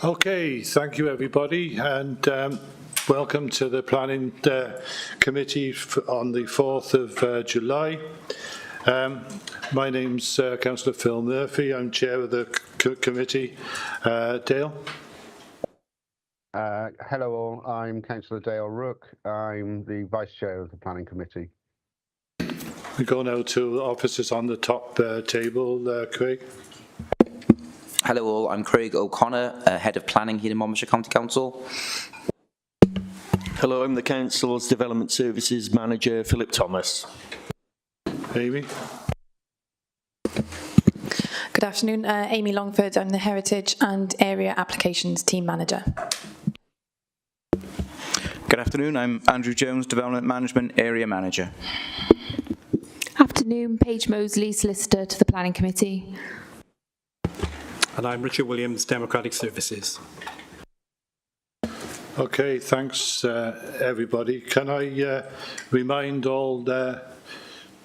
Okay, thank you everybody, and welcome to the Planning Committee on the 4th of July. My name's Councillor Phil Murphy. I'm chair of the committee. Dale? Hello all, I'm Councillor Dale Rook. I'm the Vice Chair of the Planning Committee. We go now to officers on the top table. Craig? Hello all, I'm Craig O'Connor, Head of Planning here in Monmouthshire County Council. Hello, I'm the Council's Development Services Manager, Philip Thomas. Amy? Good afternoon, Amy Longford. I'm the Heritage and Area Applications Team Manager. Good afternoon, I'm Andrew Jones, Development Management Area Manager. Afternoon, Paige Mosley, Solicitor to the Planning Committee. And I'm Richard Williams, Democratic Services. Okay, thanks everybody. Can I remind all the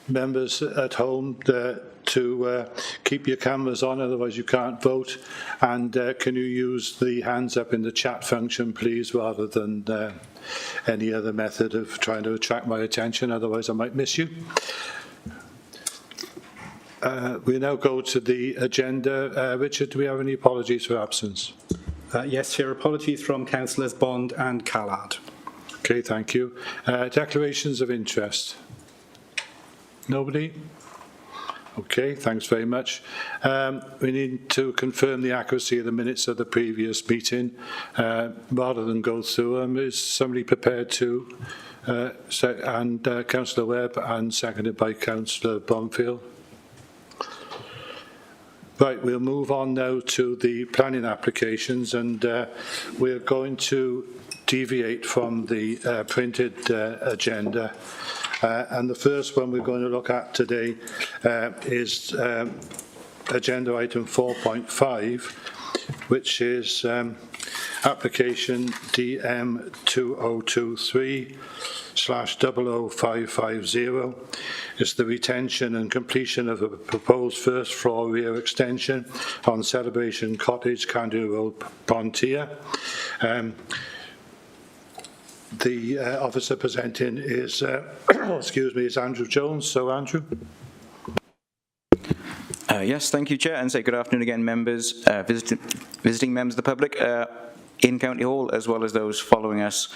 members at home to keep your cameras on, otherwise you can't vote, and can you use the hands up in the chat function please, rather than any other method of trying to attract my attention, otherwise I might miss you. We now go to the agenda. Richard, do we have any apologies for absence? Yes, Chair, apologies from Councillors Bond and Callard. Okay, thank you. Declarations of interest. Nobody? Okay, thanks very much. We need to confirm the accuracy of the minutes of the previous meeting. Rather than go through them, is somebody prepared to? Councillor Webb, and seconded by Councillor Bromfield. Right, we'll move on now to the planning applications, and we're going to deviate from the printed agenda. And the first one we're going to look at today is agenda item 4.5, which is application DM 2023/00550. It's the retention and completion of a proposed first floor rear extension on Celebration Cottage, Candy Road, Pontier. The officer presenting is, is Andrew Jones. So, Andrew. Yes, thank you, Chair, and say good afternoon again, members, visiting members of the public in County Hall, as well as those following us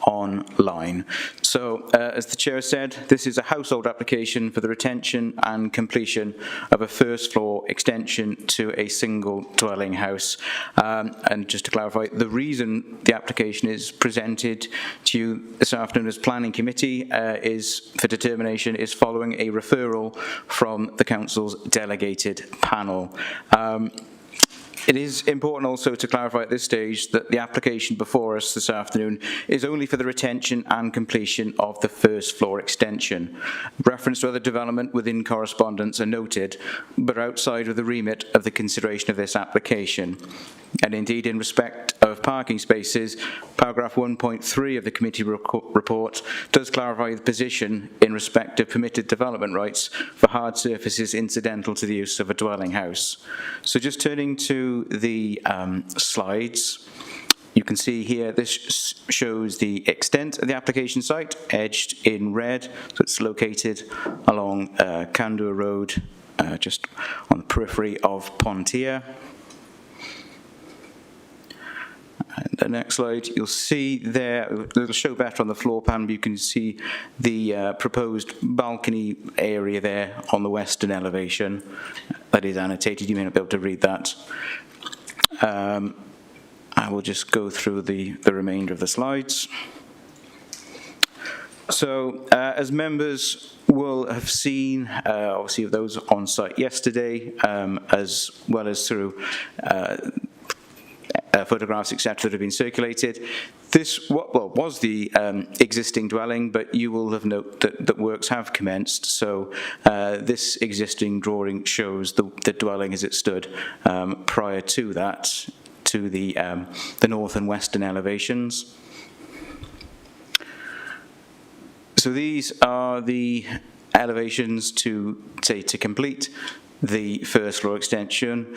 online. So, as the Chair said, this is a household application for the retention and completion of a first floor extension to a single dwelling house. And just to clarify, the reason the application is presented to you this afternoon as Planning Committee is for determination is following a referral from the Council's delegated panel. It is important also to clarify at this stage that the application before us this afternoon is only for the retention and completion of the first floor extension. Reference to other development within correspondence are noted, but outside of the remit of the consideration of this application. And indeed, in respect of parking spaces, paragraph 1.3 of the committee report does clarify the position in respect of permitted development rights for hard surfaces incidental to the use of a dwelling house. So just turning to the slides, you can see here this shows the extent of the application site, edged in red, so it's located along Candua Road, just on the periphery of Pontier. And the next slide, you'll see there, it'll show better on the floor plan, but you can see the proposed balcony area there on the western elevation. That is annotated, you may not be able to read that. I will just go through the remainder of the slides. So, as members will have seen, obviously of those on site yesterday, as well as through photographs, etc., that have been circulated. This was the existing dwelling, but you will have noted that works have commenced. So this existing drawing shows the dwelling as it stood prior to that, to the north and western elevations. So these are the elevations to complete the first floor extension.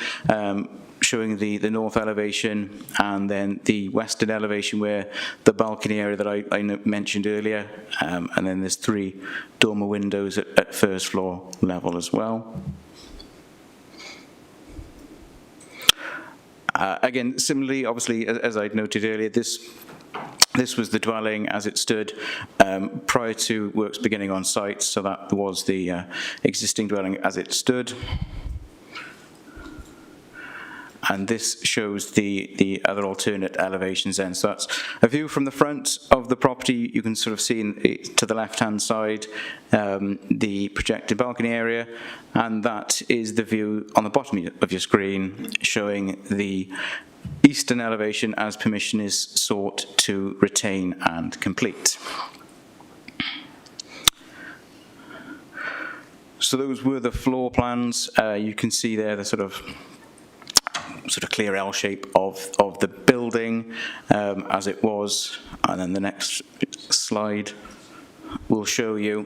showing the north elevation and then the western elevation where the balcony area that I mentioned earlier, and then there's 3 dormer windows at first floor level as well. Again, similarly, obviously, as I'd noted earlier, this was the dwelling as it stood prior to works beginning on site, so that was the existing dwelling as it stood. And this shows the other alternate elevations then. So that's a view from the front of the property. You can sort of see to the left-hand side the projected balcony area, and that is the view on the bottom of your screen showing the eastern elevation as permission is sought to retain and complete. So those were the floor plans. You can see there the sort of clear L shape of the building as it was, and then the next slide will show you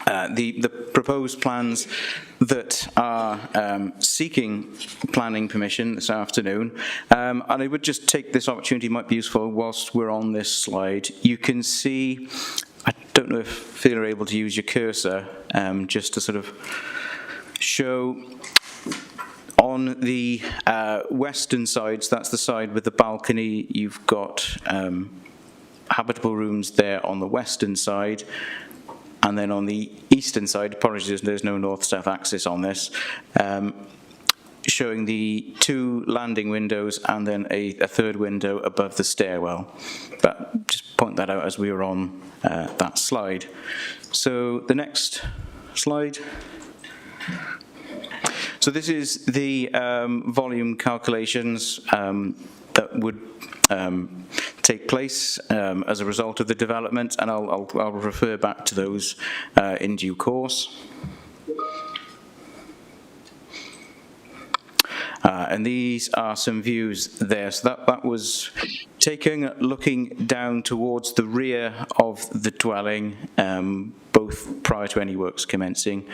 the proposed plans that are seeking planning permission this afternoon. And I would just take this opportunity, might be useful whilst we're on this slide. You can see, I don't know if you're able to use your cursor just to sort of show on the western side, so that's the side with the balcony, you've got habitable rooms there on the western side, and then on the eastern side, apologies, there's no north-south axis on this, showing the 2 landing windows and then a third window above the stairwell. But just point that out as we were on that slide. So the next slide. So this is the volume calculations that would take place as a result of the development, and I'll refer back to those in due course. And these are some views there. So that was taken looking down towards the rear of the dwelling, both prior to any works commencing.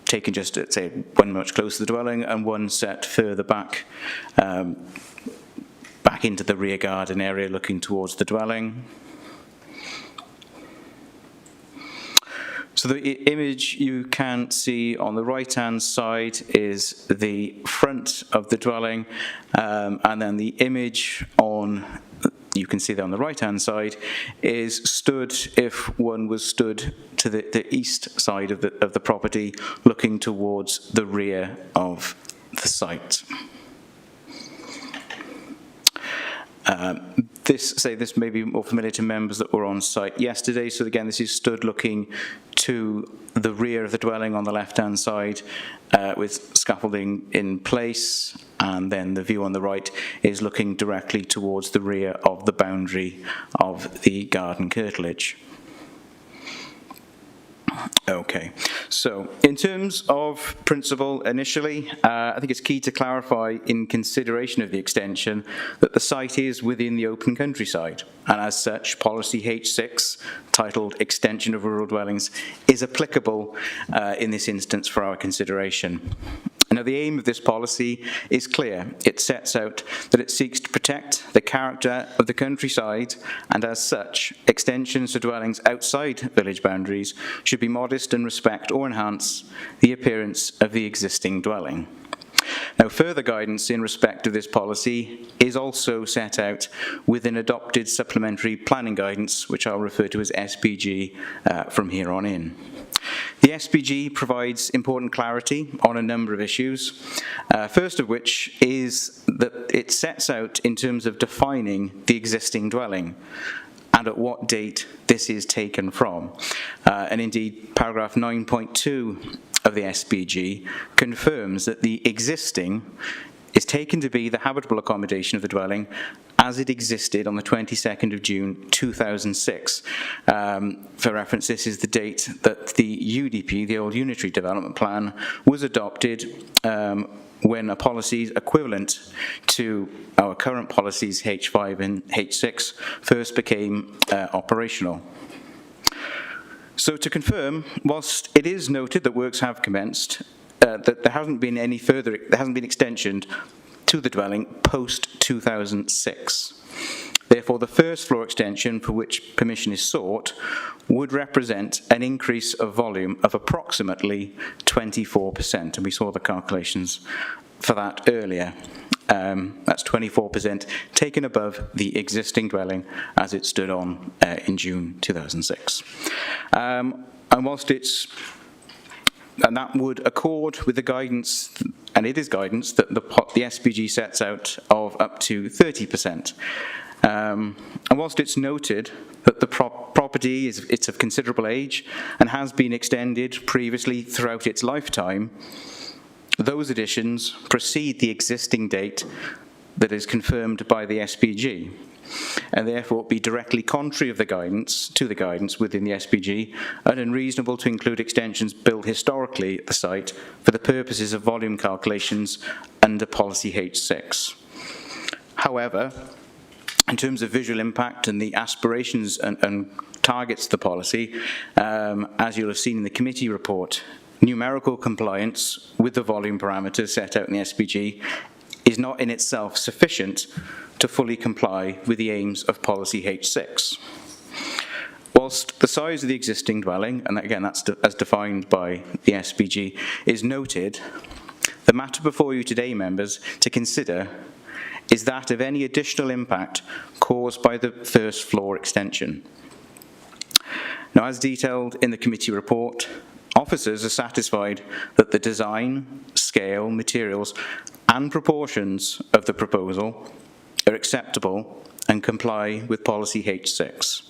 Taken just at, say, one much closer to the dwelling and one set further back, back into the rear garden area looking towards the dwelling. So the image you can see on the right-hand side is the front of the dwelling, and then the image on, you can see there on the right-hand side, is stood if one was stood to the east side of the property, looking towards the rear of the site. This may be more familiar to members that were on site yesterday. So again, this is stood looking to the rear of the dwelling on the left-hand side with scaffolding in place, and then the view on the right is looking directly towards the rear of the boundary of the garden curtilage. Okay, so in terms of principle initially, I think it's key to clarify in consideration of the extension that the site is within the open countryside, and as such, policy H6, titled Extension of Rural Dwellings, is applicable in this instance for our consideration. Now, the aim of this policy is clear. It sets out that it seeks to protect the character of the countryside, and as such, extensions to dwellings outside village boundaries should be modest and respect or enhance the appearance of the existing dwelling. Now, further guidance in respect of this policy is also set out within adopted supplementary planning guidance, which I'll refer to as SPG from here on in. The SPG provides important clarity on a number of issues, first of which is that it sets out in terms of defining the existing dwelling and at what date this is taken from. And indeed, paragraph 9.2 of the SPG confirms that the existing is taken to be the habitable accommodation of the dwelling as it existed on the 22nd of June 2006. For reference, this is the date that the UDP, the old Unitary Development Plan, was adopted when a policy equivalent to our current policies H5 and H6 first became operational. So to confirm, whilst it is noted that works have commenced, that there hasn't been extension to the dwelling post 2006. Therefore, the first floor extension for which permission is sought would represent an increase of volume of approximately 24%, and we saw the calculations for that earlier. That's 24% taken above the existing dwelling as it stood on in June 2006. And that would accord with the guidance, and it is guidance, that the SPG sets out of up to 30%. And whilst it's noted that the property it's of considerable age and has been extended previously throughout its lifetime, those additions precede the existing date that is confirmed by the SPG, and therefore be directly contrary of the guidance within the SPG, and unreasonable to include extensions built historically at the site for the purposes of volume calculations under policy H6. However, in terms of visual impact and the aspirations and targets of the policy, as you'll have seen in the committee report, numerical compliance with the volume parameters set out in the SPG is not in itself sufficient to fully comply with the aims of policy H6. Whilst the size of the existing dwelling, and again that's as defined by the SPG, is noted, the matter before you today, members, to consider is that of any additional impact caused by the first floor extension. Now, as detailed in the committee report, officers are satisfied that the design, scale, materials, and proportions of the proposal are acceptable and comply with policy H6.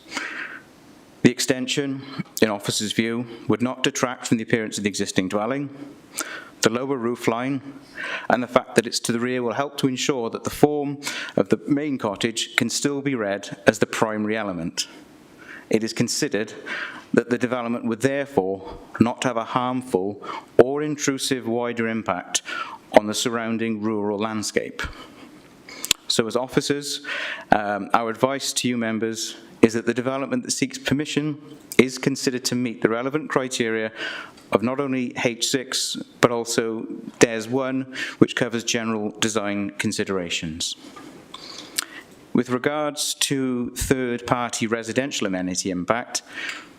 The extension, in officers' view, would not detract from the appearance of the existing dwelling. The lower roof line and the fact that it's to the rear will help to ensure that the form of the main cottage can still be read as the primary element. It is considered that the development would therefore not have a harmful or intrusive wider impact on the surrounding rural landscape. So as officers, our advice to you members is that the development that seeks permission is considered to meet the relevant criteria of not only H6, but also DES 1, which covers general design considerations. With regards to third-party residential amenity impact,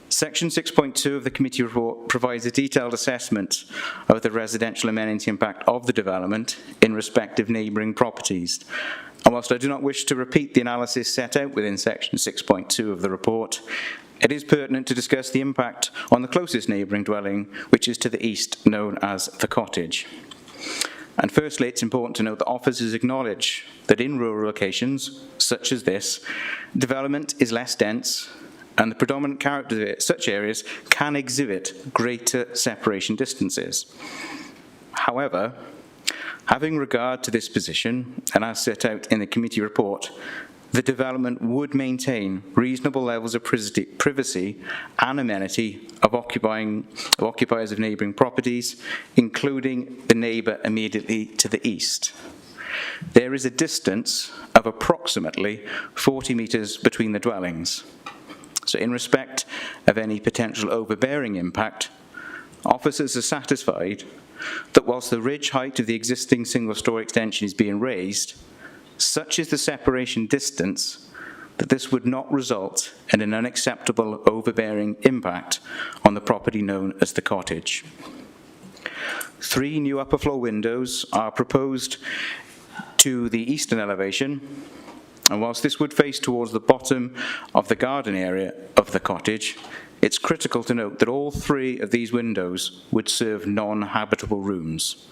Section 6.2 of the committee report provides a detailed assessment of the residential amenity impact of the development in respect of neighbouring properties. And whilst I do not wish to repeat the analysis set out within Section 6.2 of the report, it is pertinent to discuss the impact on the closest neighbouring dwelling, which is to the east, known as the cottage. And firstly, it's important to note that officers acknowledge that in rural locations, such as this, development is less dense, and the predominant character of such areas can exhibit greater separation distances. However, having regard to this position, and as set out in the committee report, the development would maintain reasonable levels of privacy and amenity of occupiers of neighbouring properties, including the neighbour immediately to the east. There is a distance of approximately 40 metres between the dwellings. So in respect of any potential overbearing impact, officers are satisfied that whilst the ridge height of the existing single-storey extension is being raised, such is the separation distance that this would not result in an unacceptable overbearing impact on the property known as the cottage. 3 new upper floor windows are proposed to the eastern elevation, and whilst this would face towards the bottom of the garden area of the cottage, it's critical to note that all 3 of these windows would serve non-habitable rooms.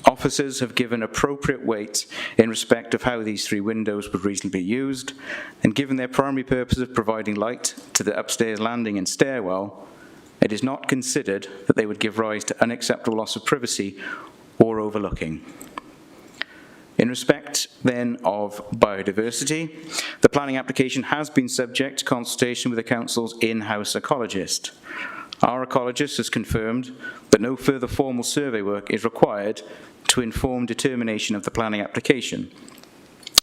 Officers have given appropriate weight in respect of how these 3 windows would reasonably be used, and given their primary purpose of providing light to the upstairs landing and stairwell, it is not considered that they would give rise to unacceptable loss of privacy or overlooking. In respect, then, of biodiversity, the planning application has been subject to consultation with the Council's in-house ecologist. Our ecologist has confirmed that no further formal survey work is required to inform determination of the planning application.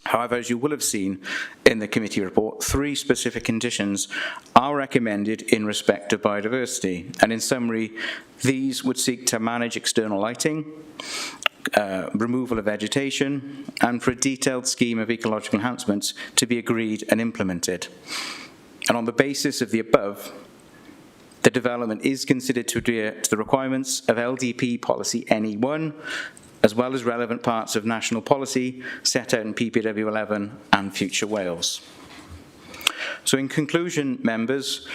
However, as you will have seen in the committee report, 3 specific conditions are recommended in respect of biodiversity. And in summary, these would seek to manage external lighting, removal of vegetation, and for a detailed scheme of ecological enhancements to be agreed and implemented. And on the basis of the above, the development is considered to adhere to the requirements of LDP policy NE1, as well as relevant parts of national policy set out in PPW 11 and Future Wales. So in conclusion, members,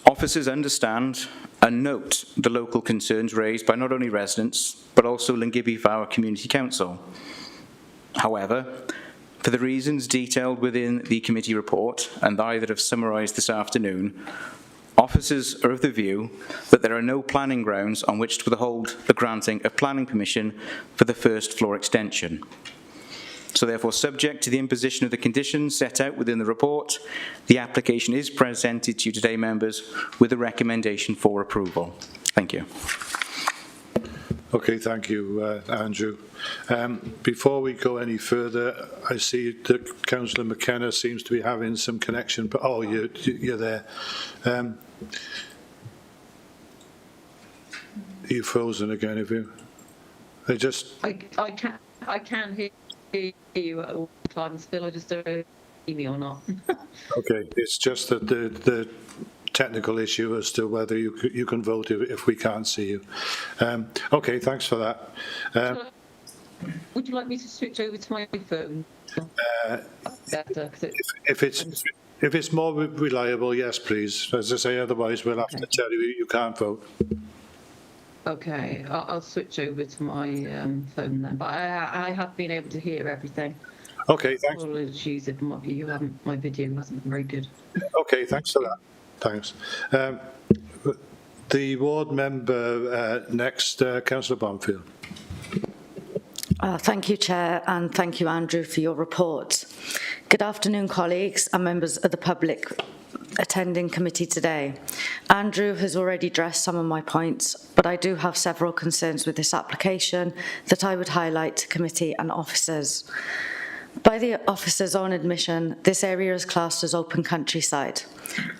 officers understand and note the local concerns raised by not only residents, but also Llangibby Fawr Community Council. However, for the reasons detailed within the committee report, and I that have summarised this afternoon, officers are of the view that there are no planning grounds on which to withhold the granting of planning permission for the first floor extension. So therefore, subject to the imposition of the conditions set out within the report, the application is presented to you today, members, with a recommendation for approval. Thank you. Okay, thank you, Andrew. Before we go any further, I see that Councillor McKenna seems to be having some connection. But oh, you're there. You've frozen again, have you? I can hear you at all times, Phil. I just don't know if you hear me or not. Okay, it's just that the technical issue as to whether you can vote if we can't see you. Okay, thanks for that. Would you like me to switch over to my phone? If it's more reliable, yes, please. As I say, otherwise we'll have to tell you you can't vote. Okay, I'll switch over to my phone then. But I have been able to hear everything. Okay, thanks. Apologies if my video wasn't very good. Okay, thanks for that. Thanks. The ward member next, Councillor Bonfield. Thank you, Chair, and thank you, Andrew, for your report. Good afternoon, colleagues and members of the public attending committee today. Andrew has already addressed some of my points, but I do have several concerns with this application that I would highlight to committee and officers. By the officer's own admission, this area is classed as open countryside.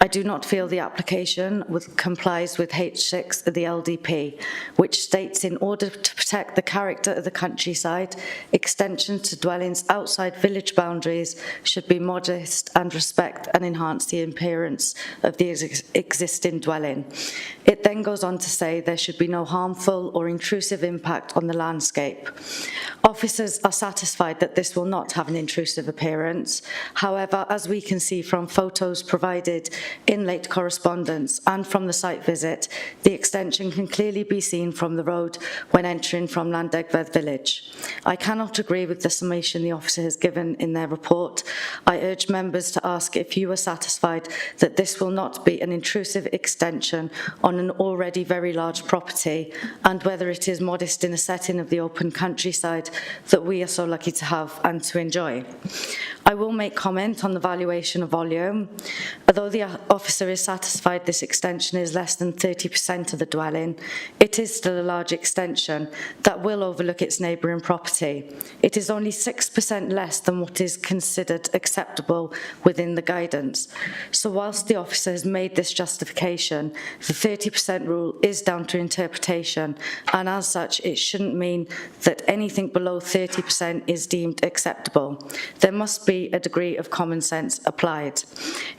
I do not feel the application complies with H6 of the LDP, which states in order to protect the character of the countryside, extensions to dwellings outside village boundaries should be modest and respect and enhance the appearance of the existing dwelling. It then goes on to say there should be no harmful or intrusive impact on the landscape. Officers are satisfied that this will not have an intrusive appearance. However, as we can see from photos provided in late correspondence and from the site visit, the extension can clearly be seen from the road when entering from Llandegfedd village. I cannot agree with the summation the officer has given in their report. I urge members to ask if you are satisfied that this will not be an intrusive extension on an already very large property, and whether it is modest in the setting of the open countryside that we are so lucky to have and to enjoy. I will make comment on the valuation of volume. Although the officer is satisfied this extension is less than 30% of the dwelling, it is still a large extension that will overlook its neighbouring property. It is only 6% less than what is considered acceptable within the guidance. So whilst the officer has made this justification, the 30% rule is down to interpretation, and as such it shouldn't mean that anything below 30% is deemed acceptable. There must be a degree of common sense applied.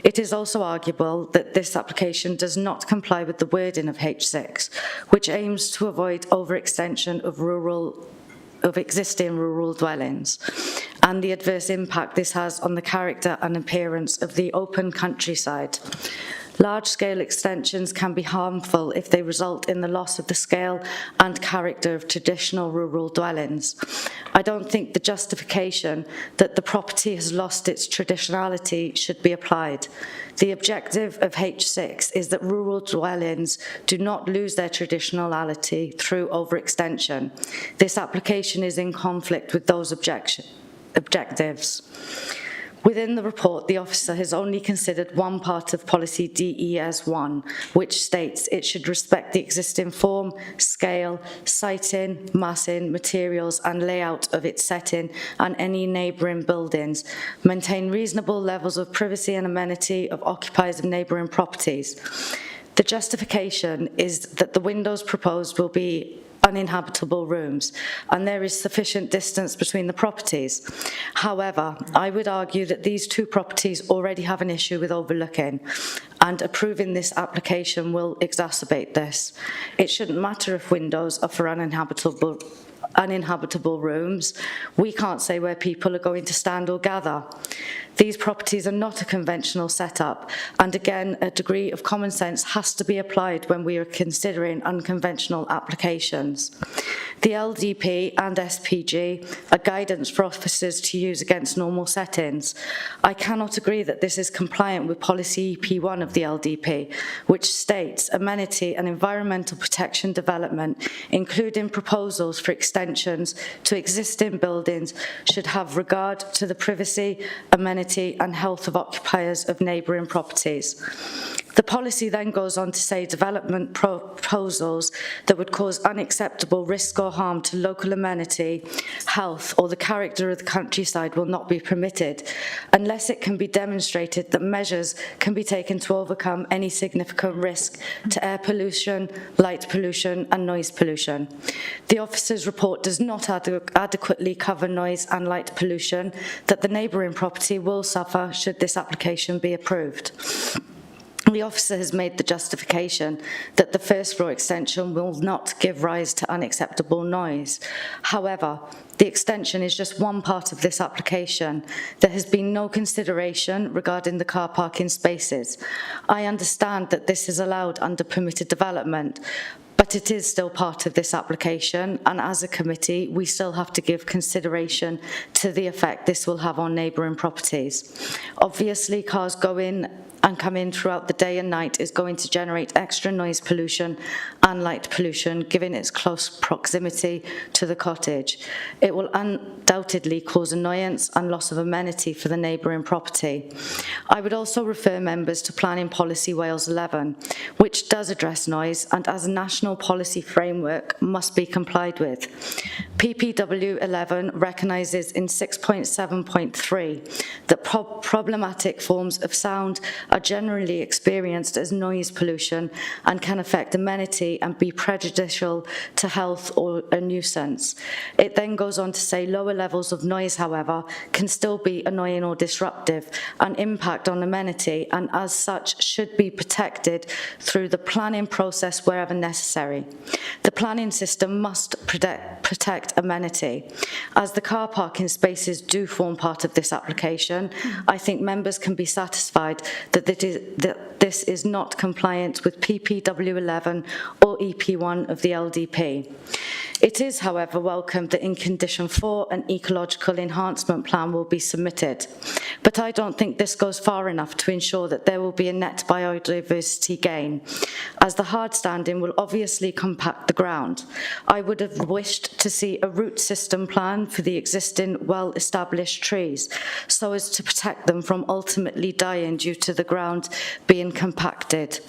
It is also arguable that this application does not comply with the wording of H6, which aims to avoid overextension of existing rural dwellings and the adverse impact this has on the character and appearance of the open countryside. Large-scale extensions can be harmful if they result in the loss of the scale and character of traditional rural dwellings. I don't think the justification that the property has lost its traditionality should be applied. The objective of H6 is that rural dwellings do not lose their traditionality through overextension. This application is in conflict with those objectives. Within the report, the officer has only considered one part of policy DES1, which states it should respect the existing form, scale, siting, massing, materials and layout of its setting and any neighbouring buildings, maintain reasonable levels of privacy and amenity of occupiers of neighbouring properties. The justification is that the windows proposed will be uninhabitable rooms, and there is sufficient distance between the properties. However, I would argue that these two properties already have an issue with overlooking, and approving this application will exacerbate this. It shouldn't matter if windows are for uninhabitable rooms. We can't say where people are going to stand or gather. These properties are not a conventional setup, and again, a degree of common sense has to be applied when we are considering unconventional applications. The LDP and SPG are guidance for officers to use against normal settings. I cannot agree that this is compliant with policy EP1 of the LDP, which states amenity and environmental protection development, including proposals for extensions to existing buildings, should have regard to the privacy, amenity and health of occupiers of neighbouring properties. The policy then goes on to say development proposals that would cause unacceptable risk or harm to local amenity, health or the character of the countryside will not be permitted unless it can be demonstrated that measures can be taken to overcome any significant risk to air pollution, light pollution and noise pollution. The officer's report does not adequately cover noise and light pollution that the neighbouring property will suffer should this application be approved. The officer has made the justification that the first floor extension will not give rise to unacceptable noise. However, the extension is just one part of this application. There has been no consideration regarding the car parking spaces. I understand that this is allowed under permitted development, but it is still part of this application, and as a committee, we still have to give consideration to the effect this will have on neighbouring properties. Obviously, cars go in and come in throughout the day and night is going to generate extra noise pollution and light pollution, given its close proximity to the cottage. It will undoubtedly cause annoyance and loss of amenity for the neighbouring property. I would also refer members to Planning Policy Wales 11, which does address noise and as a national policy framework must be complied with. PPW 11 recognises in 6.7.3 that problematic forms of sound are generally experienced as noise pollution and can affect amenity and be prejudicial to health or a nuisance. It then goes on to say lower levels of noise, however, can still be annoying or disruptive and impact on amenity, and as such should be protected through the planning process wherever necessary. The planning system must protect amenity. As the car parking spaces do form part of this application, I think members can be satisfied that this is not compliant with PPW 11 or EP1 of the LDP. It is, however, welcome that in Condition 4 an ecological enhancement plan will be submitted, but I don't think this goes far enough to ensure that there will be a net biodiversity gain, as the hard standing will obviously compact the ground. I would have wished to see a root system plan for the existing well-established trees, so as to protect them from ultimately dying due to the ground being compacted.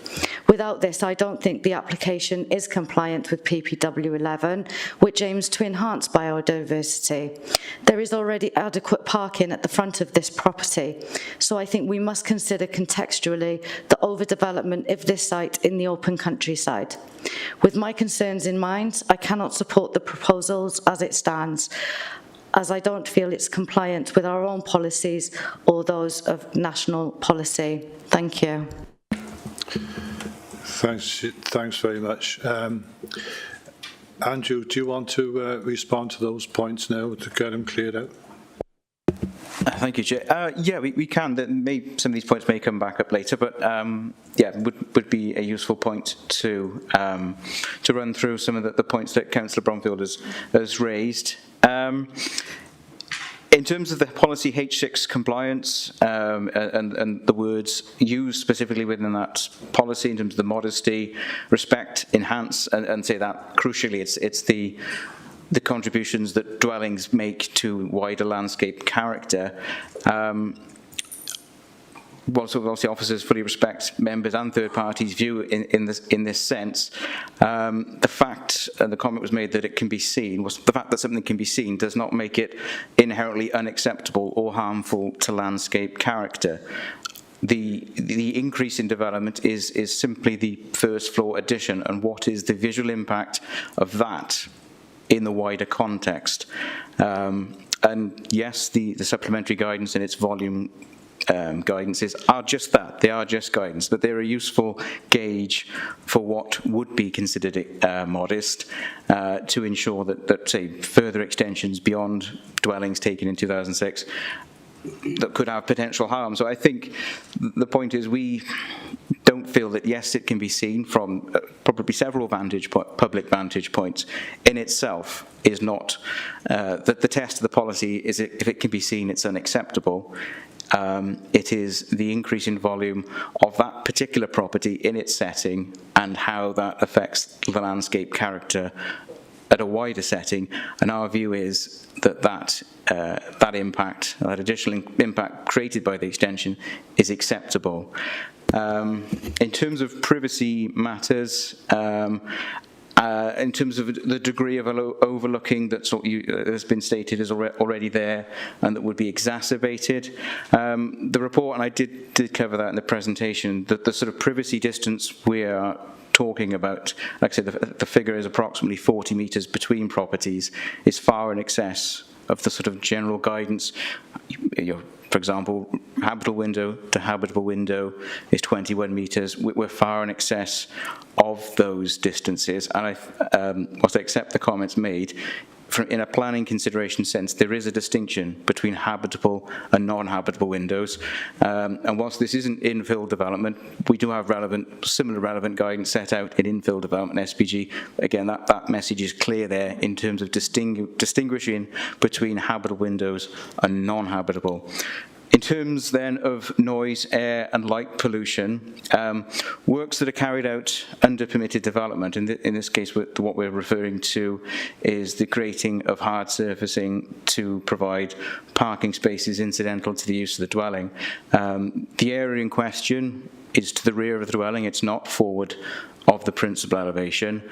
Without this, I don't think the application is compliant with PPW 11, which aims to enhance biodiversity. There is already adequate parking at the front of this property, so I think we must consider contextually the overdevelopment of this site in the open countryside. With my concerns in mind, I cannot support the proposals as it stands, as I don't feel it's compliant with our own policies or those of national policy. Thank you. Thanks very much. Andrew, do you want to respond to those points now to get them cleared out? Thank you, Chair. Yeah, we can. Some of these points may come back up later, but yeah, would be a useful point to run through some of the points that Councillor Bromfield has raised. In terms of the policy H6 compliance and the words used specifically within that policy in terms of the modesty, respect, enhance, and say that crucially it's the contributions that dwellings make to wider landscape character. whilst obviously officers fully respect members and third parties' view in this sense, the fact, and the comment was made that it can be seen, was the fact that something can be seen does not make it inherently unacceptable or harmful to landscape character. The increase in development is simply the first floor addition, and what is the visual impact of that in the wider context? And yes, the supplementary guidance in its volume guidances are just that. They are just guidance, but they're a useful gauge for what would be considered modest to ensure that, say, further extensions beyond dwellings taken in 2006 that could have potential harm. So I think the point is we don't feel that, yes, it can be seen from probably several public vantage points in itself is not, that the test of the policy is if it can be seen, it's unacceptable. It is the increase in volume of that particular property in its setting and how that affects the landscape character at a wider setting, and our view is that impact, that additional impact created by the extension is acceptable. In terms of privacy matters, in terms of the degree of overlooking that has been stated is already there and that would be exacerbated. The report, and I did cover that in the presentation, that the sort of privacy distance we are talking about, like I said, the figure is approximately 40 metres between properties, is far in excess of the sort of general guidance. For example, habitable window to habitable window is 21 metres. We're far in excess of those distances, and whilst I accept the comments made, in a planning consideration sense, there is a distinction between habitable and non-habitable windows. And whilst this isn't infill development, we do have similar relevant guidance set out in infill development SPG. Again, that message is clear there in terms of distinguishing between habitable windows and non-habitable. In terms then of noise, air and light pollution, works that are carried out under permitted development, in this case what we're referring to is the creating of hard surfacing to provide parking spaces incidental to the use of the dwelling. The area in question is to the rear of the dwelling, it's not forward of the principal elevation.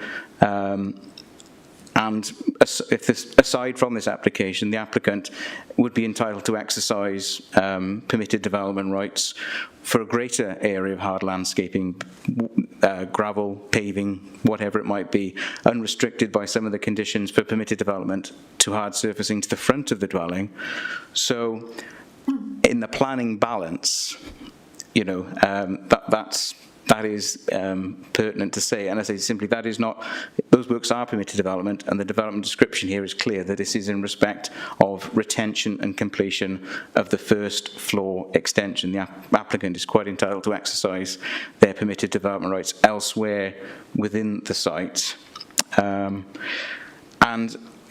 And aside from this application, the applicant would be entitled to exercise permitted development rights for a greater area of hard landscaping, gravel, paving, whatever it might be, unrestricted by some of the conditions for permitted development to hard surfacing to the front of the dwelling. So in the planning balance, that is pertinent to say, and I say simply that is not, those works are permitted development, and the development description here is clear that this is in respect of retention and completion of the first floor extension. The applicant is quite entitled to exercise their permitted development rights elsewhere within the site. And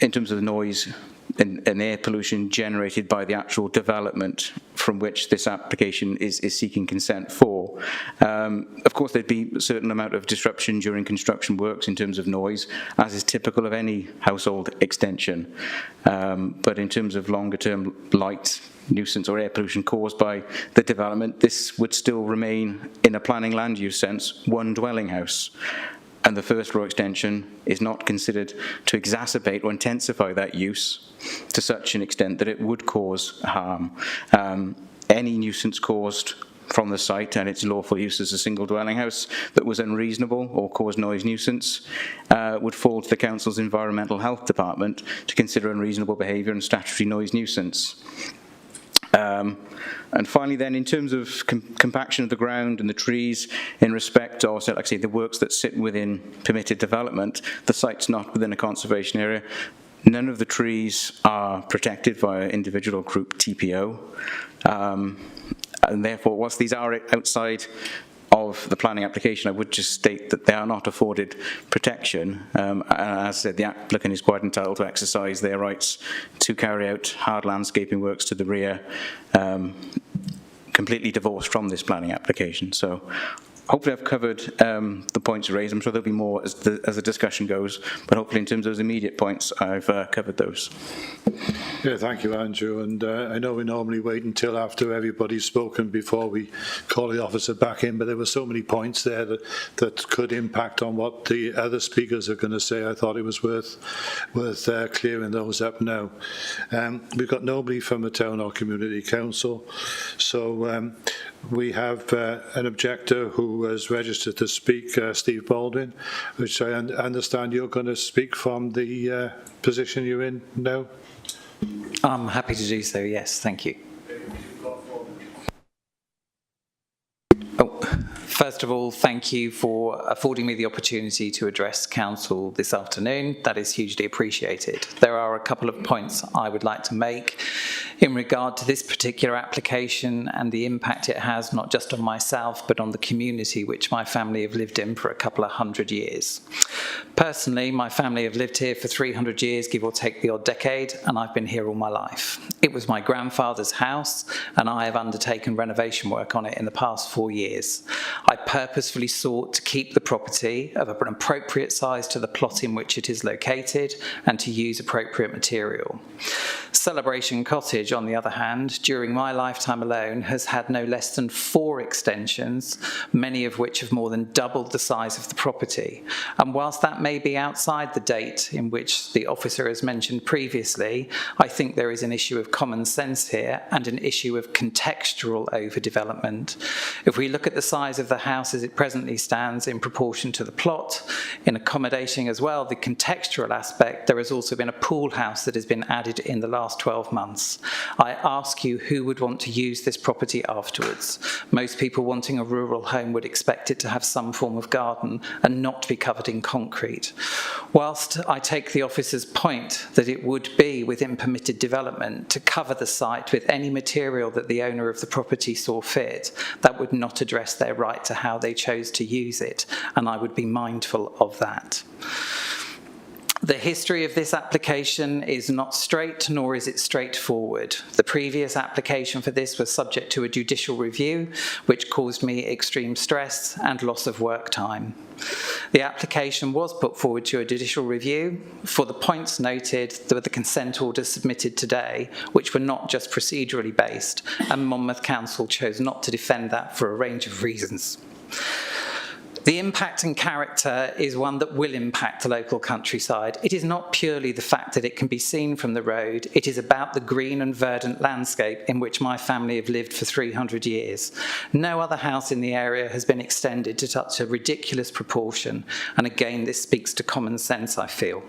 in terms of the noise and air pollution generated by the actual development from which this application is seeking consent for. Of course, there'd be a certain amount of disruption during construction works in terms of noise, as is typical of any household extension. But in terms of longer-term light, nuisance or air pollution caused by the development, this would still remain, in a planning land use sense, one dwelling house. And the first floor extension is not considered to exacerbate or intensify that use to such an extent that it would cause harm. Any nuisance caused from the site and its lawful use as a single dwelling house that was unreasonable or caused noise nuisance would fall to the Council's Environmental Health Department to consider unreasonable behaviour and statutory noise nuisance. And finally then, in terms of compaction of the ground and the trees in respect of, like I say, the works that sit within permitted development, the site's not within a conservation area. None of the trees are protected via individual or group TPO. And therefore, whilst these are outside of the planning application, I would just state that they are not afforded protection. And as I said, the applicant is quite entitled to exercise their rights to carry out hard landscaping works to the rear, completely divorced from this planning application. So hopefully I've covered the points raised. I'm sure there'll be more as the discussion goes, but hopefully in terms of those immediate points, I've covered those. Yeah, thank you, Andrew. And I know we normally wait until after everybody's spoken before we call the officer back in, but there were so many points there that could impact on what the other speakers are going to say. I thought it was worth clearing those up now. We've got nobody from the town or community council, so we have an objector who has registered to speak, Steve Baldwin, which I understand you're going to speak from the position you're in now. I'm happy to do so, yes, thank you. First of all, thank you for affording me the opportunity to address Council this afternoon. That is hugely appreciated. There are a couple of points I would like to make in regard to this particular application and the impact it has not just on myself but on the community which my family have lived in for a couple of 100 years. Personally, my family have lived here for 300 years, give or take the odd decade, and I've been here all my life. It was my grandfather's house and I have undertaken renovation work on it in the past 4 years. I purposefully sought to keep the property of an appropriate size to the plot in which it is located and to use appropriate material. Celebration Cottage, on the other hand, during my lifetime alone, has had no less than 4 extensions, many of which have more than doubled the size of the property. And whilst that may be outside the date in which the officer has mentioned previously, I think there is an issue of common sense here and an issue of contextual overdevelopment. If we look at the size of the house as it presently stands in proportion to the plot, in accommodating as well the contextual aspect, there has also been a pool house that has been added in the last 12 months. I ask you, who would want to use this property afterwards? Most people wanting a rural home would expect it to have some form of garden and not be covered in concrete. Whilst I take the officer's point that it would be within permitted development to cover the site with any material that the owner of the property saw fit, that would not address their right to how they chose to use it, and I would be mindful of that. The history of this application is not straight, nor is it straightforward. The previous application for this was subject to a judicial review, which caused me extreme stress and loss of work time. The application was put forward to a judicial review for the points noted with the consent orders submitted today, which were not just procedurally based, and Monmouth Council chose not to defend that for a range of reasons. The impact and character is one that will impact the local countryside. It is not purely the fact that it can be seen from the road, it is about the green and verdant landscape in which my family have lived for 300 years. No other house in the area has been extended to such a ridiculous proportion, and again, this speaks to common sense, I feel.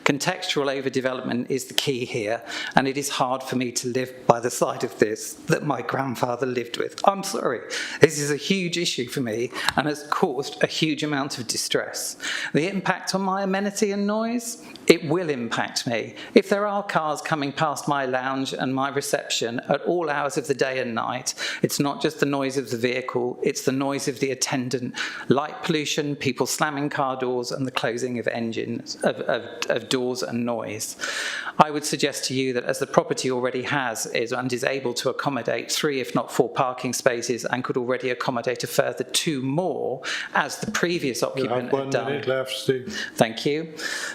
Contextual overdevelopment is the key here, and it is hard for me to live by the side of this that my grandfather lived with. I'm sorry, this is a huge issue for me and has caused a huge amount of distress. The impact on my amenity and noise, it will impact me. If there are cars coming past my lounge and my reception at all hours of the day and night, it's not just the noise of the vehicle, it's the noise of the attendant, light pollution, people slamming car doors, and the closing of engines, of doors and noise. I would suggest to you that as the property already has and is able to accommodate 3 if not 4 parking spaces and could already accommodate a further 2 more as the previous occupant had done. 1 minute left, Steve. Thank you.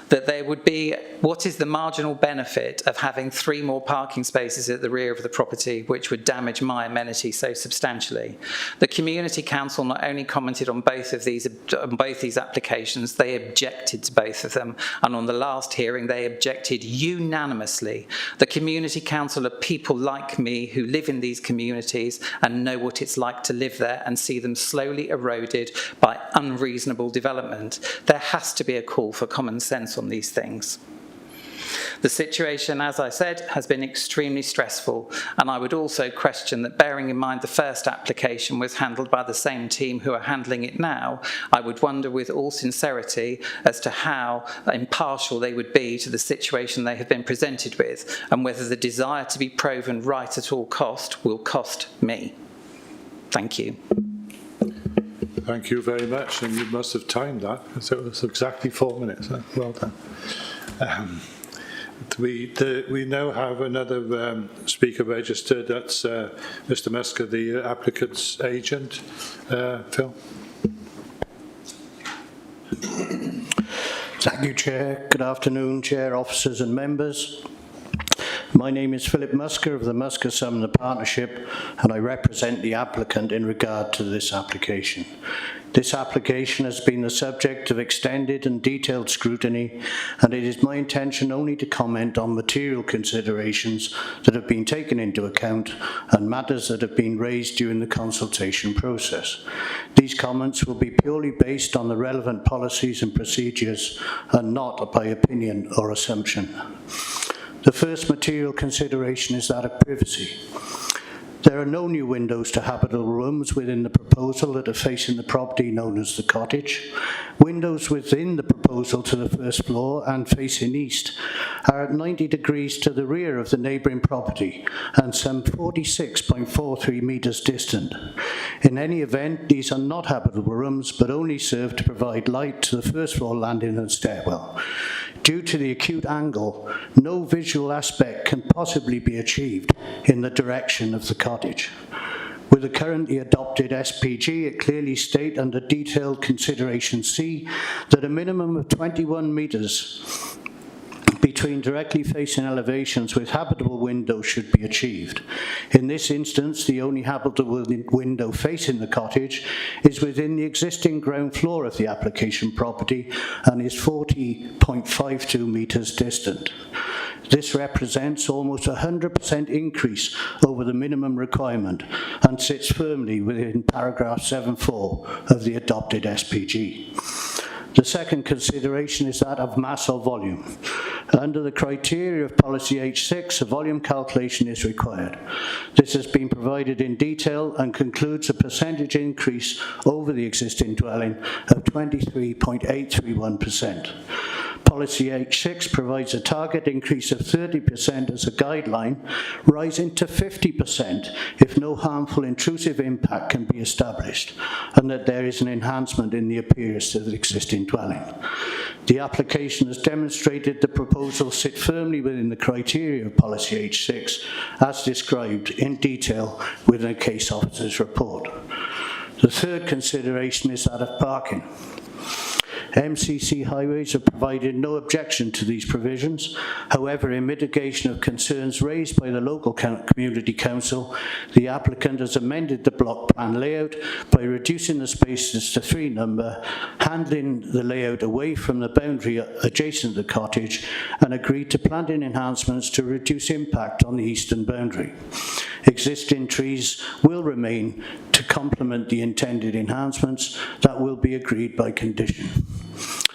That there would be, what is the marginal benefit of having 3 more parking spaces at the rear of the property which would damage my amenity so substantially? The Community Council not only commented on both these applications, they objected to both of them, and on the last hearing they objected unanimously. The Community Council are people like me who live in these communities and know what it's like to live there and see them slowly eroded by unreasonable development. There has to be a call for common sense on these things. The situation, as I said, has been extremely stressful, and I would also question that, bearing in mind the first application was handled by the same team who are handling it now, I would wonder with all sincerity as to how impartial they would be to the situation they have been presented with, and whether the desire to be proven right at all cost will cost me. Thank you. Thank you very much, and you must have timed that, because it was exactly 4 minutes. Well done. We now have another speaker registered. That's Mr. Musker, the applicant's agent. Phil. Thank you, Chair. Good afternoon, Chair, officers and members. My name is Philip Musker of the Musker Sumner Partnership, and I represent the applicant in regard to this application. This application has been the subject of extended and detailed scrutiny, and it is my intention only to comment on material considerations that have been taken into account and matters that have been raised during the consultation process. These comments will be purely based on the relevant policies and procedures and not by opinion or assumption. The first material consideration is that of privacy. There are no new windows to habitable rooms within the proposal that are facing the property known as the cottage. Windows within the proposal to the first floor and facing east are at 90 degrees to the rear of the neighbouring property and some 46.43 metres distant. In any event, these are not habitable rooms but only serve to provide light to the first floor landing and stairwell. Due to the acute angle, no visual aspect can possibly be achieved in the direction of the cottage. With the currently adopted SPG, it clearly states under detailed consideration C that a minimum of 21 metres between directly facing elevations with habitable windows should be achieved. In this instance, the only habitable window facing the cottage is within the existing ground floor of the application property and is 40.52 metres distant. This represents almost 100% increase over the minimum requirement and sits firmly within paragraph 7.4 of the adopted SPG. The second consideration is that of mass or volume. Under the criteria of policy H6, a volume calculation is required. This has been provided in detail and concludes a percentage increase over the existing dwelling of 23.831%. Policy H6 provides a target increase of 30% as a guideline, rising to 50% if no harmful intrusive impact can be established, and that there is an enhancement in the appearance of the existing dwelling. The application has demonstrated the proposal sit firmly within the criteria of policy H6, as described in detail within a case officer's report. The third consideration is that of parking. MCC Highways have provided no objection to these provisions. However, in mitigation of concerns raised by the local community council, the applicant has amended the block plan layout by reducing the spaces to 3 number, handling the layout away from the boundary adjacent to the cottage, and agreed to planting enhancements to reduce impact on the eastern boundary. Existing trees will remain to complement the intended enhancements that will be agreed by condition.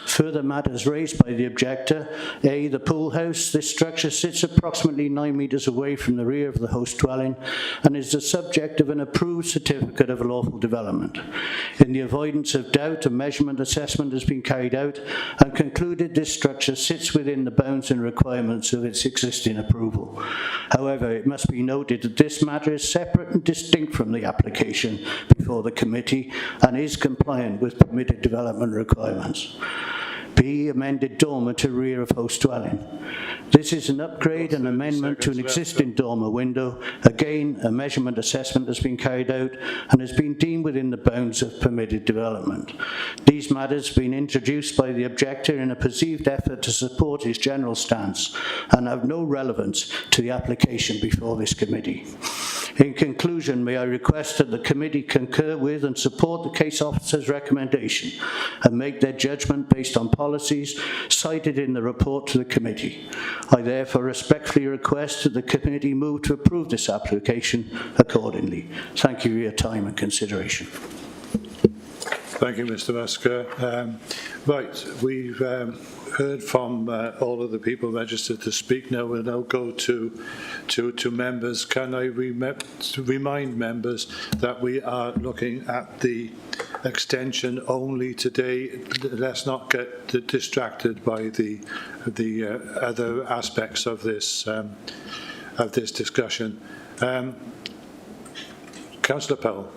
Further matters raised by the objector: A, the pool house. This structure sits approximately 9 metres away from the rear of the host dwelling and is the subject of an approved certificate of lawful development. In the avoidance of doubt, a measurement assessment has been carried out and concluded this structure sits within the bounds and requirements of its existing approval. However, it must be noted that this matter is separate and distinct from the application before the committee and is compliant with permitted development requirements. B, amended dormer to rear of host dwelling. This is an upgrade and amendment to an existing dormer window. Again, a measurement assessment has been carried out and has been deemed within the bounds of permitted development. These matters have been introduced by the objector in a perceived effort to support his general stance and have no relevance to the application before this committee. In conclusion, may I request that the committee concur with and support the case officer's recommendation and make their judgment based on policies cited in the report to the committee. I therefore respectfully request that the committee move to approve this application accordingly. Thank you for your time and consideration. Thank you, Mr. Musker. Right, we've heard from all of the people registered to speak. Now we'll now go to members. Can I remind members that we are looking at the extension only today? Let's not get distracted by the other aspects of this discussion. Councillor Powell.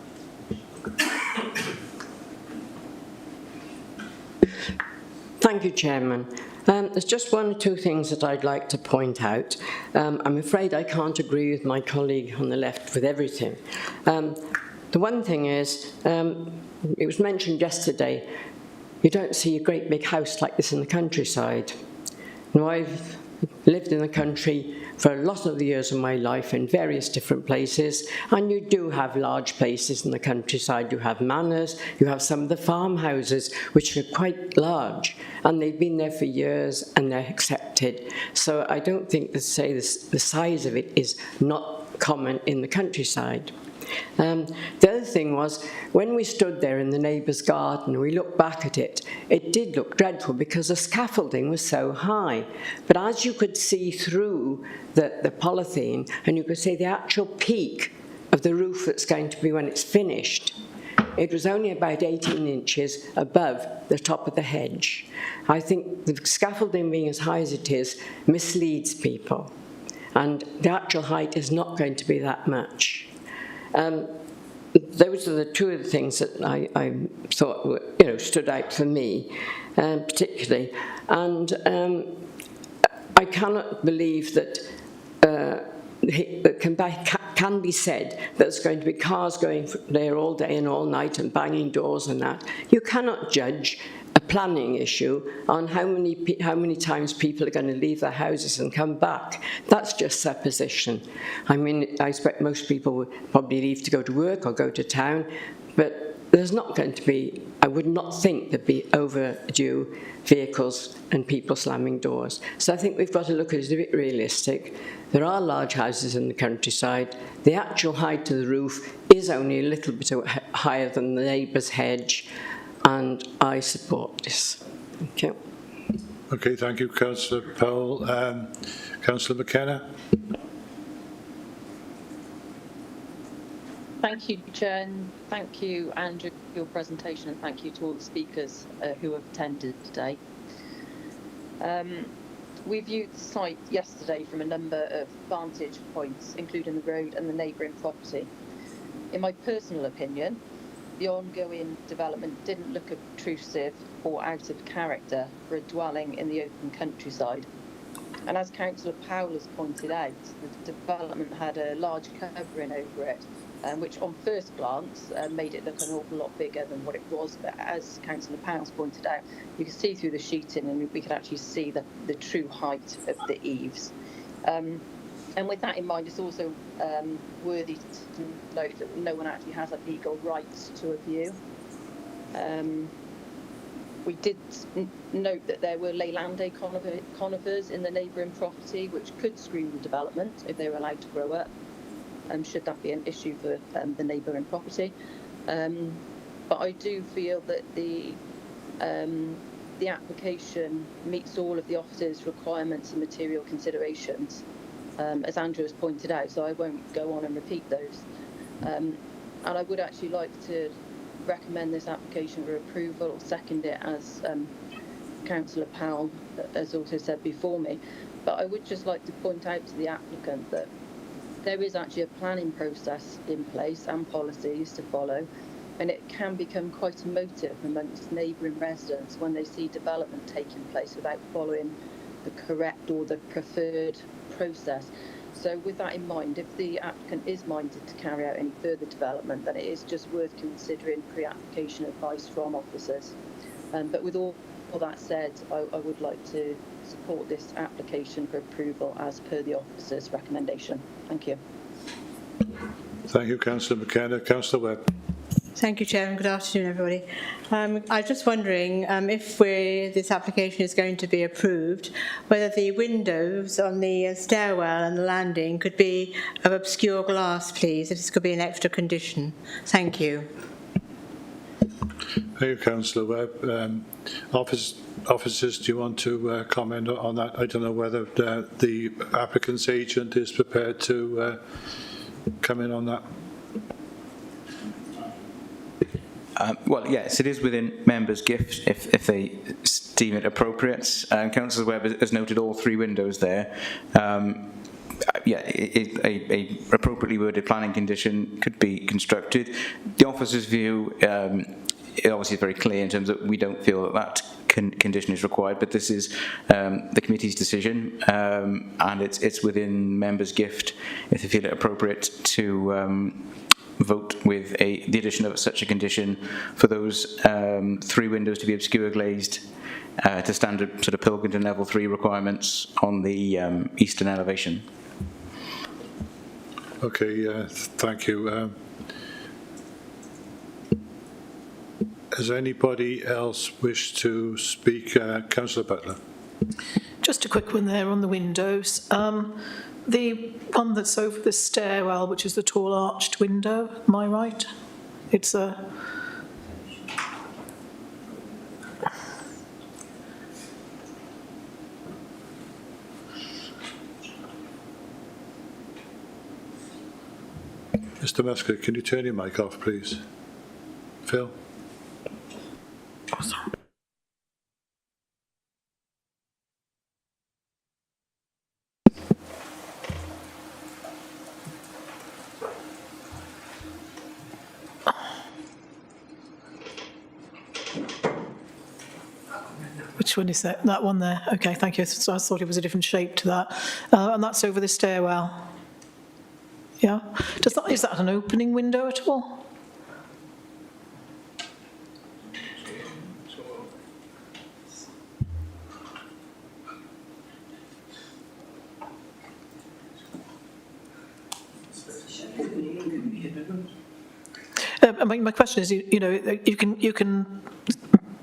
Thank you, Chairman. There's just one or two things that I'd like to point out. I'm afraid I can't agree with my colleague on the left with everything. The one thing is, it was mentioned yesterday, you don't see a great big house like this in the countryside. Now, I've lived in the country for a lot of the years of my life in various different places, and you do have large places in the countryside. You have manors, you have some of the farmhouses, which are quite large, and they've been there for years and they're accepted. So I don't think to say this, the size of it is not common in the countryside. The other thing was, when we stood there in the neighbour's garden, we looked back at it, it did look dreadful because the scaffolding was so high. But as you could see through the polythene, and you could see the actual peak of the roof that's going to be when it's finished, it was only about 18 inches above the top of the hedge. I think the scaffolding being as high as it is misleads people, and the actual height is not going to be that much. Those are the two of the things that I thought were, stood out for me, particularly. And I cannot believe that it can be said that there's going to be cars going there all day and all night and banging doors and that. You cannot judge a planning issue on how many times people are going to leave their houses and come back. That's just supposition. I mean, I expect most people would probably leave to go to work or go to town, but there's not going to be, I would not think there'd be overdue vehicles and people slamming doors. So I think we've got to look at it a bit realistic. There are large houses in the countryside. The actual height of the roof is only a little bit higher than the neighbour's hedge, and I support this. Thank you. Okay, thank you, Councillor Powell. Councillor McKenna. Thank you, Chair, and thank you, Andrew, for your presentation, and thank you to all the speakers who have attended today. We viewed the site yesterday from a number of vantage points, including the road and the neighbouring property. In my personal opinion, the ongoing development didn't look obtrusive or out of character for a dwelling in the open countryside. And as Councillor Powell has pointed out, the development had a large covering over it, which on first glance made it look an awful lot bigger than what it was. But as Councillor Powell's pointed out, you can see through the sheeting and we could actually see the true height of the eaves. And with that in mind, it's also worthy to note that no one actually has a legal right to a view. We did note that there were Leylandii conifers in the neighbouring property, which could screen development if they were allowed to grow up, should that be an issue for the neighbouring property. But I do feel that the application meets all of the officer's requirements and material considerations, as Andrew has pointed out, so I won't go on and repeat those. And I would actually like to recommend this application for approval, or second it, as Councillor Powell has also said before me. But I would just like to point out to the applicant that there is actually a planning process in place and policies to follow, and it can become quite emotive amongst neighbouring residents when they see development taking place without following the correct or the preferred process. So with that in mind, if the applicant is minded to carry out any further development, then it is just worth considering pre-application advice from officers. But with all that said, I would like to support this application for approval as per the officer's recommendation. Thank you. Thank you, Councillor McKenna. Councillor Webb. Thank you, Chair, and good afternoon, everybody. I was just wondering if this application is going to be approved, whether the windows on the stairwell and the landing could be of obscure glass, please, if this could be an extra condition. Thank you. Thank you, Councillor Webb. Officers, do you want to comment on that? I don't know whether the applicant's agent is prepared to come in on that. Well, yes, it is within members' gift if they deem it appropriate. Councillor Webb has noted all three windows there. Yeah, a appropriately worded planning condition could be constructed. The officer's view it obviously is very clear in terms of we don't feel that that condition is required, but this is the committee's decision, and it's within members' gift, if they feel it appropriate, to vote with the addition of such a condition for those 3 windows to be obscure glazed to standard sort of Pilkington level 3 requirements on the eastern elevation. Okay, thank you. Does anybody else wish to speak? Councillor Butler. Just a quick one there on the windows. The one that's over the stairwell, which is the tall arched window, am I right? It's a... Mr. Muscat, can you turn your mic off, please? Phil? Oh, sorry. Which one is that? That one there. Okay, thank you. So I thought it was a different shape to that. And that's over the stairwell. Yeah. Is that an opening window at all? My question is, you know, you can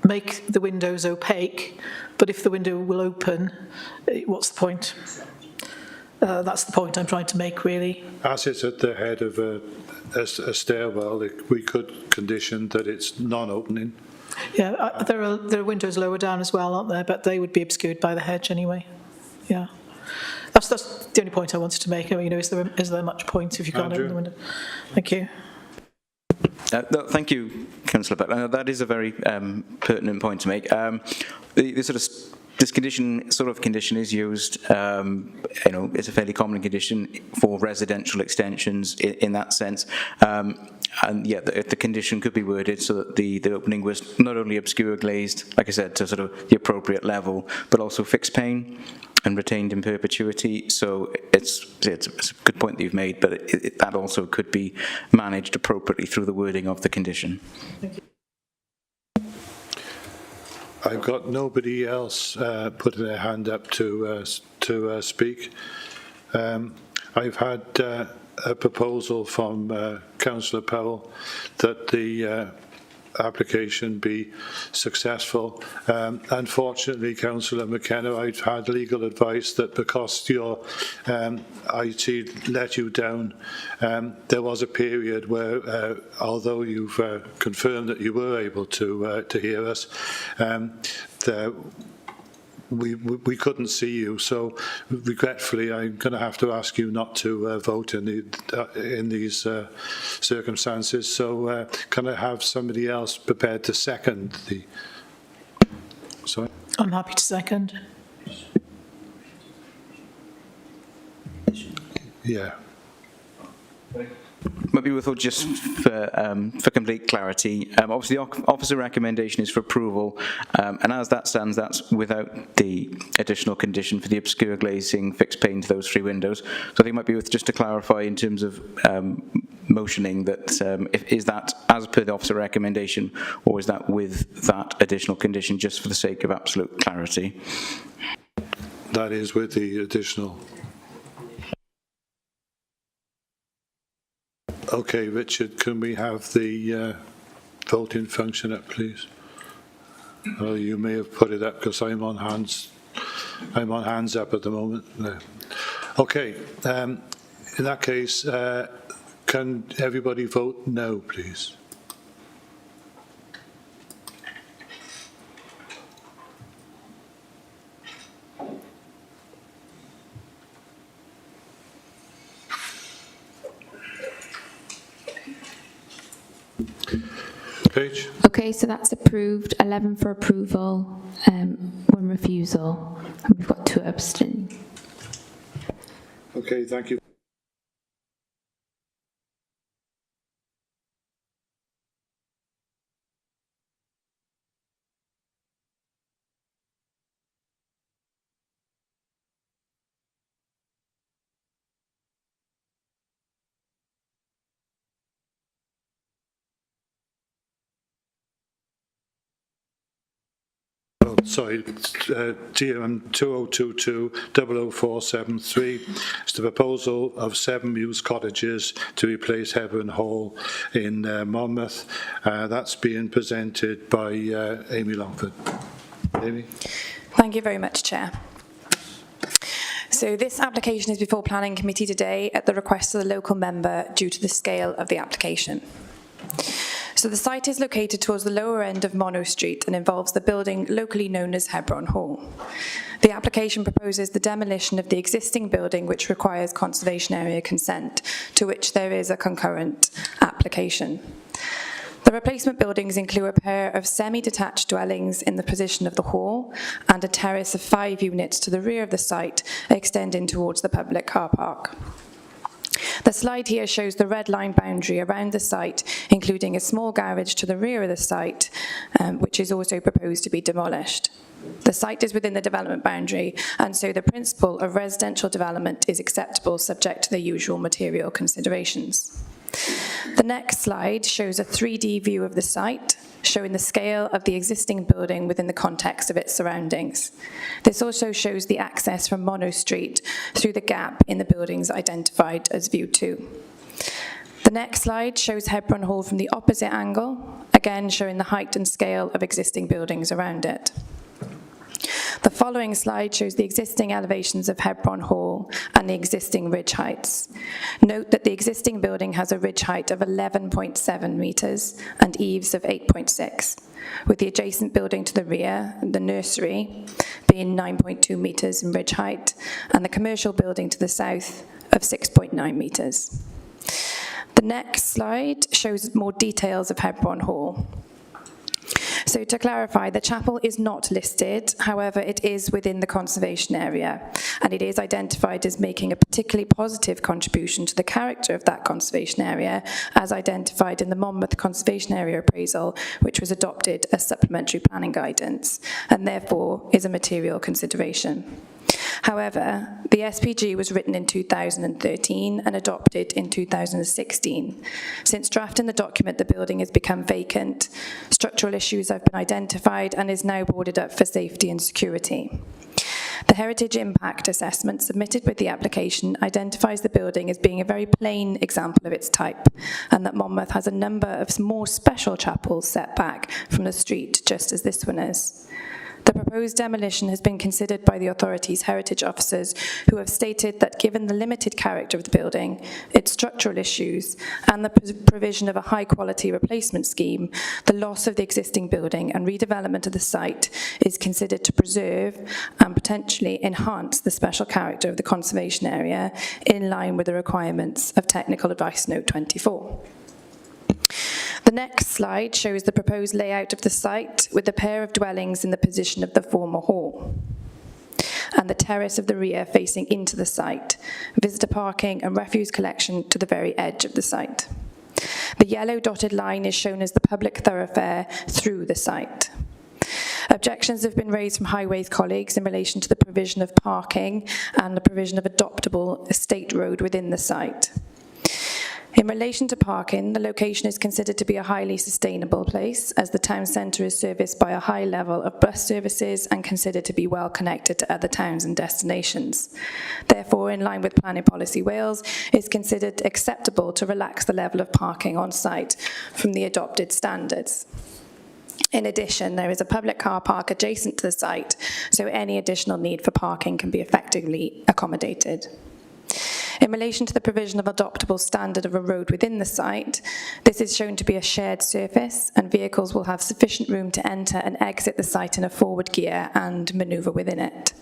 make the windows opaque, but if the window will open, what's the point? That's the point I'm trying to make, really. As it's at the head of a stairwell, we could condition that it's non-opening. Yeah, there are windows lower down as well, aren't there? But they would be obscured by the hedge anyway. Yeah, that's the only point I wanted to make. I mean, you know, is there much point if you can't open the window? Thank you. No, thank you, Councillor Butler. That is a very pertinent point to make. This sort of condition is used, you know, it's a fairly common condition for residential extensions in that sense. And yeah, the condition could be worded so that the opening was not only obscure glazed, like I said, to sort of the appropriate level, but also fixed pane and retained in perpetuity. So it's a good point that you've made, but that also could be managed appropriately through the wording of the condition. Thank you. I've got nobody else putting their hand up to speak. I've had a proposal from Councillor Powell that the application be successful. Unfortunately, Councillor McKenna, I've had legal advice that because your IT let you down, there was a period where, although you've confirmed that you were able to hear us, we couldn't see you, so regretfully I'm going to have to ask you not to vote in these circumstances. So can I have somebody else prepared to second the... Sorry? I'm happy to second. Yeah. Maybe we thought just for complete clarity, obviously the officer recommendation is for approval, and as that stands, that's without the additional condition for the obscure glazing fixed pane to those 3 windows. So I think it might be worth just to clarify in terms of motioning that is that as per the officer recommendation, or is that with that additional condition, just for the sake of absolute clarity? That is with the additional. Okay, Richard, can we have the voting function up, please? Oh, you may have put it up because I'm on hands up at the moment. No. Okay, in that case, can everybody vote no, please? Page. Okay, so that's approved. 11 for approval, 1 refusal, and we've got 2 abstaining. Okay, thank you. DMM 2022-00473. It's the proposal of 7 Mews cottages to replace Hebron Hall in Monmouth. That's being presented by Amy Longford. Amy? Thank you very much, Chair. So this application is before Planning Committee today at the request of the local member due to the scale of the application. So the site is located towards the lower end of Monroe Street and involves the building locally known as Hebron Hall. The application proposes the demolition of the existing building, which requires conservation area consent, to which there is a concurrent application. The replacement buildings include a pair of semi-detached dwellings in the position of the hall and a terrace of 5 units to the rear of the site, extending towards the public car park. The slide here shows the red line boundary around the site, including a small garage to the rear of the site, which is also proposed to be demolished. The site is within the development boundary, and so the principle of residential development is acceptable subject to the usual material considerations. The next slide shows a 3D view of the site, showing the scale of the existing building within the context of its surroundings. This also shows the access from Monroe Street through the gap in the buildings identified as View 2. The next slide shows Hebron Hall from the opposite angle, again showing the height and scale of existing buildings around it. The following slide shows the existing elevations of Hebron Hall and the existing ridge heights. Note that the existing building has a ridge height of 11.7 metres and eaves of 8.6, with the adjacent building to the rear, the nursery, being 9.2 metres in ridge height, and the commercial building to the south of 6.9 metres. The next slide shows more details of Hebron Hall. So to clarify, the chapel is not listed, however, it is within the conservation area, and it is identified as making a particularly positive contribution to the character of that conservation area, as identified in the Monmouth Conservation Area Appraisal, which was adopted as supplementary planning guidance, and therefore is a material consideration. However, the SPG was written in 2013 and adopted in 2016. Since drafting the document, the building has become vacant, structural issues have been identified, and is now boarded up for safety and security. The heritage impact assessment submitted with the application identifies the building as being a very plain example of its type, and that Monmouth has a number of more special chapels set back from the street, just as this one is. The proposed demolition has been considered by the authority's heritage officers, who have stated that given the limited character of the building, its structural issues, and the provision of a high-quality replacement scheme, the loss of the existing building and redevelopment of the site is considered to preserve and potentially enhance the special character of the conservation area in line with the requirements of Technical Advice Note 24. The next slide shows the proposed layout of the site with the pair of dwellings in the position of the former hall and the terrace of the rear facing into the site, visitor parking and refuse collection to the very edge of the site. The yellow dotted line is shown as the public thoroughfare through the site. Objections have been raised from Highways colleagues in relation to the provision of parking and the provision of adoptable estate road within the site. In relation to parking, the location is considered to be a highly sustainable place, as the town centre is serviced by a high level of bus services and considered to be well connected to other towns and destinations. Therefore, in line with Planning Policy Wales, it is considered acceptable to relax the level of parking on site from the adopted standards. In addition, there is a public car park adjacent to the site, so any additional need for parking can be effectively accommodated. In relation to the provision of adoptable standard of a road within the site, this is shown to be a shared surface, and vehicles will have sufficient room to enter and exit the site in a forward gear and manoeuvre within it.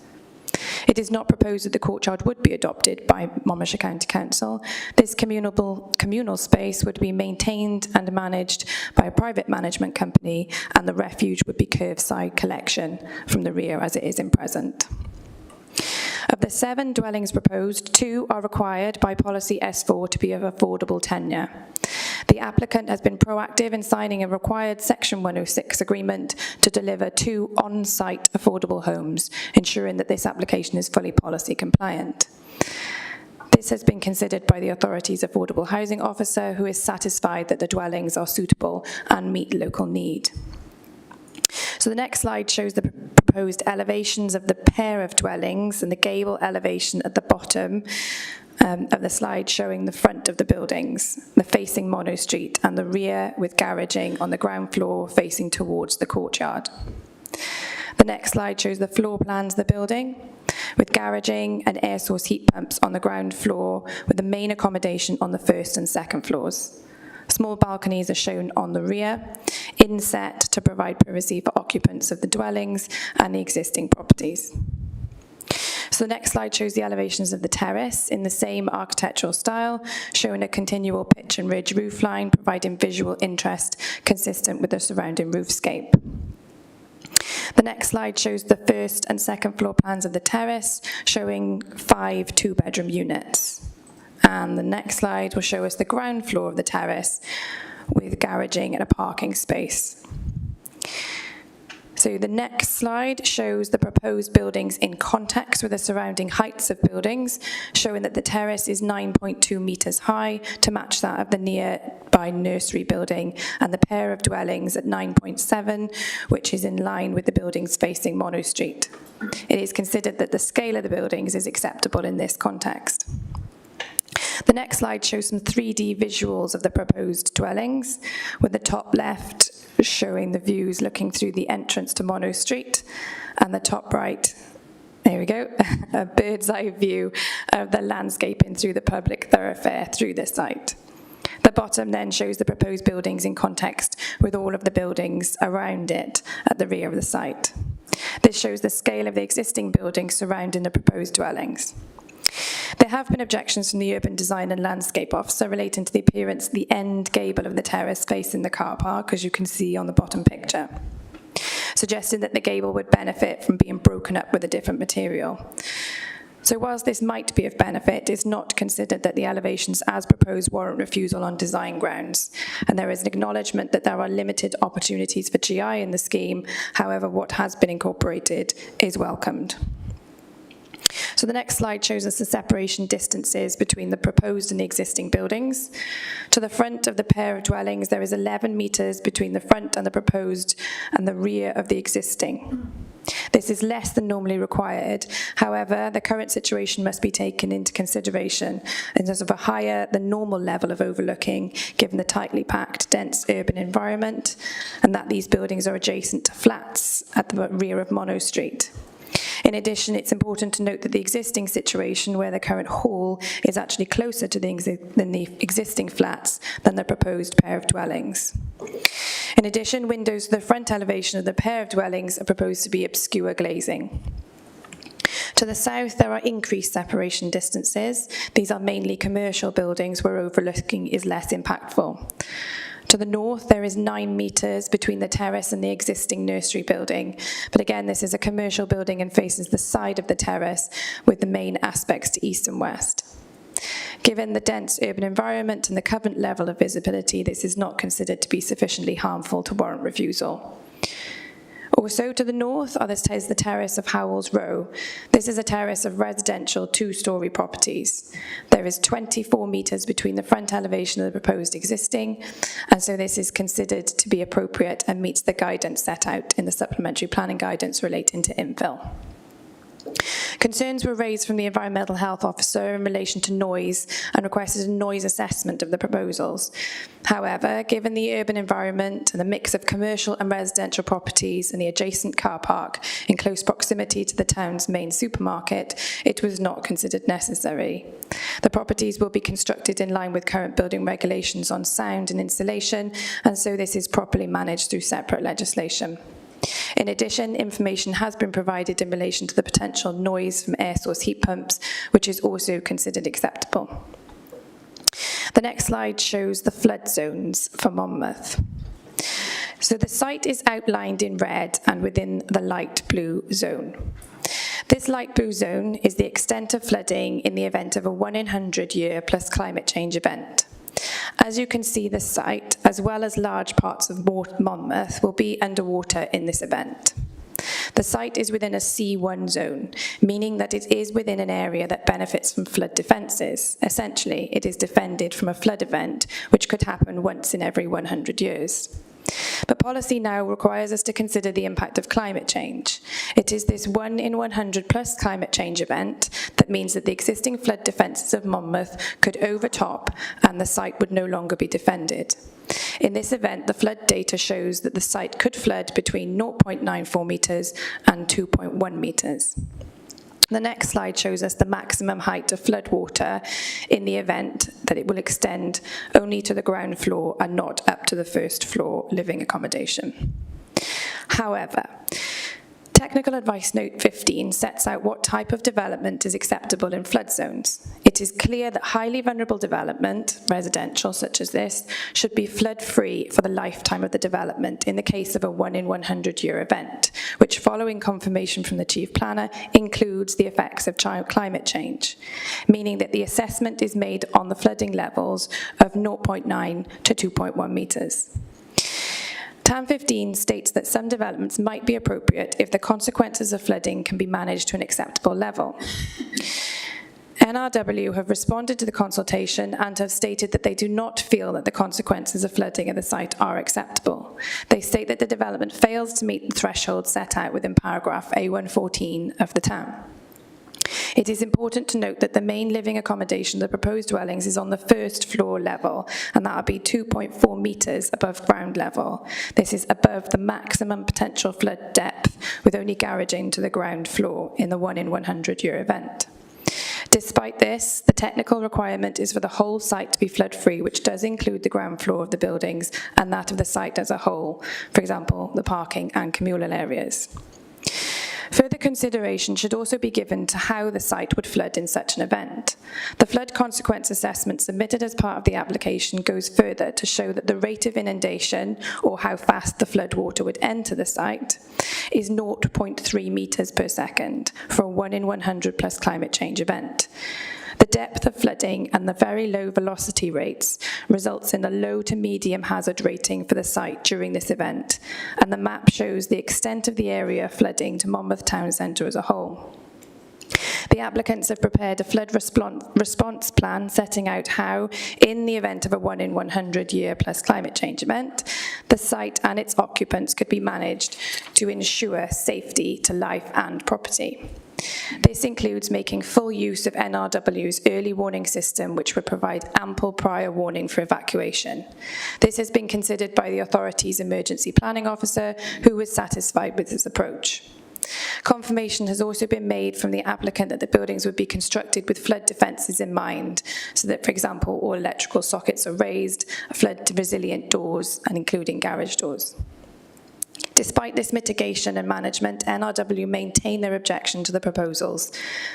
It is not proposed that the courtyard would be adopted by Monmouthshire County Council. This communal space would be maintained and managed by a private management company, and the refuge would be curbside collection from the rear as it is in present. Of the 7 dwellings proposed, 2 are required by Policy S4 to be of affordable tenure. The applicant has been proactive in signing a required Section 106 agreement to deliver 2 on-site affordable homes, ensuring that this application is fully policy compliant. This has been considered by the authority's affordable housing officer, who is satisfied that the dwellings are suitable and meet local need. So the next slide shows the proposed elevations of the pair of dwellings and the gable elevation at the bottom of the slide showing the front of the buildings, the facing Mono Street, and the rear with garaging on the ground floor facing towards the courtyard. The next slide shows the floor plans of the building, with garaging and air source heat pumps on the ground floor, with the main accommodation on the first and second floors. Small balconies are shown on the rear, inset to provide privacy for occupants of the dwellings and the existing properties. So the next slide shows the elevations of the terrace in the same architectural style, showing a continual pitch and ridge roofline, providing visual interest consistent with the surrounding roofscape. The next slide shows the first and second floor plans of the terrace, showing 5 two-bedroom units. And the next slide will show us the ground floor of the terrace with garaging and a parking space. So the next slide shows the proposed buildings in context with the surrounding heights of buildings, showing that the terrace is 9.2 metres high to match that of the nearby nursery building, and the pair of dwellings at 9.7, which is in line with the buildings facing Mono Street. It is considered that the scale of the buildings is acceptable in this context. The next slide shows some 3D visuals of the proposed dwellings, with the top left showing the views looking through the entrance to Mono Street, and the top right, there we go, a bird's eye view of the landscaping through the public thoroughfare through the site. The bottom then shows the proposed buildings in context with all of the buildings around it at the rear of the site. This shows the scale of the existing buildings surrounding the proposed dwellings. There have been objections from the Urban Design and Landscape Officer relating to the appearance of the end gable of the terrace facing the car park, as you can see on the bottom picture, suggesting that the gable would benefit from being broken up with a different material. So whilst this might be of benefit, it's not considered that the elevations as proposed warrant refusal on design grounds, and there is an acknowledgement that there are limited opportunities for GI in the scheme. However, what has been incorporated is welcomed. So the next slide shows us the separation distances between the proposed and the existing buildings. To the front of the pair of dwellings, there is 11 metres between the front and the proposed and the rear of the existing. This is less than normally required. However, the current situation must be taken into consideration in terms of a higher than normal level of overlooking, given the tightly packed, dense urban environment, and that these buildings are adjacent to flats at the rear of Mono Street. In addition, it's important to note that the existing situation where the current hall is actually closer to the existing flats than the proposed pair of dwellings. In addition, windows to the front elevation of the pair of dwellings are proposed to be obscure glazing. To the south, there are increased separation distances. These are mainly commercial buildings where overlooking is less impactful. To the north, there is 9 metres between the terrace and the existing nursery building. But again, this is a commercial building and faces the side of the terrace with the main aspects to east and west. Given the dense urban environment and the current level of visibility, this is not considered to be sufficiently harmful to warrant refusal. Also to the north is the terrace of Howells Row. This is a terrace of residential 2-storey properties. There is 24 metres between the front elevation of the proposed existing, and so this is considered to be appropriate and meets the guidance set out in the supplementary planning guidance relating to infill. Concerns were raised from the Environmental Health Officer in relation to noise and requested a noise assessment of the proposals. However, given the urban environment and the mix of commercial and residential properties and the adjacent car park in close proximity to the town's main supermarket, it was not considered necessary. The properties will be constructed in line with current building regulations on sound and insulation, and so this is properly managed through separate legislation. In addition, information has been provided in relation to the potential noise from air source heat pumps, which is also considered acceptable. The next slide shows the flood zones for Monmouth. So the site is outlined in red and within the light blue zone. This light blue zone is the extent of flooding in the event of a 1-in-100-year plus climate change event. As you can see, the site, as well as large parts of Monmouth, will be underwater in this event. The site is within a C1 zone, meaning that it is within an area that benefits from flood defences. Essentially, it is defended from a flood event, which could happen once in every 100 years. But policy now requires us to consider the impact of climate change. It is this 1 in 100 plus climate change event that means that the existing flood defences of Monmouth could overtop and the site would no longer be defended. In this event, the flood data shows that the site could flood between 0.94 metres and 2.1 metres. The next slide shows us the maximum height of flood water in the event that it will extend only to the ground floor and not up to the first floor living accommodation. However, Technical Advice Note 15 sets out what type of development is acceptable in flood zones. It is clear that highly vulnerable development, residential such as this, should be flood-free for the lifetime of the development in the case of a 1 in 100 year event, which, following confirmation from the Chief Planner, includes the effects of climate change, meaning that the assessment is made on the flooding levels of 0.9 to 2.1 metres. TAM 15 states that some developments might be appropriate if the consequences of flooding can be managed to an acceptable level. NRW have responded to the consultation and have stated that they do not feel that the consequences of flooding at the site are acceptable. They state that the development fails to meet the threshold set out within paragraph A114 of the TAM. It is important to note that the main living accommodation of the proposed dwellings is on the first floor level, and that will be 2.4 metres above ground level. This is above the maximum potential flood depth, with only garaging to the ground floor in the 1 in 100 year event. Despite this, the technical requirement is for the whole site to be flood-free, which does include the ground floor of the buildings and that of the site as a whole, for example, the parking and communal areas. Further consideration should also be given to how the site would flood in such an event. The flood consequence assessment submitted as part of the application goes further to show that the rate of inundation, or how fast the flood water would enter the site, is 0.3 metres per second for a 1 in 100 plus climate change event. The depth of flooding and the very low velocity rates results in a low to medium hazard rating for the site during this event, and the map shows the extent of the area flooding to Monmouth Town Centre as a whole. The applicants have prepared a flood response plan setting out how, in the event of a 1 in 100 year plus climate change event, the site and its occupants could be managed to ensure safety to life and property. This includes making full use of NRW's early warning system, which would provide ample prior warning for evacuation. This has been considered by the authority's emergency planning officer, who was satisfied with this approach. Confirmation has also been made from the applicant that the buildings would be constructed with flood defences in mind, so that, for example, all electrical sockets are raised, flood-resilient doors, and including garage doors. Despite this mitigation and management, NRW maintain their objection to the proposals.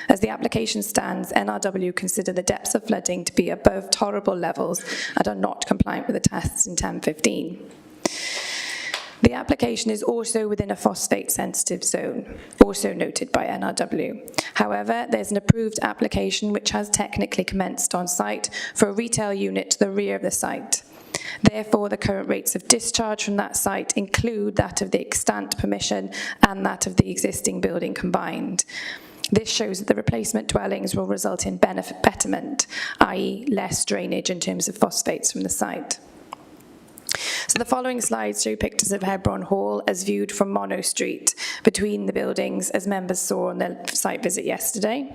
As the application stands, NRW consider the depths of flooding to be above tolerable levels and are not compliant with the tests in TAM 15. The application is also within a phosphate-sensitive zone, also noted by NRW. However, there's an approved application which has technically commenced on site for a retail unit to the rear of the site. Therefore, the current rates of discharge from that site include that of the extant permission and that of the existing building combined. This shows that the replacement dwellings will result in betterment, i.e. less drainage in terms of phosphates from the site. So the following slides show pictures of Hebron Hall as viewed from Monnow Street between the buildings, as members saw on their site visit yesterday.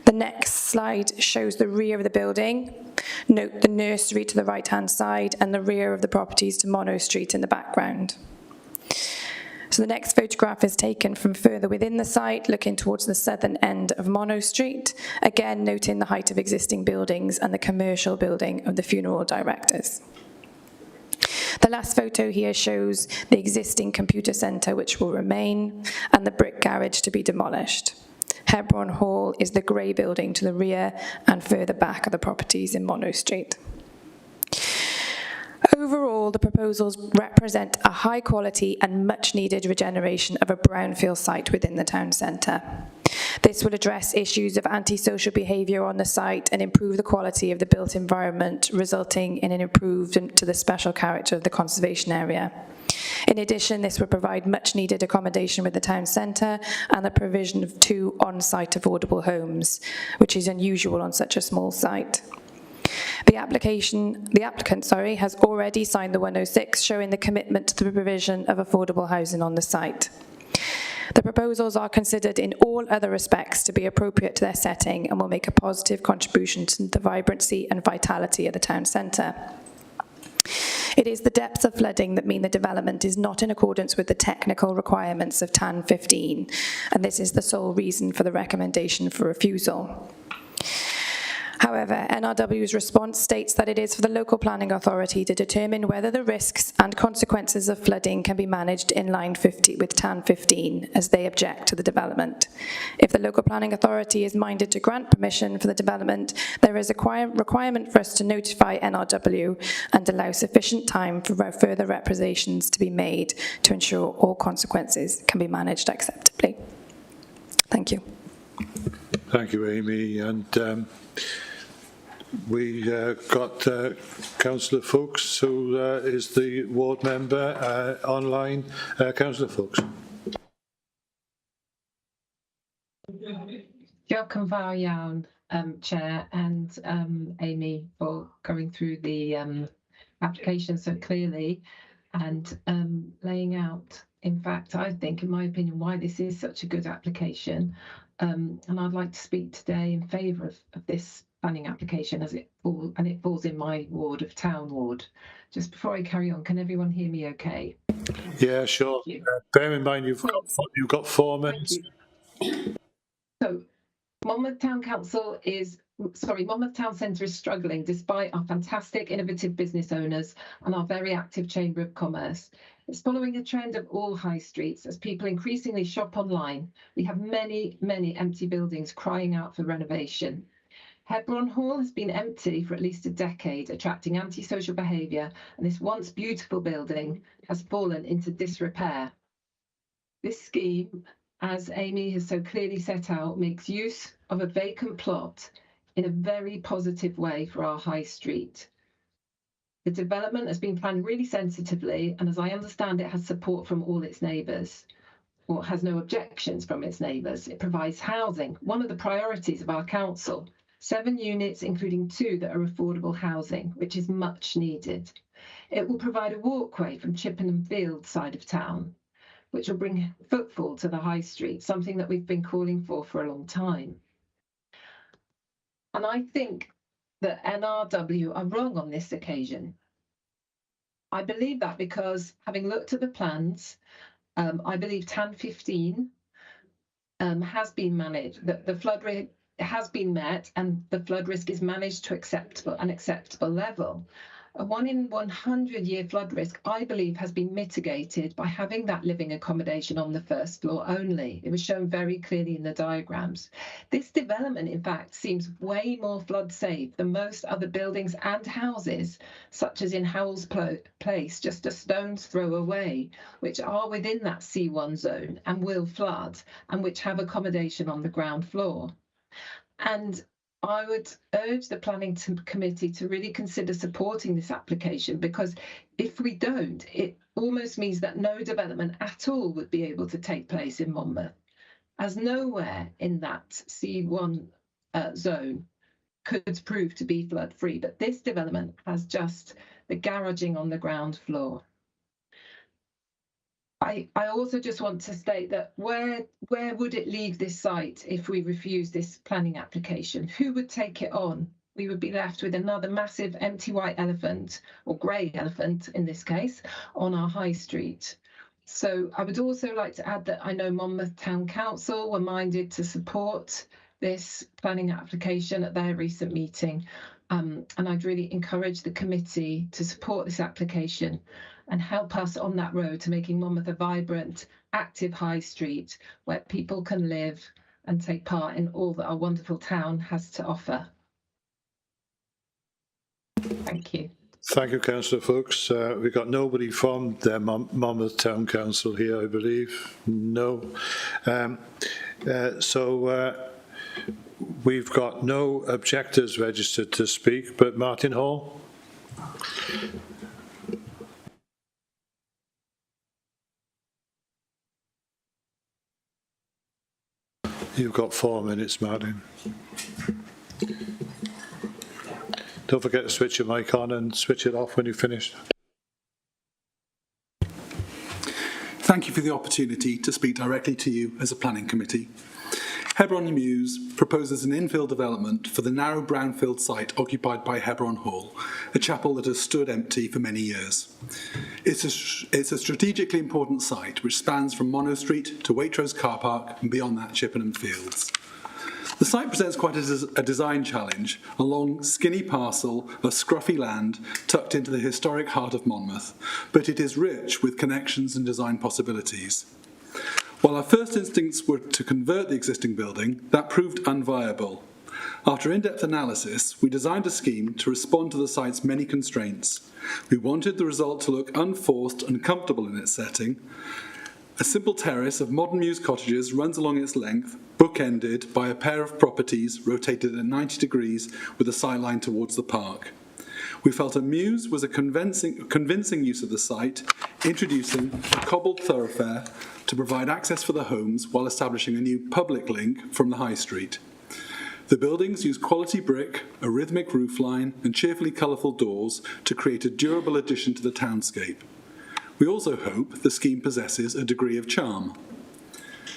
The next slide shows the rear of the building. Note the nursery to the right-hand side and the rear of the properties to Monnow Street in the background. So the next photograph is taken from further within the site, looking towards the southern end of Monnow Street, again noting the height of existing buildings and the commercial building of the funeral directors. The last photo here shows the existing computer centre, which will remain, and the brick garage to be demolished. Hebron Hall is the grey building to the rear and further back of the properties in Monnow Street. Overall, the proposals represent a high quality and much needed regeneration of a brownfield site within the town centre. This will address issues of antisocial behaviour on the site and improve the quality of the built environment, resulting in an improvement to the special character of the conservation area. In addition, this will provide much needed accommodation with the town centre and the provision of 2 on-site affordable homes, which is unusual on such a small site. The applicant, has already signed the 106, showing the commitment to the provision of affordable housing on the site. The proposals are considered in all other respects to be appropriate to their setting and will make a positive contribution to the vibrancy and vitality of the town centre. It is the depths of flooding that mean the development is not in accordance with the technical requirements of TAN 15, and this is the sole reason for the recommendation for refusal. However, NRW's response states that it is for the local planning authority to determine whether the risks and consequences of flooding can be managed in line 50 with TAN 15, as they object to the development. If the local planning authority is minded to grant permission for the development, there is a requirement for us to notify NRW and allow sufficient time for further representations to be made to ensure all consequences can be managed acceptably. Thank you. Thank you, Amy. And we got Councillor Fuchs, who is the ward member online. Councillor Fuchs. Diolch yn fawr iawn, Chair, and Amy, for going through the application so clearly and laying out, in fact, I think, in my opinion, why this is such a good application. And I'd like to speak today in favour of this planning application as it falls in my ward of Town Ward. Just before I carry on, can everyone hear me okay? Yeah, sure. Bear in mind you've got 4 minutes. So Monmouth Town Centre is struggling despite our fantastic innovative business owners and our very active Chamber of Commerce. It's following a trend of all high streets as people increasingly shop online. We have many, many empty buildings crying out for renovation. Hebron Hall has been empty for at least a decade, attracting antisocial behaviour, and this once beautiful building has fallen into disrepair. This scheme, as Amy has so clearly set out, makes use of a vacant plot in a very positive way for our high street. The development has been planned really sensitively, and as I understand it, has support from all its neighbours, or has no objections from its neighbours. It provides housing, one of the priorities of our council. 7 units, including 2 that are affordable housing, which is much needed. It will provide a walkway from Chippenham Field side of town, which will bring footfall to the high street, something that we've been calling for a long time. And I think that NRW are wrong on this occasion. I believe that because, having looked at the plans, I believe TAN 15 has been managed, that the flood rate has been met and the flood risk is managed to an acceptable level. A 1 in 100 year flood risk, I believe, has been mitigated by having that living accommodation on the first floor only. It was shown very clearly in the diagrams. This development, in fact, seems way more flood safe than most other buildings and houses, such as in Howells Place, just a stone's throw away, which are within that C1 zone and will flood, and which have accommodation on the ground floor. And I would urge the Planning Committee to really consider supporting this application, because if we don't, it almost means that no development at all would be able to take place in Monmouth, as nowhere in that C1 zone could prove to be flood-free. But this development has just the garaging on the ground floor. I also just want to state that where would it leave this site if we refuse this planning application? Who would take it on? We would be left with another massive empty white elephant, or grey elephant in this case, on our high street. So I would also like to add that I know Monmouth Town Council were minded to support this planning application at their recent meeting. And I'd really encourage the committee to support this application and help us on that road to making Monmouth a vibrant, active high street where people can live and take part in all that our wonderful town has to offer. Thank you. Thank you, Councillor Fuchs. We've got nobody from the Monmouth Town Council here, I believe. No. We've got no objectors registered to speak, but Martin Hall. You've got 4 minutes, Martin. Don't forget to switch your mic on and switch it off when you're finished. Thank you for the opportunity to speak directly to you as a planning committee. Hebron Mews proposes an infill development for the narrow brownfield site occupied by Hebron Hall, a chapel that has stood empty for many years. It's a strategically important site which spans from Monnow Street to Waitrose Car Park and beyond that Chippenham Fields. The site presents quite a design challenge, a long, skinny parcel of scruffy land tucked into the historic heart of Monmouth, but it is rich with connections and design possibilities. While our first instincts were to convert the existing building, that proved unviable. After in-depth analysis, we designed a scheme to respond to the site's many constraints. We wanted the result to look unforced and comfortable in its setting. A simple terrace of modern Mews cottages runs along its length, bookended by a pair of properties rotated at 90 degrees with a sightline towards the park. We felt a Mews was a convincing use of the site, introducing a cobbled thoroughfare to provide access for the homes while establishing a new public link from the high street. The buildings use quality brick, a rhythmic roofline and cheerfully colourful doors to create a durable addition to the townscape. We also hope the scheme possesses a degree of charm.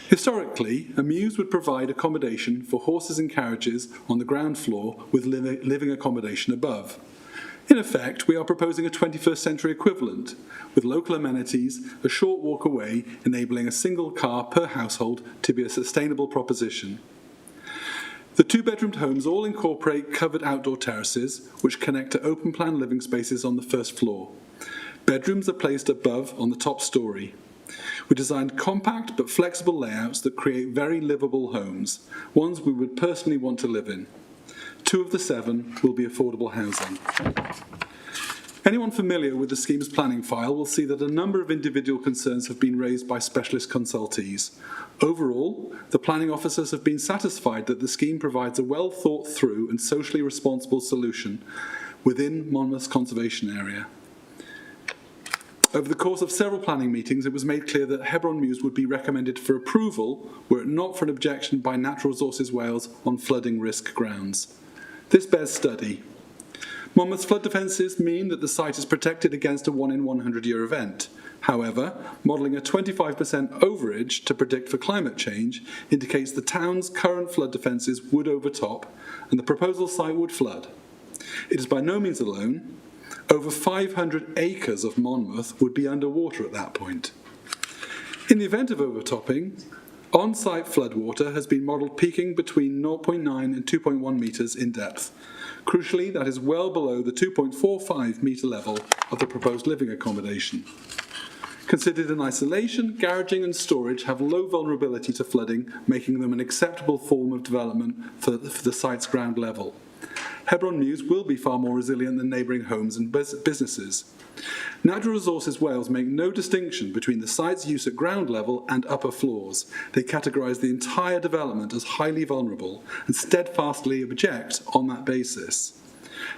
Historically, a Mews would provide accommodation for horses and carriages on the ground floor with living accommodation above. In effect, we are proposing a 21st century equivalent, with local amenities a short walk away, enabling a single car per household to be a sustainable proposition. The two-bedroomed homes all incorporate covered outdoor terraces, which connect to open-plan living spaces on the first floor. Bedrooms are placed above on the top story. We designed compact but flexible layouts that create very livable homes, ones we would personally want to live in. 2 of the 7 will be affordable housing. Anyone familiar with the scheme's planning file will see that a number of individual concerns have been raised by specialist consultees. Overall, the planning officers have been satisfied that the scheme provides a well-thought-through and socially responsible solution within Monmouth's conservation area. Over the course of several planning meetings, it was made clear that Hebron Mews would be recommended for approval were it not for an objection by Natural Resources Wales on flooding risk grounds. This bears study. Monmouth's flood defences mean that the site is protected against a 1-in-100-year event. However, modelling a 25% overage to predict for climate change indicates the town's current flood defences would overtop and the proposal site would flood. It is by no means alone. Over 500 acres of Monmouth would be underwater at that point. In the event of overtopping, on-site floodwater has been modelled peaking between 0.9 and 2.1 metres in depth. Crucially, that is well below the 2.45 metre level of the proposed living accommodation. Considered in isolation, garaging and storage have low vulnerability to flooding, making them an acceptable form of development for the site's ground level. Hebron Mews will be far more resilient than neighbouring homes and businesses. Natural Resources Wales make no distinction between the site's use at ground level and upper floors. They categorise the entire development as highly vulnerable and steadfastly object on that basis.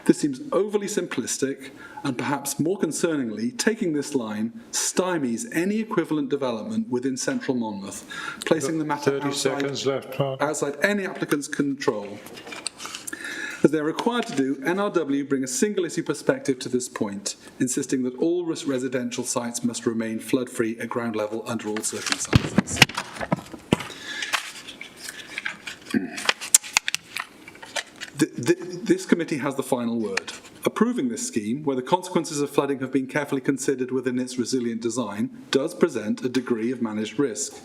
This seems overly simplistic and perhaps more concerningly, taking this line stymies any equivalent development within central Monmouth, placing the matter outside any applicant's control. As they are required to do, NRW bring a single issue perspective to this point, insisting that all residential sites must remain flood-free at ground level under all circumstances. This committee has the final word. Approving this scheme, where the consequences of flooding have been carefully considered within its resilient design, does present a degree of managed risk.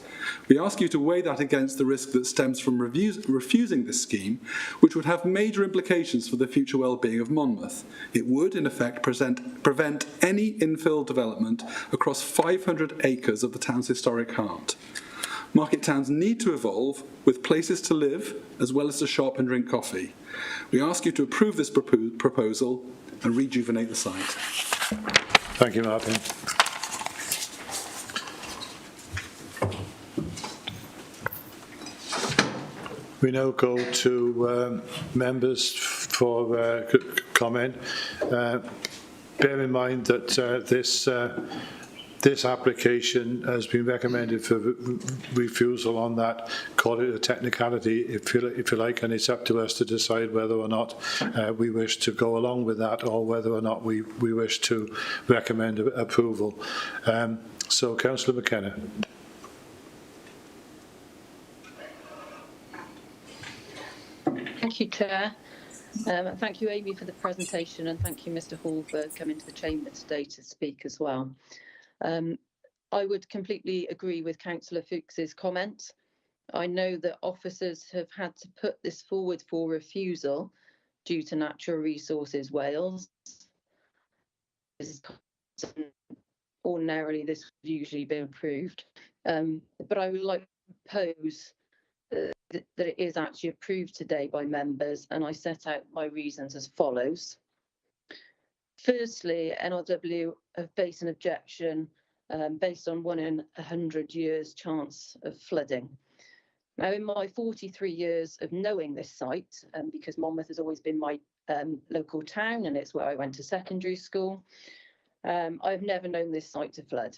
We ask you to weigh that against the risk that stems from refusing this scheme, which would have major implications for the future well-being of Monmouth. It would, in effect, prevent any infill development across 500 acres of the town's historic heart. Market towns need to evolve with places to live as well as to shop and drink coffee. We ask you to approve this proposal and rejuvenate the site. Thank you, Martin. We now go to members for comment. Bear in mind that this this application has been recommended for refusal on that. Call it a technicality, if you like, and it's up to us to decide whether or not we wish to go along with that, or whether or not we wish to recommend approval. So, Councillor McKenna. Thank you, Chair. Thank you, Amy, for the presentation, and thank you, Mr. Hall, for coming to the chamber today to speak as well. I would completely agree with Councillor Fuchs's comments. I know that officers have had to put this forward for refusal due to Natural Resources Wales. Ordinarily, this would usually be approved, but I would like to propose that it is actually approved today by members, and I set out my reasons as follows. Firstly, NRW have faced an objection based on 1 in 100 years chance of flooding. Now, in my 43 years of knowing this site, because Monmouth has always been my local town and it's where I went to secondary school, I've never known this site to flood.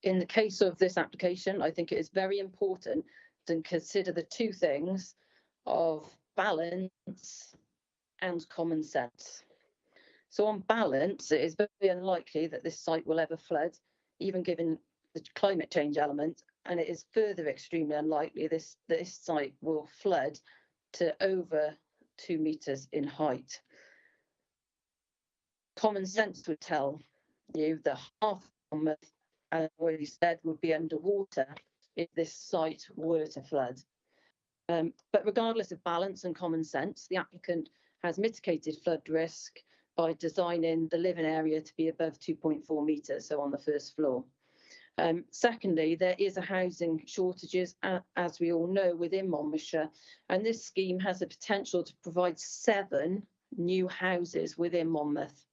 In the case of this application, I think it is very important to consider the two things of balance and common sense. So on balance, it is very unlikely that this site will ever flood, even given the climate change element, and it is further extremely unlikely this site will flood to over 2 metres in height. Common sense would tell you that half of Monmouth, as I already said, would be underwater if this site were to flood. But regardless of balance and common sense, the applicant has mitigated flood risk by designing the living area to be above 2.4 metres, so on the first floor. Secondly, there is a housing shortages, as we all know, within Monmouthshire, and this scheme has the potential to provide 7 new houses within Monmouth.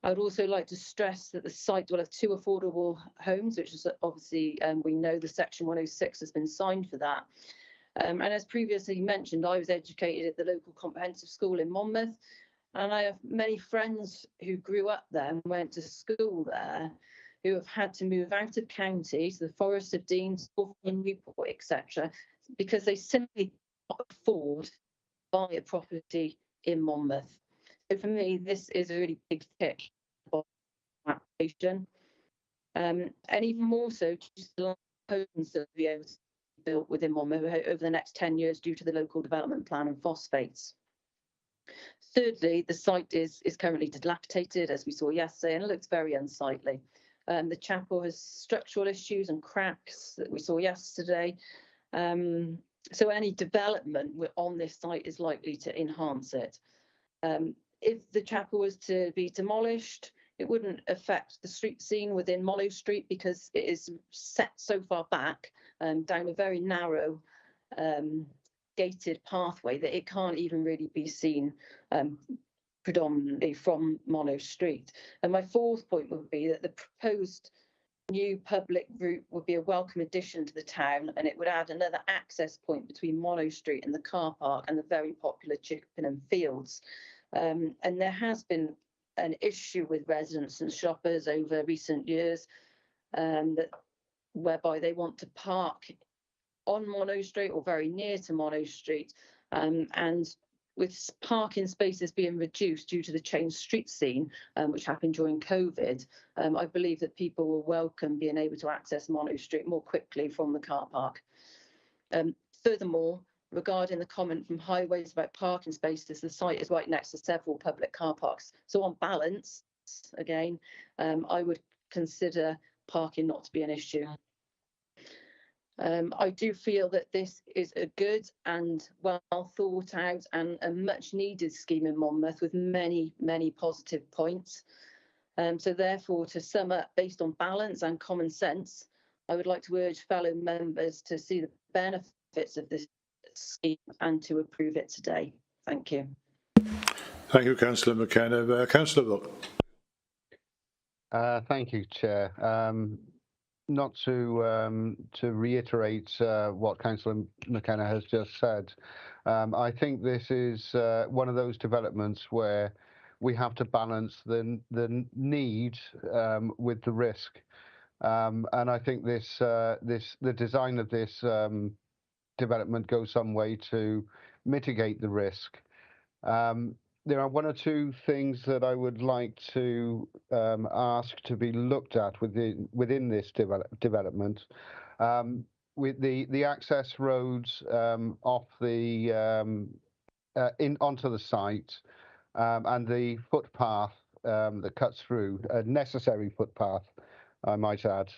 I would also like to stress that the site will have 2 affordable homes, which is obviously, we know the Section 106 has been signed for that. And as previously mentioned, I was educated at the local comprehensive school in Monmouth, and I have many friends who grew up there and went to school there who have had to move out of county to the Forest of Dean, Newport, etc., because they simply cannot afford to buy a property in Monmouth. So for me, this is a really big tick of application. And even more so, just the homes that will be able to be built within Monmouth over the next 10 years due to the local development plan and phosphates. Thirdly, the site is currently dilapidated, as we saw yesterday, and it looks very unsightly. The chapel has structural issues and cracks that we saw yesterday. So any development on this site is likely to enhance it. If the chapel was to be demolished, it wouldn't affect the street scene within Mollo Street because it is set so far back down a very narrow gated pathway that it can't even really be seen predominantly from Mollo Street. And my fourth point would be that the proposed new public route would be a welcome addition to the town, and it would add another access point between Mollo Street and the car park and the very popular Chippenham Fields. And there has been an issue with residents and shoppers over recent years whereby they want to park on Mollo Street or very near to Mollo Street, and with parking spaces being reduced due to the changed street scene, which happened during COVID, I believe that people will welcome being able to access Mollo Street more quickly from the car park. Furthermore, regarding the comment from Highways about parking spaces, the site is right next to several public car parks. So on balance, again, I would consider parking not to be an issue. I do feel that this is a good and well thought out and a much needed scheme in Monmouth with many, many positive points. So therefore, to sum up, based on balance and common sense, I would like to urge fellow members to see the benefits of this scheme and to approve it today. Thank you. Thank you, Councillor McKenna. Councillor Rook. Thank you, Chair. Not to reiterate what Councillor McKenna has just said, I think this is one of those developments where we have to balance the need with the risk. And I think the design of this development goes some way to mitigate the risk. There are one or two things that I would like to ask to be looked at within this development. With the access roads off the onto the site and the footpath that cuts through, a necessary footpath, I might add.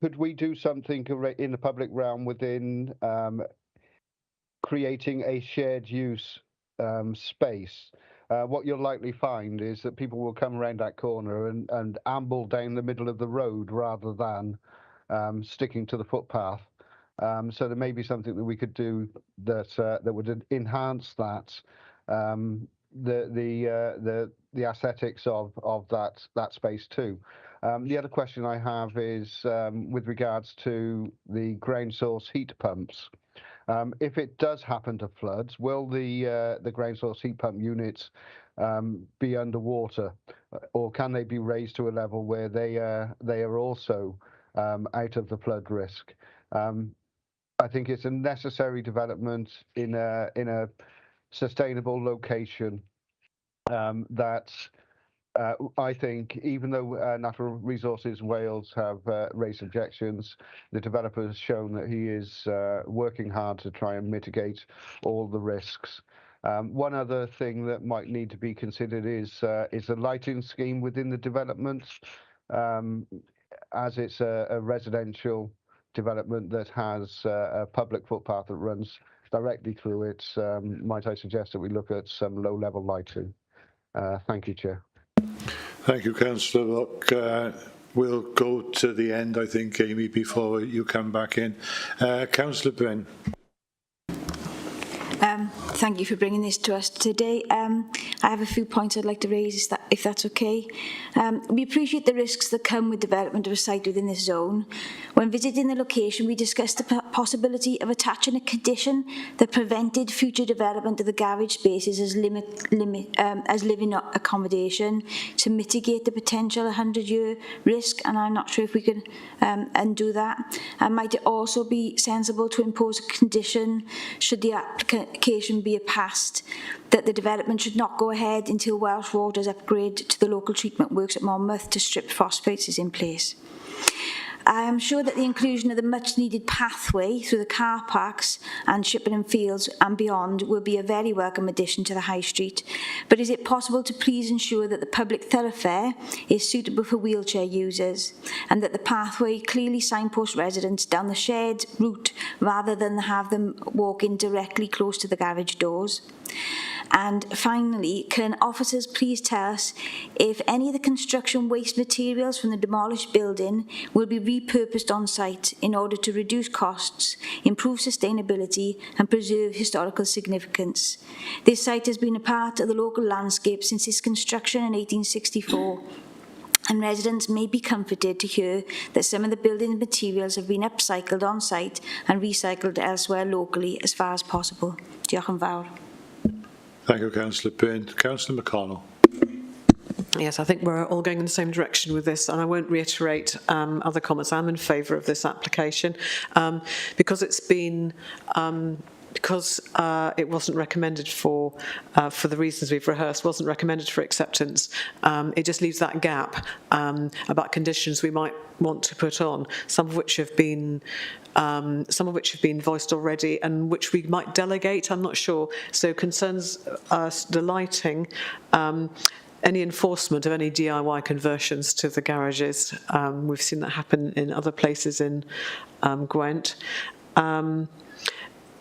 Could we do something in the public realm within creating a shared use space? What you'll likely find is that people will come around that corner and amble down the middle of the road rather than sticking to the footpath. So there may be something that we could do that would enhance that, the aesthetics of that space too. The other question I have is with regards to the ground source heat pumps. If it does happen to floods, will the ground source heat pump units be underwater, or can they be raised to a level where they are also out of the flood risk? I think it's a necessary development in a sustainable location that I think, even though Natural Resources Wales have raised objections, the developer has shown that he is working hard to try and mitigate all the risks. One other thing that might need to be considered is a lighting scheme within the development, as it's a residential development that has a public footpath that runs directly through it. Might I suggest that we look at some low-level lighting? Thank you, Chair. Thank you, Councillor. Look, we'll go to the end, I think, Amy, before you come back in. Councillor Bryn. Thank you for bringing this to us today. I have a few points I'd like to raise, if that's okay. We appreciate the risks that come with development of a site within this zone. When visiting the location, we discussed the possibility of attaching a condition that prevented future development of the garage spaces as living accommodation to mitigate the potential 100-year risk, and I'm not sure if we can undo that. Might it also be sensible to impose a condition, should the application be passed, that the development should not go ahead until Welsh Water's upgrade to the local treatment works at Monmouth to strip phosphates is in place? I am sure that the inclusion of the much-needed pathway through the car parks and Shippenham Fields and beyond will be a very welcome addition to the High Street. But is it possible to please ensure that the public thoroughfare is suitable for wheelchair users and that the pathway clearly signposts residents down the shared route rather than have them walk in directly close to the garage doors? And finally, can officers please tell us if any of the construction waste materials from the demolished building will be repurposed on site in order to reduce costs, improve sustainability and preserve historical significance? This site has been a part of the local landscape since its construction in 1864. And residents may be comforted to hear that some of the building materials have been upcycled on site and recycled elsewhere locally as far as possible. Diolch yn fawr. Thank you, Councillor Payne. Councillor McConnell. Yes, I think we're all going in the same direction with this, and I won't reiterate other comments. I'm in favour of this application because it's been because it wasn't recommended for the reasons we've rehearsed, wasn't recommended for acceptance. It just leaves that gap about conditions we might want to put on, some of which have been voiced already and which we might delegate, I'm not sure. So concerns us the lighting, any enforcement of any DIY conversions to the garages. We've seen that happen in other places in Gwent.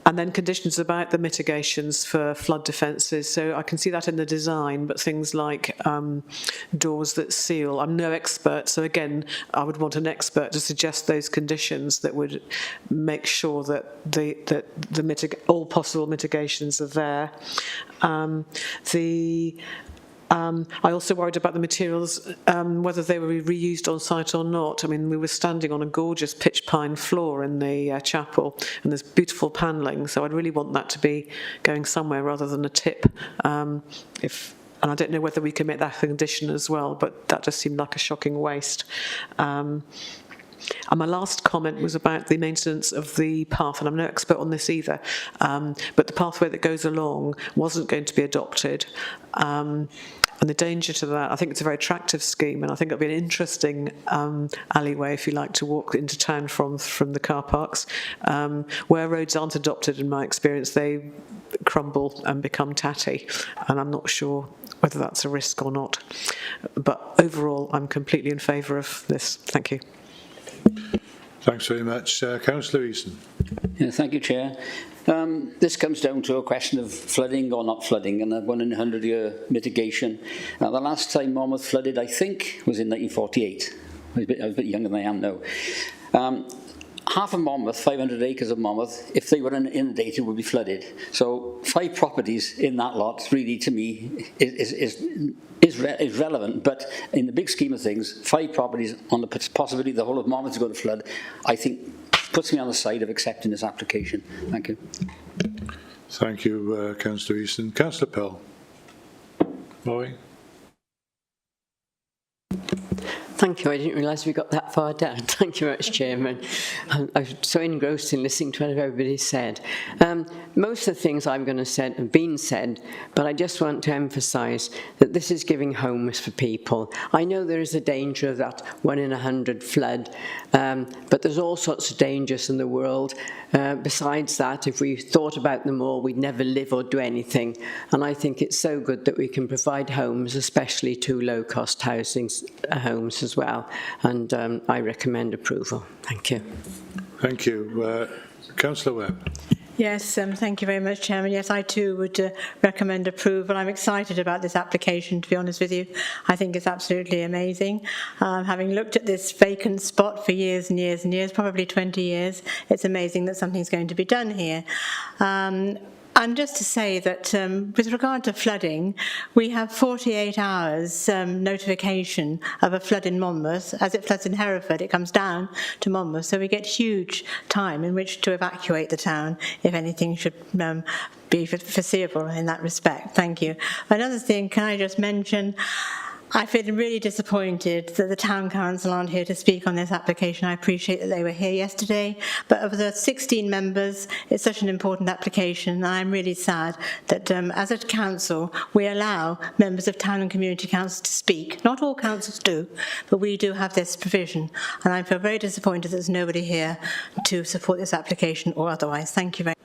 And then conditions about the mitigations for flood defences. So I can see that in the design, but things like doors that seal. I'm no expert, so again, I would want an expert to suggest those conditions that would make sure that all possible mitigations are there. I also worried about the materials, whether they were reused on site or not. I mean, we were standing on a gorgeous pitch pine floor in the chapel, and there's beautiful panelling, so I'd really want that to be going somewhere rather than a tip. and I don't know whether we can make that a condition as well, but that just seemed like a shocking waste. And my last comment was about the maintenance of the path, and I'm no expert on this either, but the pathway that goes along wasn't going to be adopted. And the danger to that, I think it's a very attractive scheme, and I think it'll be an interesting alleyway, if you like, to walk into town from the car parks. Where roads aren't adopted, in my experience, they crumble and become tatty, and I'm not sure whether that's a risk or not. But overall, I'm completely in favour of this. Thank you. Thanks very much. Councillor Easton. Yeah, thank you, Chair. This comes down to a question of flooding or not flooding and a 1 in 100-year mitigation. The last time Monmouth flooded, I think, was in 1948. I was a bit younger than I am now. Half of Monmouth, 500 acres of Monmouth, if they were inundated, would be flooded. So 5 properties in that lot, really, to me, is relevant. But in the big scheme of things, 5 properties on the possibility the whole of Monmouth is going to flood, I think puts me on the side of accepting this application. Thank you. Thank you, Councillor Easton. Councillor Pell. Roy. Thank you. I didn't realise we got that far down. Thank you very much, Chairman. I was so engrossed in listening to what everybody said. Most of the things I'm going to say have been said, but I just want to emphasise that this is giving homes for people. I know there is a danger of that 1 in 100 flood, but there's all sorts of dangers in the world. Besides that, if we thought about them all, we'd never live or do anything. And I think it's so good that we can provide homes, especially to low-cost housing homes as well. And I recommend approval. Thank you. Thank you. Councillor Webb. Yes, thank you very much, Chairman. Yes, I too would recommend approval. I'm excited about this application, to be honest with you. I think it's absolutely amazing. Having looked at this vacant spot for years and years and years, probably 20 years, it's amazing that something's going to be done here. And just to say that with regard to flooding, we have 48 hours notification of a flood in Monmouth. As it floods in Hereford, it comes down to Monmouth, so we get huge time in which to evacuate the town if anything should be foreseeable in that respect. Thank you. Another thing, can I just mention, I feel really disappointed that the Town Council aren't here to speak on this application. I appreciate that they were here yesterday, but of the 16 members, it's such an important application, and I'm really sad that as a council, we allow members of Town and Community Council to speak. Not all councils do, but we do have this provision, and I feel very disappointed that there's nobody here to support this application or otherwise. Thank you very much.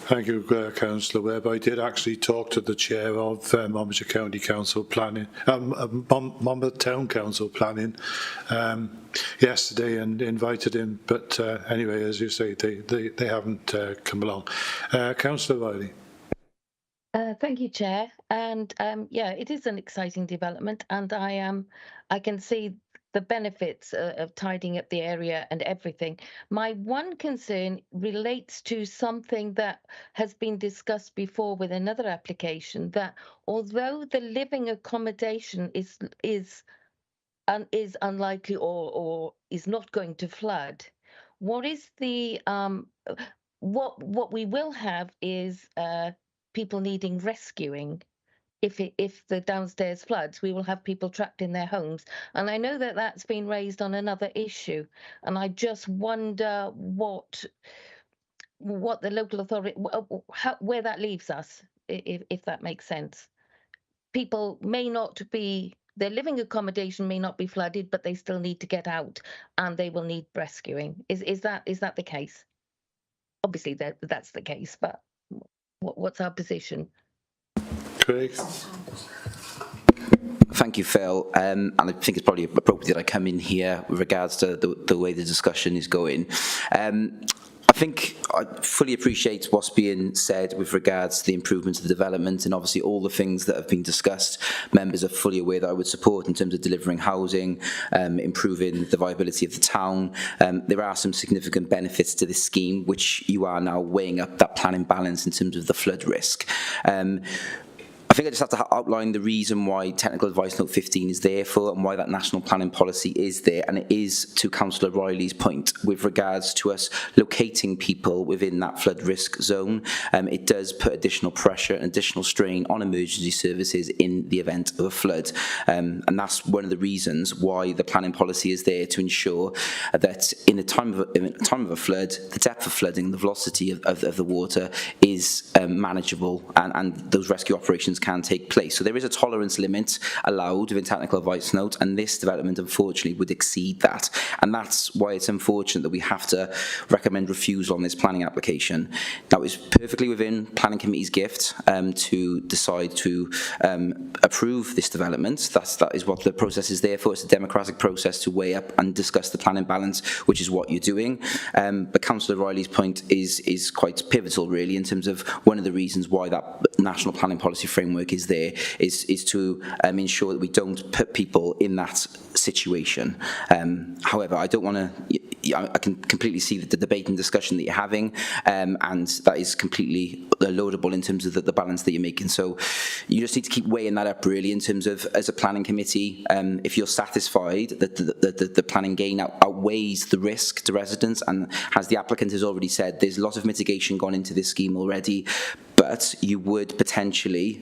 Thank you, Councillor Webb. I did actually talk to the chair of Monmouthshire County Council Planning, Monmouth Town Council Planning yesterday and invited him. But anyway, as you say, they haven't come along. Councillor Riley. Thank you, Chair. And yeah, it is an exciting development, and I can see the benefits of tidying up the area and everything. My one concern relates to something that has been discussed before with another application, that although the living accommodation is unlikely or is not going to flood, what is the what we will have is people needing rescuing. If the downstairs floods, we will have people trapped in their homes. And I know that that's been raised on another issue. And I just wonder what the local authority, where that leaves us, if that makes sense. People may not be, their living accommodation may not be flooded, but they still need to get out and they will need rescuing. Is that the case? Obviously that's the case, but what's our position? Craig. Thank you, Phil. And I think it's probably appropriate that I come in here with regards to the way the discussion is going. I think I fully appreciate what's being said with regards to the improvements of the development, and obviously all the things that have been discussed. Members are fully aware that I would support in terms of delivering housing, improving the viability of the town. There are some significant benefits to this scheme, which you are now weighing up that planning balance in terms of the flood risk. I think I just have to outline the reason why Technical Advice Note 15 is there for and why that national planning policy is there, and it is to Councillor Riley's point with regards to us locating people within that flood risk zone. It does put additional pressure and additional strain on emergency services in the event of a flood, and that's one of the reasons why the planning policy is there, to ensure that in the time of a flood, the depth of flooding, the velocity of the water is manageable, and those rescue operations can take place. So there is a tolerance limit allowed within Technical Advice Note, and this development unfortunately would exceed that, and that's why it's unfortunate that we have to recommend refusal on this planning application. Now, it's perfectly within Planning Committee's gift to decide to approve this development. That is what the process is there for. It's a democratic process to weigh up and discuss the planning balance, which is what you're doing. But Councillor Riley's point is quite pivotal, really, in terms of one of the reasons why that national planning policy framework is there is to ensure that we don't put people in that situation. However, I don't want to, I can completely see the debate and discussion that you're having, and that is completely laudable in terms of the balance that you're making. So you just need to keep weighing that up, really, in terms of, as a planning committee, if you're satisfied that the planning gain outweighs the risk to residents, and as the applicant has already said, there's a lot of mitigation gone into this scheme already, but you would potentially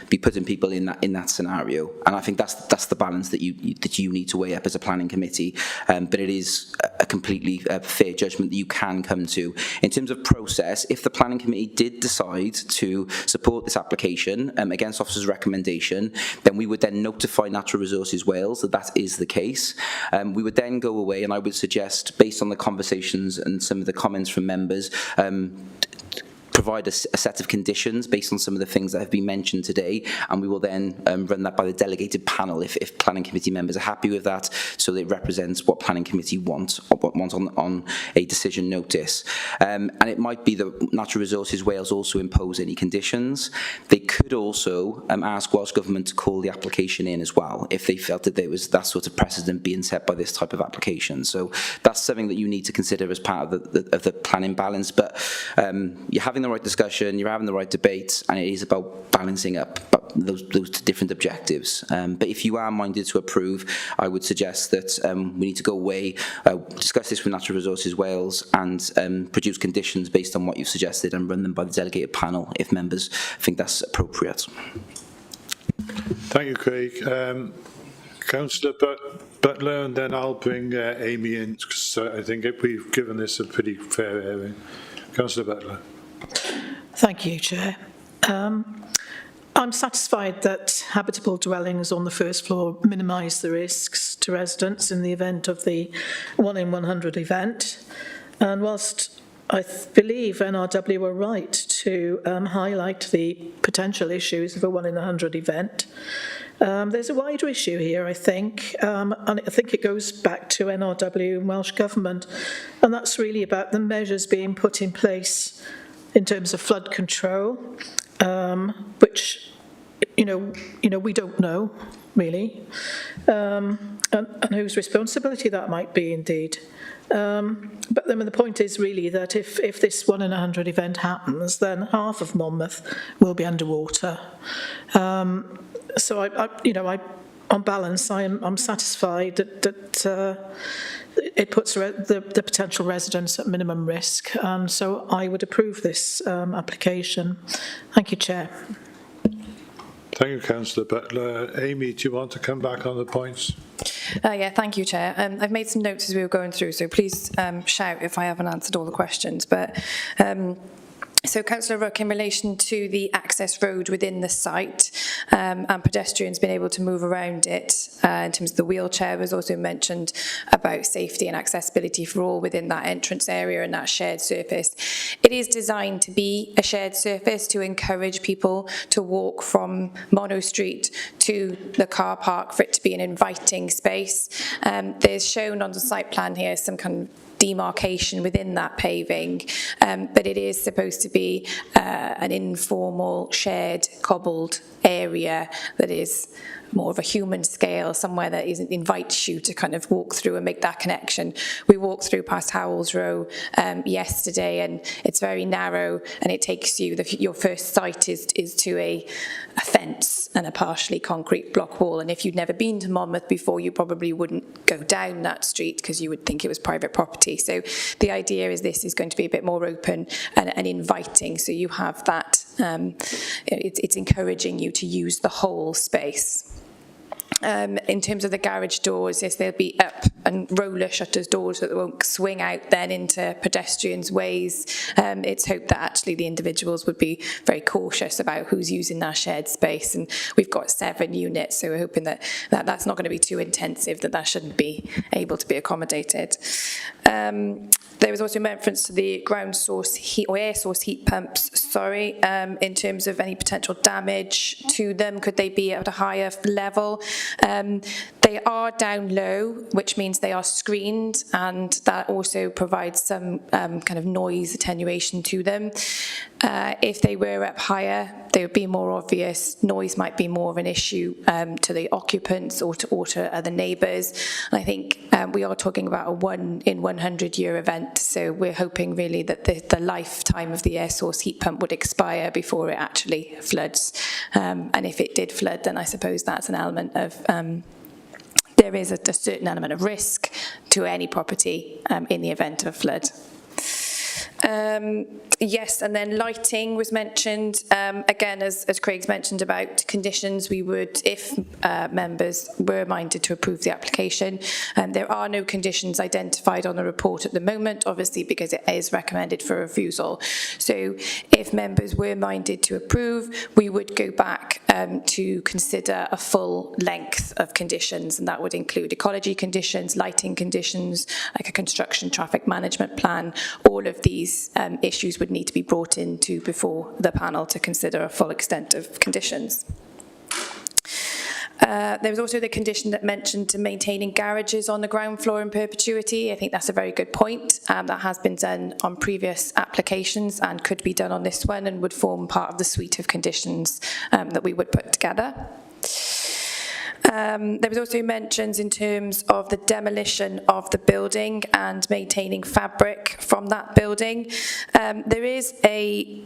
be putting people in that scenario, and I think that's the balance that you need to weigh up as a planning committee. But it is a completely fair judgment that you can come to. In terms of process, if the planning committee did decide to support this application against officer's recommendation, then we would then notify Natural Resources Wales that is the case. We would then go away, and I would suggest, based on the conversations and some of the comments from members, provide a set of conditions based on some of the things that have been mentioned today, and we will then run that by the delegated panel if planning committee members are happy with that, so that it represents what planning committee want on a decision notice. And it might be that Natural Resources Wales also impose any conditions. They could also ask Welsh Government to call the application in as well, if they felt that there was that sort of precedent being set by this type of application. So that's something that you need to consider as part of the planning balance. But you're having the right discussion, you're having the right debate, and it is about balancing up those different objectives. But if you are minded to approve, I would suggest that we need to go away, discuss this with Natural Resources Wales, and produce conditions based on what you've suggested, and run them by the delegated panel if members think that's appropriate. Thank you, Craig. Councillor Butler, and then I'll bring Amy in, because I think we've given this a pretty fair airing. Councillor Butler. Thank you, Chair. I'm satisfied that habitable dwellings on the first floor minimise the risks to residents in the event of the 1 in 100 event. And whilst I believe NRW were right to highlight the potential issues of a 1 in 100 event, there's a wider issue here, I think, and I think it goes back to NRW and Welsh Government, and that's really about the measures being put in place in terms of flood control, which we don't know really, and whose responsibility that might be indeed. But then the point is really that if this 1 in 100 event happens, then half of Monmouth will be underwater. So on balance, I'm satisfied that it puts the potential residents at minimum risk, and so I would approve this application. Thank you, Chair. Thank you, Councillor Butler. Amy, do you want to come back on the points? Yeah, thank you, Chair. I've made some notes as we were going through, so please shout if I haven't answered all the questions. But so, Councillor Rook, in relation to the access road within the site and pedestrians being able to move around it, in terms of the wheelchair, was also mentioned about safety and accessibility for all within that entrance area and that shared surface. It is designed to be a shared surface to encourage people to walk from Mono Street to the car park, for it to be an inviting space. There's shown on the site plan here some kind of demarcation within that paving, but it is supposed to be an informal, shared, cobbled area that is more of a human scale, somewhere that invites you to kind of walk through and make that connection. We walked through past Howells Row yesterday, and it's very narrow, and it takes you, your first sight is to a fence and a partially concrete block wall, and if you'd never been to Monmouth before, you probably wouldn't go down that street because you would think it was private property. So the idea is this is going to be a bit more open and inviting, so you have that, it's encouraging you to use the whole space. In terms of the garage doors, yes, they'll be up and roller shutters doors that won't swing out then into pedestrians' ways. It's hoped that actually the individuals would be very cautious about who's using that shared space, and we've got 7 units, so we're hoping that that's not going to be too intensive, that shouldn't be able to be accommodated. There was also reference to the ground source heat or air source heat pumps, in terms of any potential damage to them. Could they be at a higher level? They are down low, which means they are screened, and that also provides some kind of noise attenuation to them. If they were up higher, they would be more obvious. Noise might be more of an issue to the occupants or to other neighbours. And I think we are talking about a 1 in 100 year event, so we're hoping really that the lifetime of the air source heat pump would expire before it actually floods. And if it did flood, then I suppose that's an element of there is a certain element of risk to any property in the event of a flood. Yes, and then lighting was mentioned. Again, as Craig's mentioned about conditions, we would, if members were minded to approve the application, there are no conditions identified on the report at the moment, obviously because it is recommended for refusal. So if members were minded to approve, we would go back to consider a full length of conditions, and that would include ecology conditions, lighting conditions, like a construction traffic management plan. All of these issues would need to be brought into before the panel to consider a full extent of conditions. There was also the condition that mentioned to maintaining garages on the ground floor in perpetuity. I think that's a very good point. That has been done on previous applications and could be done on this one, and would form part of the suite of conditions that we would put together. There was also mentions in terms of the demolition of the building and maintaining fabric from that building. There is a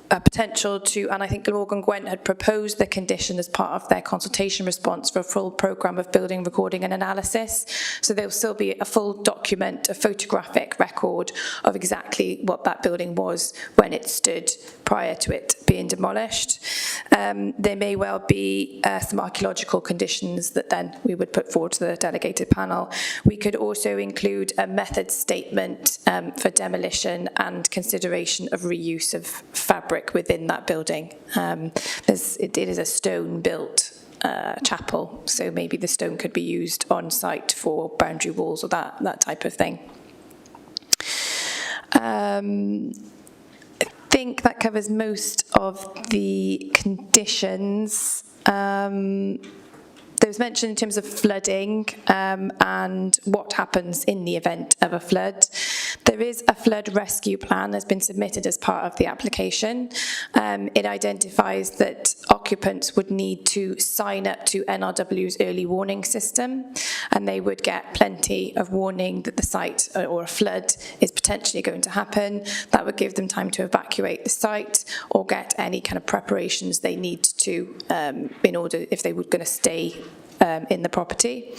potential to, and I think Glamorgan Gwent had proposed the condition as part of their consultation response for a full programme of building recording and analysis. So there will still be a full document, a photographic record of exactly what that building was when it stood prior to it being demolished. There may well be some archaeological conditions that then we would put forward to the delegated panel. We could also include a method statement for demolition and consideration of reuse of fabric within that building. It is a stone-built chapel, so maybe the stone could be used on site for boundary walls or that type of thing. I think that covers most of the conditions. There was mention in terms of flooding and what happens in the event of a flood. There is a flood rescue plan that's been submitted as part of the application. It identifies that occupants would need to sign up to NRW's early warning system, and they would get plenty of warning that the site or a flood is potentially going to happen. That would give them time to evacuate the site or get any kind of preparations they need to in order, if they were going to stay in the property.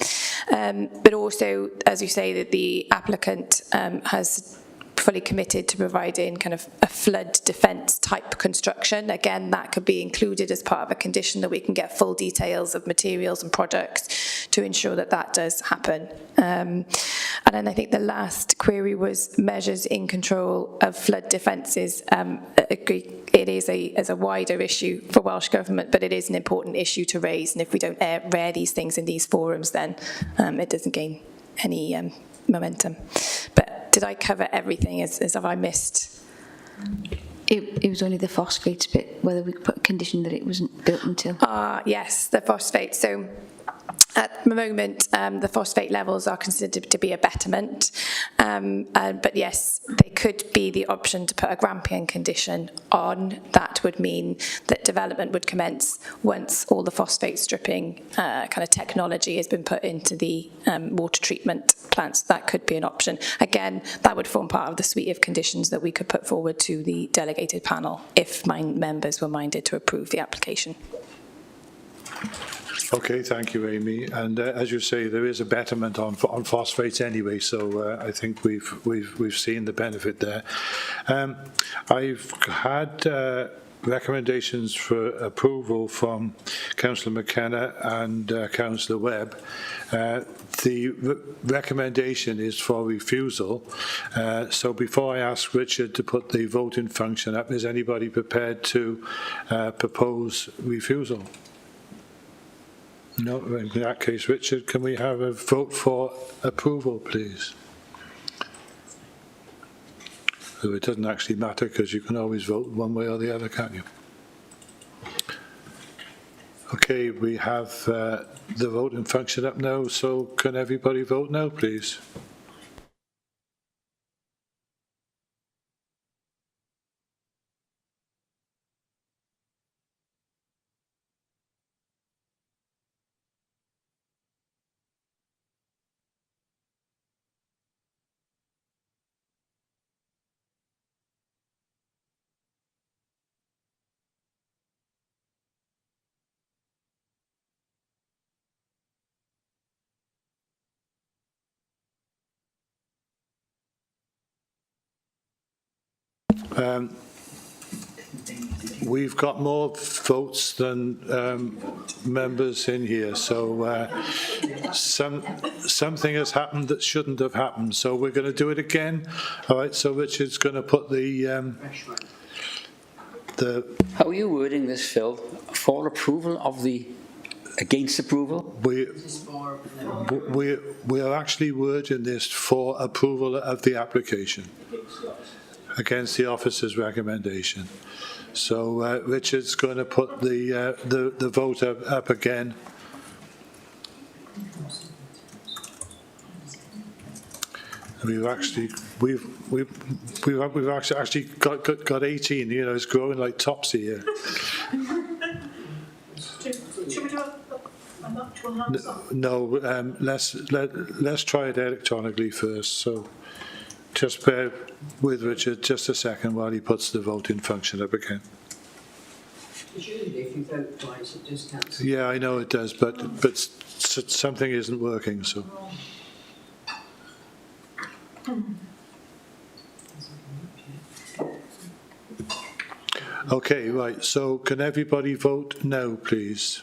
But also, as you say, that the applicant has fully committed to providing kind of a flood defence type construction. Again, that could be included as part of a condition that we can get full details of materials and products to ensure that that does happen. And then I think the last query was measures in control of flood defences. It is a wider issue for Welsh Government, but it is an important issue to raise, and if we don't air these things in these forums, then it doesn't gain any momentum. But did I cover everything? As have I missed? It was only the phosphates bit, whether we could put a condition that it wasn't built until. Yes, the phosphates. So At the moment, the phosphate levels are considered to be a betterment, but yes, there could be the option to put a Grampian condition on. That would mean that development would commence once all the phosphate stripping kind of technology has been put into the water treatment plants. That could be an option. Again, that would form part of the suite of conditions that we could put forward to the delegated panel if members were minded to approve the application. Okay, thank you, Amy. And as you say, there is a betterment on phosphates anyway, so I think we've seen the benefit there. I've had recommendations for approval from Councillor McKenna and Councillor Webb. The recommendation is for refusal. So before I ask Richard to put the voting function up, is anybody prepared to propose refusal? No, in that case, Richard, can we have a vote for approval, please? So it doesn't actually matter because you can always vote one way or the other, can't you? Okay, we have the voting function up now, so can everybody vote now, please? We've got more votes than members in here, so something has happened that shouldn't have happened. So we're going to do it again. All right. So Richard's going to put the. How are you wording this, Phil? For approval of the. Against approval? We are actually wording this for approval of the application. Against the officer's recommendation. So Richard's going to put the vote up again. We've actually got 18. You know, it's growing like Topsy here. Should we do an actual hands up? No, let's try it electronically first. So just bear with Richard just a second while he puts the voting function up again. Usually if you vote twice it just cancels. Yeah, I know it does, but something isn't working, so. Okay, right, so can everybody vote no, please?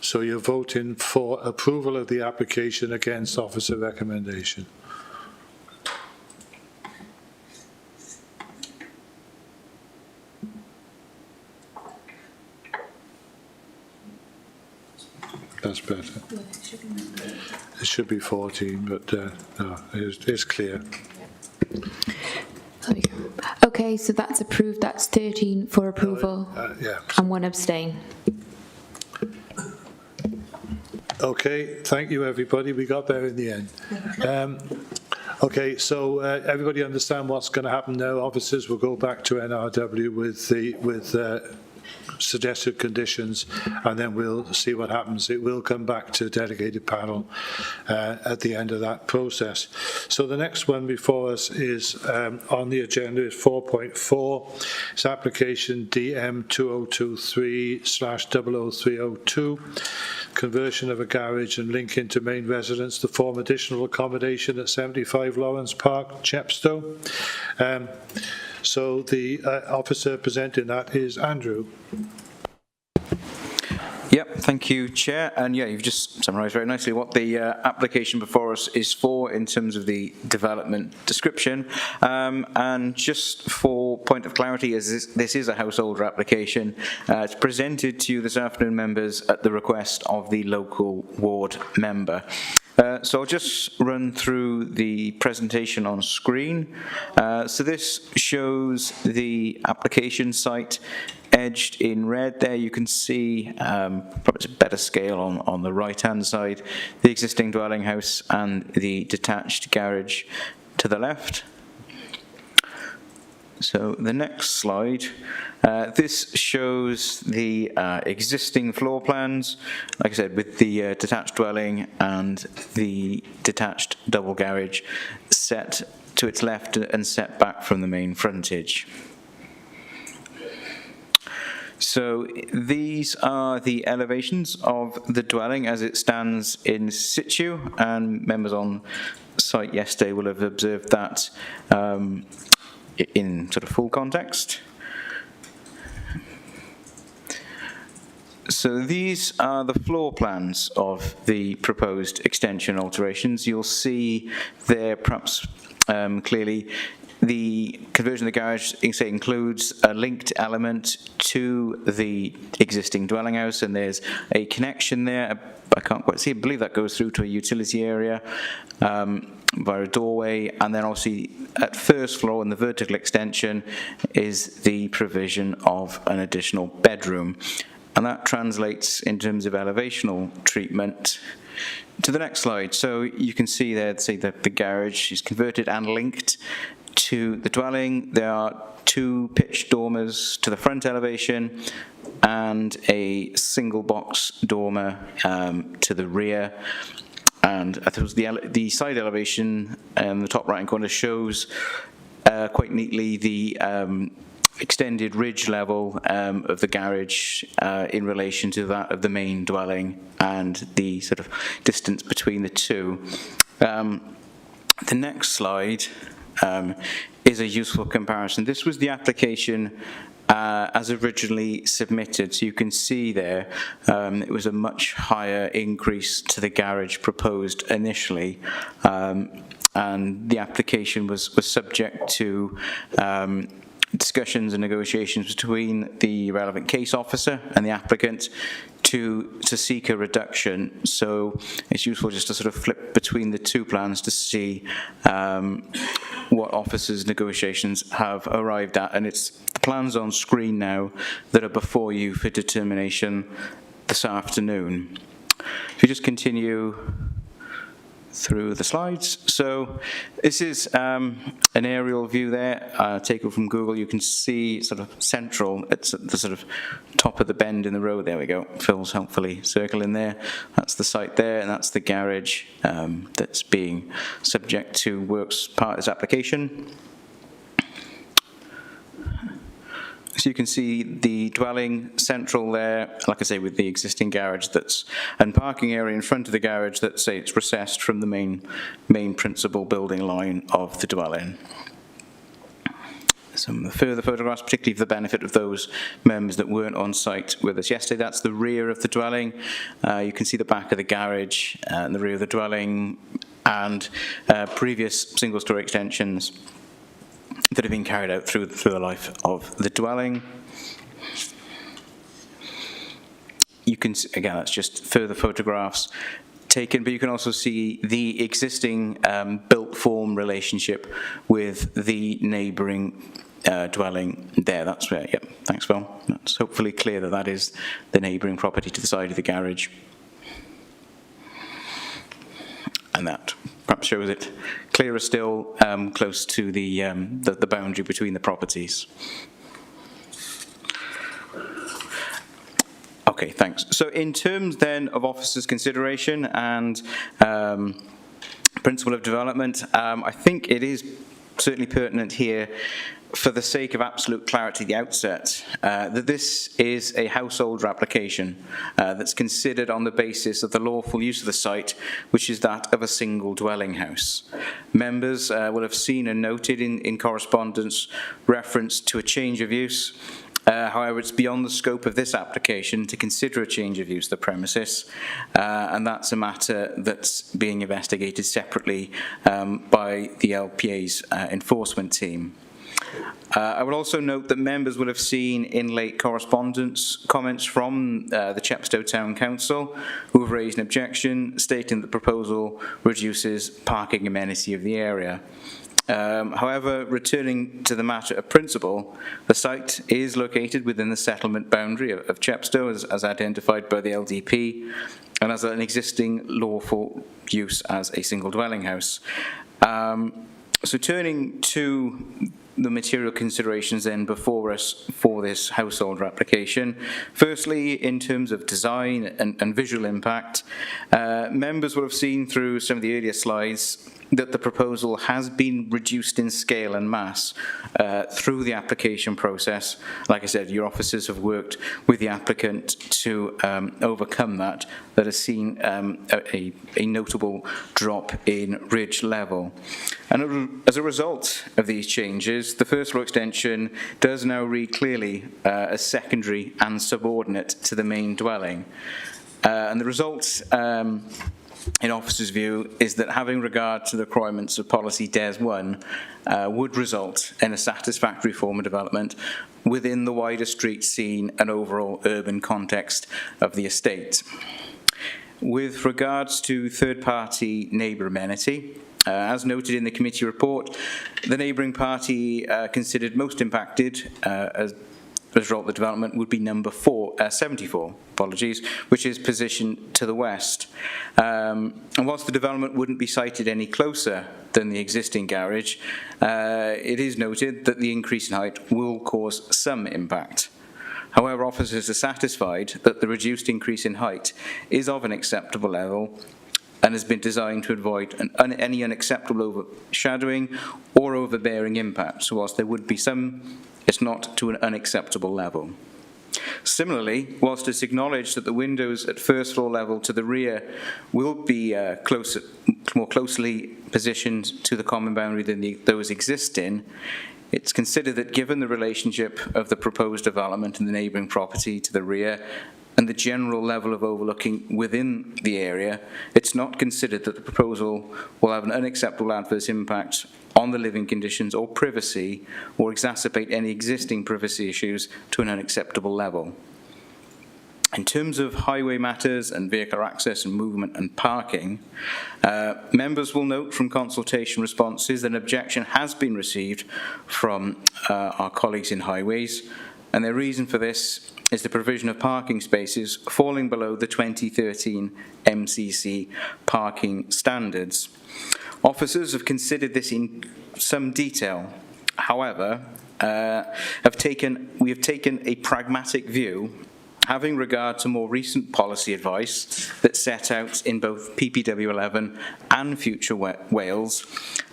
So you're voting for approval of the application against officer recommendation. That's better. It should be 14, but no, it's clear. Okay, so that's approved. That's 13 for approval yeah. and 1 abstain. Okay, thank you, everybody. We got there in the end. Okay, so everybody understand what's going to happen now. Officers will go back to NRW with suggested conditions, and then we'll see what happens. It will come back to delegated panel at the end of that process. So the next one before us is on the agenda is 4.4. It's application DM 2023/00302, conversion of a garage and link into main residence to form additional accommodation at 75 Lawrence Park, Chepstow. So the officer presenting that is Andrew. Yep, thank you, Chair. And yeah, you've just summarised very nicely what the application before us is for in terms of the development description. And just for point of clarity, as this is a householder application, it's presented to you this afternoon, members, at the request of the local ward member. So I'll just run through the presentation on screen. So this shows the application site edged in red there, you can see, probably a better scale on the right-hand side, the existing dwelling house and the detached garage to the left. So the next slide, this shows the existing floor plans, like I said, with the detached dwelling and the detached double garage set to its left and set back from the main frontage. So these are the elevations of the dwelling as it stands in situ, and members on site yesterday will have observed that in sort of full context. So these are the floor plans of the proposed extension alterations. You'll see there perhaps clearly the conversion of the garage includes a linked element to the existing dwelling house, and there's a connection there. I can't quite see, I believe that goes through to a utility area via a doorway, and then obviously at first floor in the vertical extension is the provision of an additional bedroom. And that translates in terms of elevational treatment to the next slide. So you can see there, say that the garage is converted and linked to the dwelling. There are 2 pitched dormers to the front elevation and a single box dormer to the rear. And I suppose the side elevation in the top right hand corner shows quite neatly the extended ridge level of the garage in relation to that of the main dwelling and the sort of distance between the two. The next slide is a useful comparison. This was the application as originally submitted. So you can see there it was a much higher increase to the garage proposed initially, and the application was subject to discussions and negotiations between the relevant case officer and the applicant to seek a reduction. So it's useful just to sort of flip between the two plans to see what officers' negotiations have arrived at. And it's the plans on screen now that are before you for determination this afternoon. If you just continue through the slides. So this is an aerial view there, taken from Google. You can see sort of central, it's at the sort of top of the bend in the road. There we go. Phil's helpfully circling there. That's the site there, and that's the garage that's being subject to works part of this application. So you can see the dwelling central there, like I say, with the existing garage and parking area in front of the garage that say it's recessed from the main principal building line of the dwelling. Some further photographs, particularly for the benefit of those members that weren't on site with us yesterday. That's the rear of the dwelling. You can see the back of the garage and the rear of the dwelling and previous single-story extensions that have been carried out through the life of the dwelling. You can, again, that's just further photographs taken, but you can also see the existing built form relationship with the neighbouring dwelling there. That's where, yep, thanks Phil. That's hopefully clear that that is the neighbouring property to the side of the garage. And that perhaps shows it clearer still, close to the boundary between the properties. Okay, thanks. So in terms then of officers' consideration and principle of development, I think it is certainly pertinent here, for the sake of absolute clarity at the outset, that this is a householder application that's considered on the basis of the lawful use of the site, which is that of a single dwelling house. Members will have seen and noted in correspondence reference to a change of use. However, it's beyond the scope of this application to consider a change of use of the premises, and that's a matter that's being investigated separately by the LPA's enforcement team. I would also note that members will have seen in late correspondence comments from the Chepstow Town Council, who have raised an objection stating that the proposal reduces parking amenity of the area. However, returning to the matter of principle, the site is located within the settlement boundary of Chepstow as identified by the LDP and as an existing lawful use as a single dwelling house. So turning to the material considerations then before us for this householder application. Firstly, in terms of design and visual impact, members will have seen through some of the earlier slides that the proposal has been reduced in scale and mass through the application process. Like I said, your officers have worked with the applicant to overcome that has seen a notable drop in ridge level. And as a result of these changes, the first floor extension does now read clearly as secondary and subordinate to the main dwelling. And the results in officers' view is that having regard to the requirements of policy DES 1 would result in a satisfactory form of development within the wider street scene and overall urban context of the estate. With regards to third-party neighbour amenity, as noted in the committee report, the neighbouring party considered most impacted as a result of the development would be number 74, which is positioned to the west. And whilst the development wouldn't be sited any closer than the existing garage, it is noted that the increase in height will cause some impact. However, officers are satisfied that the reduced increase in height is of an acceptable level and has been designed to avoid any unacceptable overshadowing or overbearing impact. So whilst there would be some, it's not to an unacceptable level. Similarly, whilst it's acknowledged that the windows at first floor level to the rear will be more closely positioned to the common boundary than those existing, it's considered that given the relationship of the proposed development and the neighbouring property to the rear and the general level of overlooking within the area, it's not considered that the proposal will have an unacceptable adverse impact on the living conditions or privacy or exacerbate any existing privacy issues to an unacceptable level. In terms of highway matters and vehicle access and movement and parking, members will note from consultation responses that an objection has been received from our colleagues in highways, and their reason for this is the provision of parking spaces falling below the 2013 MCC parking standards. Officers have considered this in some detail. However, we have taken a pragmatic view, having regard to more recent policy advice that's set out in both PPW 11 and Future Wales,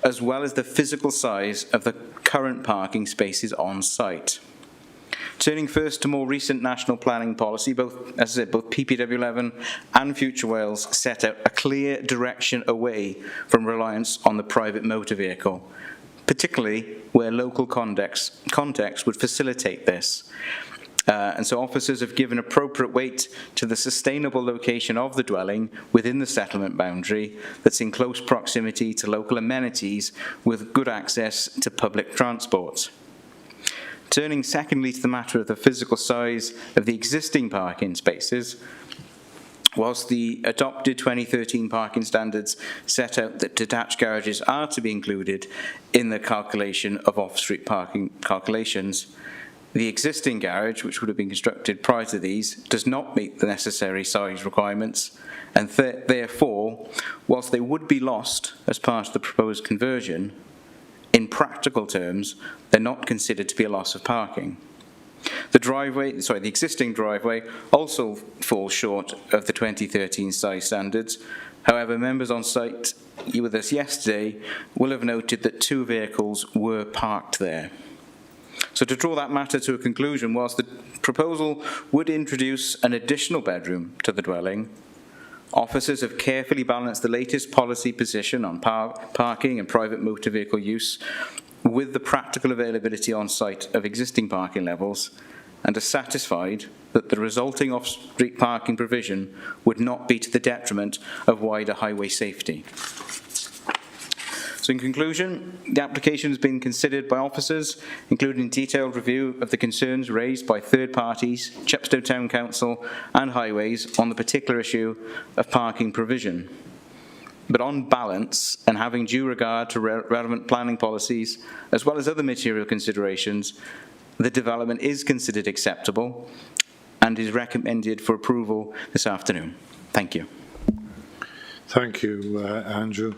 as well as the physical size of the current parking spaces on site. Turning first to more recent national planning policy, both PPW 11 and Future Wales set out a clear direction away from reliance on the private motor vehicle, particularly where local context would facilitate this. And so officers have given appropriate weight to the sustainable location of the dwelling within the settlement boundary that's in close proximity to local amenities with good access to public transport. Turning secondly to the matter of the physical size of the existing parking spaces, whilst the adopted 2013 parking standards set out that detached garages are to be included in the calculation of off-street parking calculations, the existing garage, which would have been constructed prior to these, does not meet the necessary size requirements, and therefore, whilst they would be lost as part of the proposed conversion, in practical terms, they're not considered to be a loss of parking. The existing driveway also falls short of the 2013 size standards. However, members on site with us yesterday will have noted that 2 vehicles were parked there. So to draw that matter to a conclusion, whilst the proposal would introduce an additional bedroom to the dwelling, officers have carefully balanced the latest policy position on parking and private motor vehicle use with the practical availability on site of existing parking levels, and are satisfied that the resulting off-street parking provision would not be to the detriment of wider highway safety. So in conclusion, the application has been considered by officers, including detailed review of the concerns raised by third parties, Chepstow Town Council and Highways on the particular issue of parking provision. but on balance, and having due regard to relevant planning policies, as well as other material considerations, the development is considered acceptable and is recommended for approval this afternoon. Thank you. Thank you, Andrew.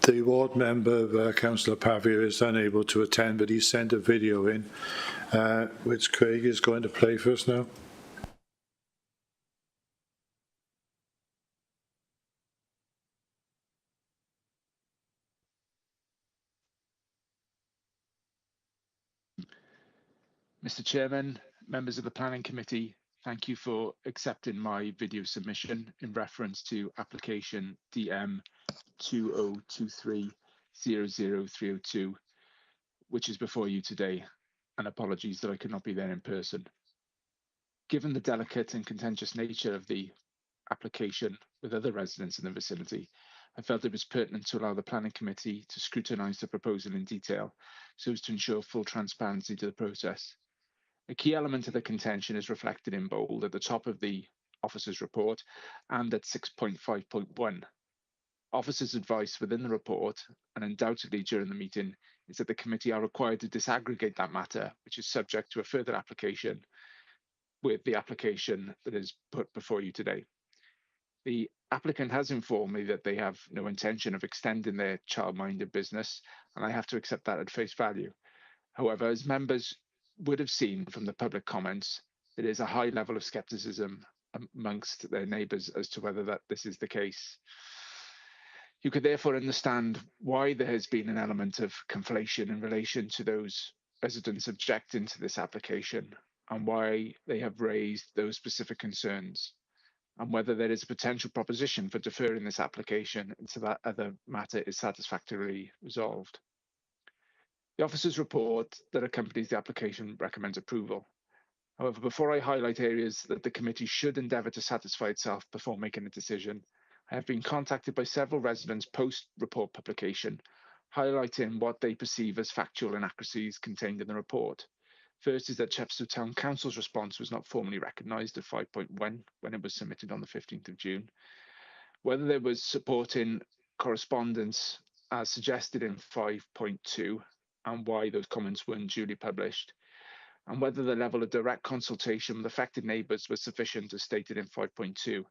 The ward member, Councillor Pavia, is unable to attend, but he sent a video in, which Craig is going to play for us now. Mr. Chairman, members of the Planning Committee, thank you for accepting my video submission in reference to application DM 2023-00302, which is before you today, and apologies that I could not be there in person. Given the delicate and contentious nature of the application with other residents in the vicinity, I felt it was pertinent to allow the Planning Committee to scrutinise the proposal in detail so as to ensure full transparency to the process. A key element of the contention is reflected in bold at the top of the officer's report and at 6.5.1. Officers' advice within the report, and undoubtedly during the meeting, is that the committee are required to disaggregate that matter, which is subject to a further application with the application that is put before you today. The applicant has informed me that they have no intention of extending their childminder business, and I have to accept that at face value. However, as members would have seen from the public comments, there is a high level of scepticism amongst their neighbours as to whether this is the case. You could therefore understand why there has been an element of conflation in relation to those residents objecting to this application and why they have raised those specific concerns, and whether there is a potential proposition for deferring this application until that other matter is satisfactorily resolved. The officer's report that accompanies the application recommends approval. However, before I highlight areas that the committee should endeavour to satisfy itself before making a decision, I have been contacted by several residents post-report publication, highlighting what they perceive as factual inaccuracies contained in the report. First is that Chepstow Town Council's response was not formally recognised at 5.1 when it was submitted on the 15th of June. Whether there was supporting correspondence as suggested in 5.2, and why those comments weren't duly published, and whether the level of direct consultation with affected neighbours was sufficient as stated in 5.2,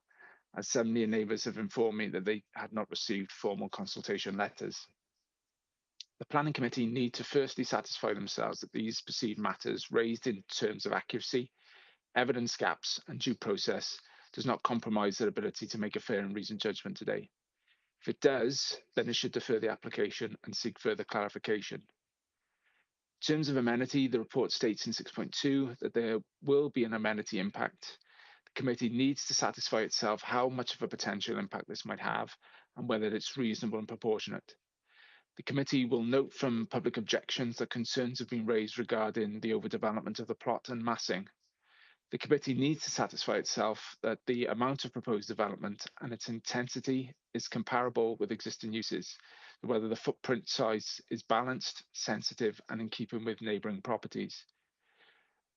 as some near neighbours have informed me that they had not received formal consultation letters. The Planning Committee need to firstly satisfy themselves that these perceived matters raised in terms of accuracy, evidence gaps and due process does not compromise their ability to make a fair and reasoned judgment today. If it does, then it should defer the application and seek further clarification. In terms of amenity, the report states in 6.2 that there will be an amenity impact. The committee needs to satisfy itself how much of a potential impact this might have and whether it's reasonable and proportionate. The committee will note from public objections that concerns have been raised regarding the overdevelopment of the plot and massing. The committee needs to satisfy itself that the amount of proposed development and its intensity is comparable with existing uses, whether the footprint size is balanced, sensitive, and in keeping with neighbouring properties.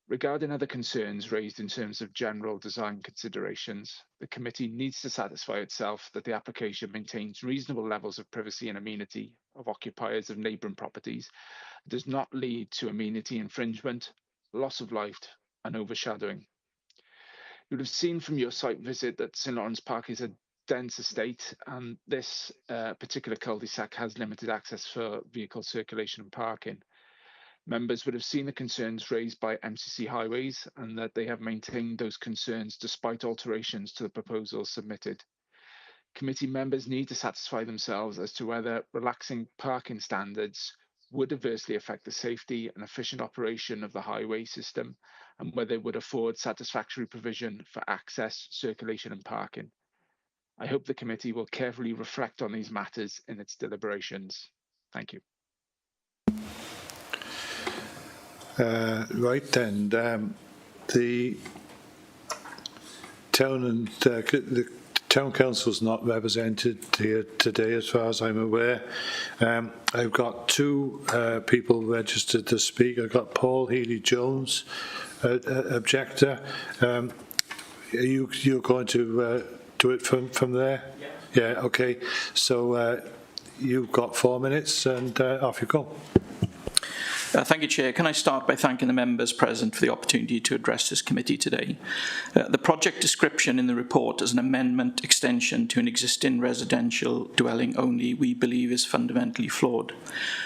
Regarding other concerns raised in terms of general design considerations, the committee needs to satisfy itself that the application maintains reasonable levels of privacy and amenity of occupiers of neighbouring properties, does not lead to amenity infringement, loss of life, and overshadowing. You would have seen from your site visit that St Lawrence Park is a dense estate, and this particular cul-de-sac has limited access for vehicle circulation and parking. Members would have seen the concerns raised by MCC Highways and that they have maintained those concerns despite alterations to the proposals submitted. Committee members need to satisfy themselves as to whether relaxing parking standards would adversely affect the safety and efficient operation of the highway system, and whether it would afford satisfactory provision for access, circulation and parking. I hope the committee will carefully reflect on these matters in its deliberations. Thank you. Right then, the town and the town council's not represented here today, as far as I'm aware. I've got two people registered to speak. I've got Paul Healy-Jones, objector. You're going to do it from there? Yeah. Yeah, okay. So you've got 4 minutes and off you go. Thank you, Chair. Can I start by thanking the members present for the opportunity to address this committee today. The project description in the report as an amendment extension to an existing residential dwelling only, we believe, is fundamentally flawed.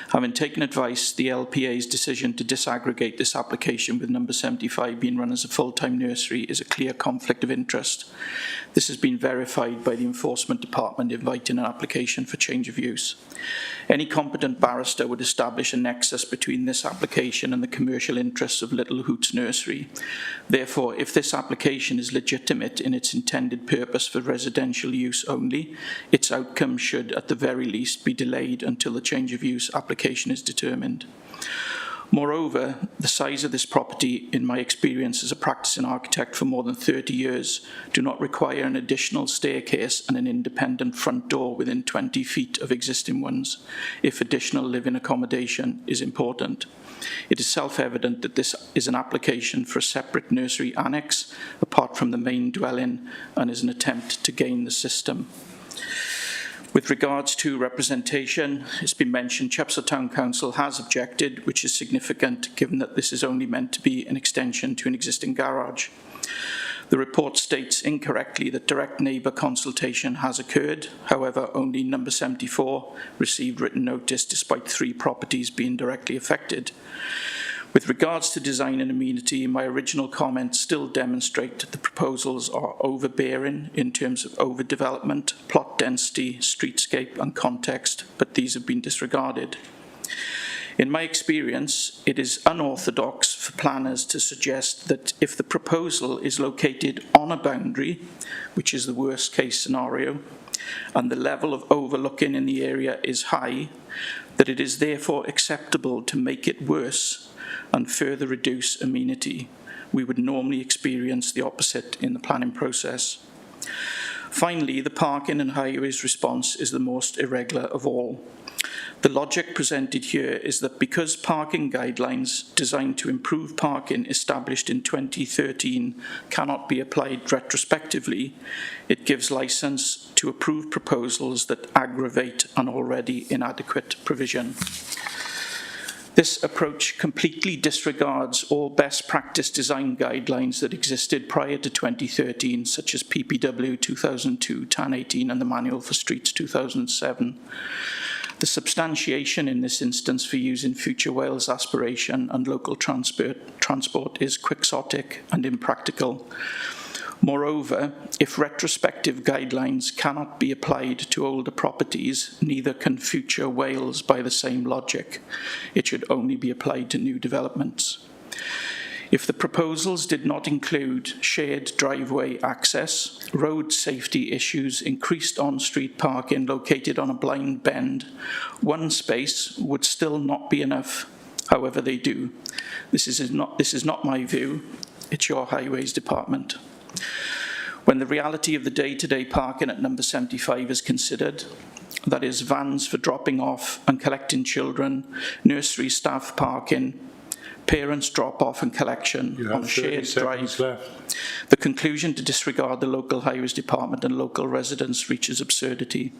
Having taken advice, the LPA's decision to disaggregate this application with number 75 being run as a full-time nursery is a clear conflict of interest. This has been verified by the Enforcement Department inviting an application for change of use. Any competent barrister would establish a nexus between this application and the commercial interests of Little Hoots Nursery. Therefore, if this application is legitimate in its intended purpose for residential use only, its outcome should, at the very least, be delayed until the change of use application is determined. Moreover, the size of this property, in my experience as a practicing architect for more than 30 years, do not require an additional staircase and an independent front door within 20 feet of existing ones, if additional living accommodation is important. It is self-evident that this is an application for a separate nursery annex, apart from the main dwelling, and is an attempt to game the system. With regards to representation, it's been mentioned Chepstow Town Council has objected, which is significant given that this is only meant to be an extension to an existing garage. The report states incorrectly that direct neighbour consultation has occurred. However, only number 74 received written notice despite 3 properties being directly affected. With regards to design and amenity, my original comments still demonstrate that the proposals are overbearing in terms of overdevelopment, plot density, streetscape and context, but these have been disregarded. In my experience, it is unorthodox for planners to suggest that if the proposal is located on a boundary, which is the worst case scenario, and the level of overlooking in the area is high, that it is therefore acceptable to make it worse and further reduce amenity. We would normally experience the opposite in the planning process. Finally, the parking and highways response is the most irregular of all. The logic presented here is that because parking guidelines designed to improve parking established in 2013 cannot be applied retrospectively, it gives licence to approve proposals that aggravate an already inadequate provision. This approach completely disregards all best practice design guidelines that existed prior to 2013, such as PPW 2002, TAN 18 and the Manual for Streets 2007. The substantiation in this instance for using Future Wales aspiration and local transport is quixotic and impractical. Moreover, if retrospective guidelines cannot be applied to older properties, neither can Future Wales by the same logic. It should only be applied to new developments. If the proposals did not include shared driveway access, road safety issues, increased on-street parking located on a blind bend, one space would still not be enough. However, they do. This is not my view. It's your Highways Department. When the reality of the day-to-day parking at number 75 is considered, that is vans for dropping off and collecting children, nursery staff parking, parents drop-off and collection on a shared drive, the conclusion to disregard the local highways department and local residents reaches absurdity.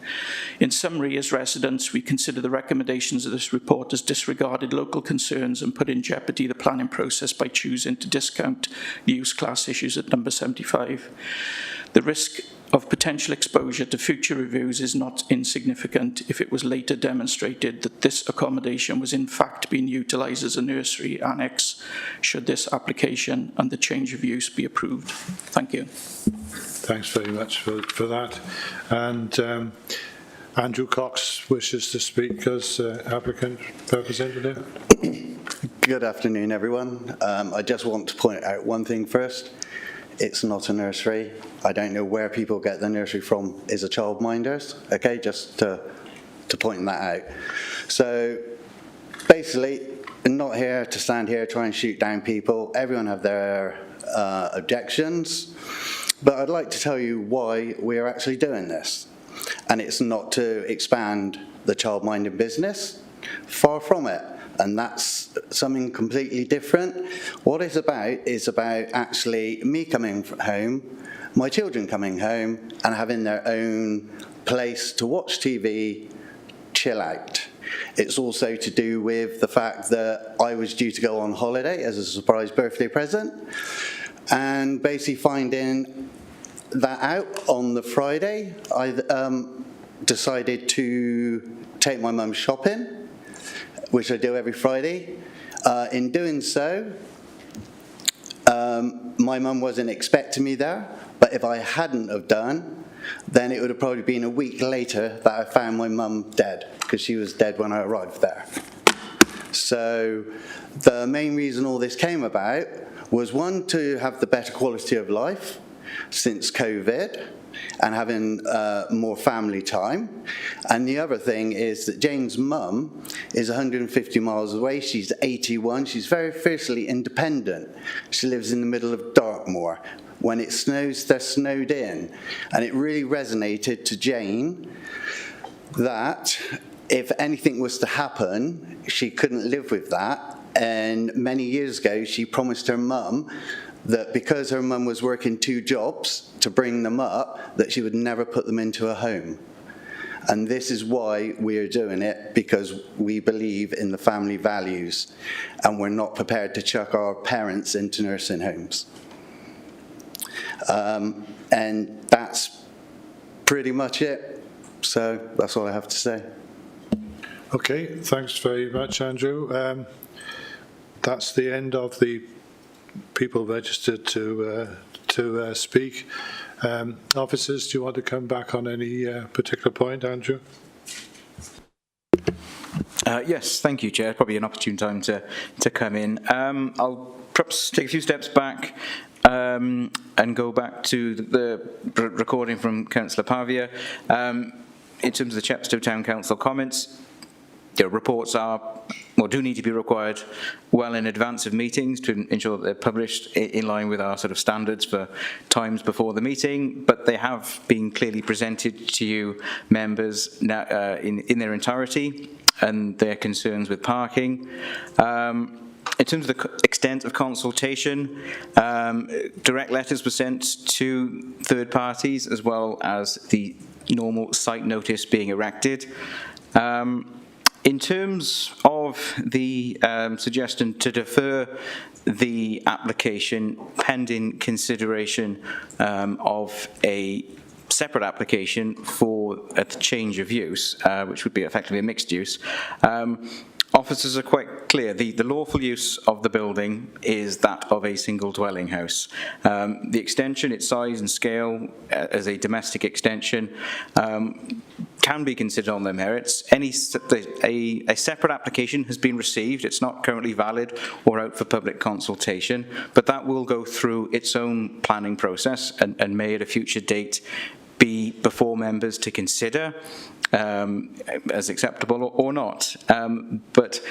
In summary, as residents, we consider the recommendations of this report as disregarded local concerns and put in jeopardy the planning process by choosing to discount use class issues at number 75. The risk of potential exposure to future reviews is not insignificant if it was later demonstrated that this accommodation was in fact being utilised as a nursery annex, should this application and the change of use be approved. Thank you. Thanks very much for that. And Andrew Cox wishes to speak as applicant representative. Good afternoon, everyone. I just want to point out one thing first. It's not a nursery. I don't know where people get the nursery from is a childminder's, okay, just to point that out. So basically, I'm not here to stand here try and shoot down people. Everyone have their objections, but I'd like to tell you why we're actually doing this. And it's not to expand the childminding business, far from it. And that's something completely different. What it's about is about actually me coming home, my children coming home and having their own place to watch TV, chill out. It's also to do with the fact that I was due to go on holiday as a surprise birthday present, and basically finding that out on the Friday, I decided to take my mum shopping, which I do every Friday. In doing so, my mum wasn't expecting me there, but if I hadn't have done, then it would have probably been a week later that I found my mum dead, because she was dead when I arrived there. So the main reason all this came about was, one, to have the better quality of life since COVID and having more family time. And the other thing is that Jane's mum is 150 miles away. She's 81. She's very fiercely independent. She lives in the middle of Dartmoor. When it snows, they're snowed in. And it really resonated to Jane that if anything was to happen, she couldn't live with that. And many years ago, she promised her mum that because her mum was working 2 jobs to bring them up, that she would never put them into a home. And this is why we're doing it, because we believe in the family values and we're not prepared to chuck our parents into nursing homes. And that's pretty much it. So that's all I have to say. Okay, thanks very much, Andrew. That's the end of the people registered to speak. Officers, do you want to come back on any particular point, Andrew? Yes, thank you, Chair. Probably an opportune time to come in. I'll perhaps take a few steps back and go back to the recording from Councillor Pavia. In terms of the Chepstow Town Council comments, reports do need to be required well in advance of meetings to ensure that they're published in line with our sort of standards for times before the meeting, but they have been clearly presented to you members now, in their entirety, and their concerns with parking. In terms of the extent of consultation, direct letters were sent to third parties as well as the normal site notice being erected. In terms of the suggestion to defer the application pending consideration of a separate application for a change of use, which would be effectively a mixed use, officers are quite clear. The lawful use of the building is that of a single dwelling house. The extension, its size and scale as a domestic extension, can be considered on their merits. A separate application has been received. It's not currently valid or out for public consultation, but that will go through its own planning process and may at a future date be before members to consider as acceptable or not. But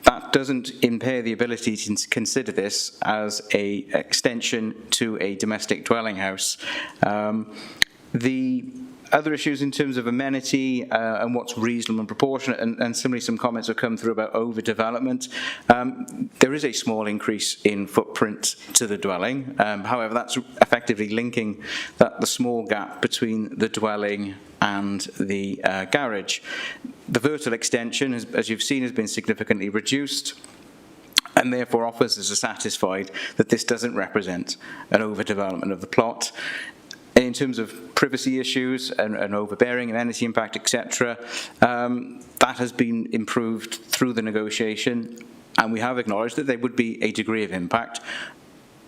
that doesn't impair the ability to consider this as an extension to a domestic dwelling house. The other issues in terms of amenity and what's reasonable and proportionate, and similarly some comments have come through about overdevelopment. There is a small increase in footprint to the dwelling. However, that's effectively linking the small gap between the dwelling and the garage. The vertical extension, as you've seen, has been significantly reduced, and therefore officers are satisfied that this doesn't represent an overdevelopment of the plot. In terms of privacy issues and overbearing, amenity impact, etc., that has been improved through the negotiation, and we have acknowledged that there would be a degree of impact,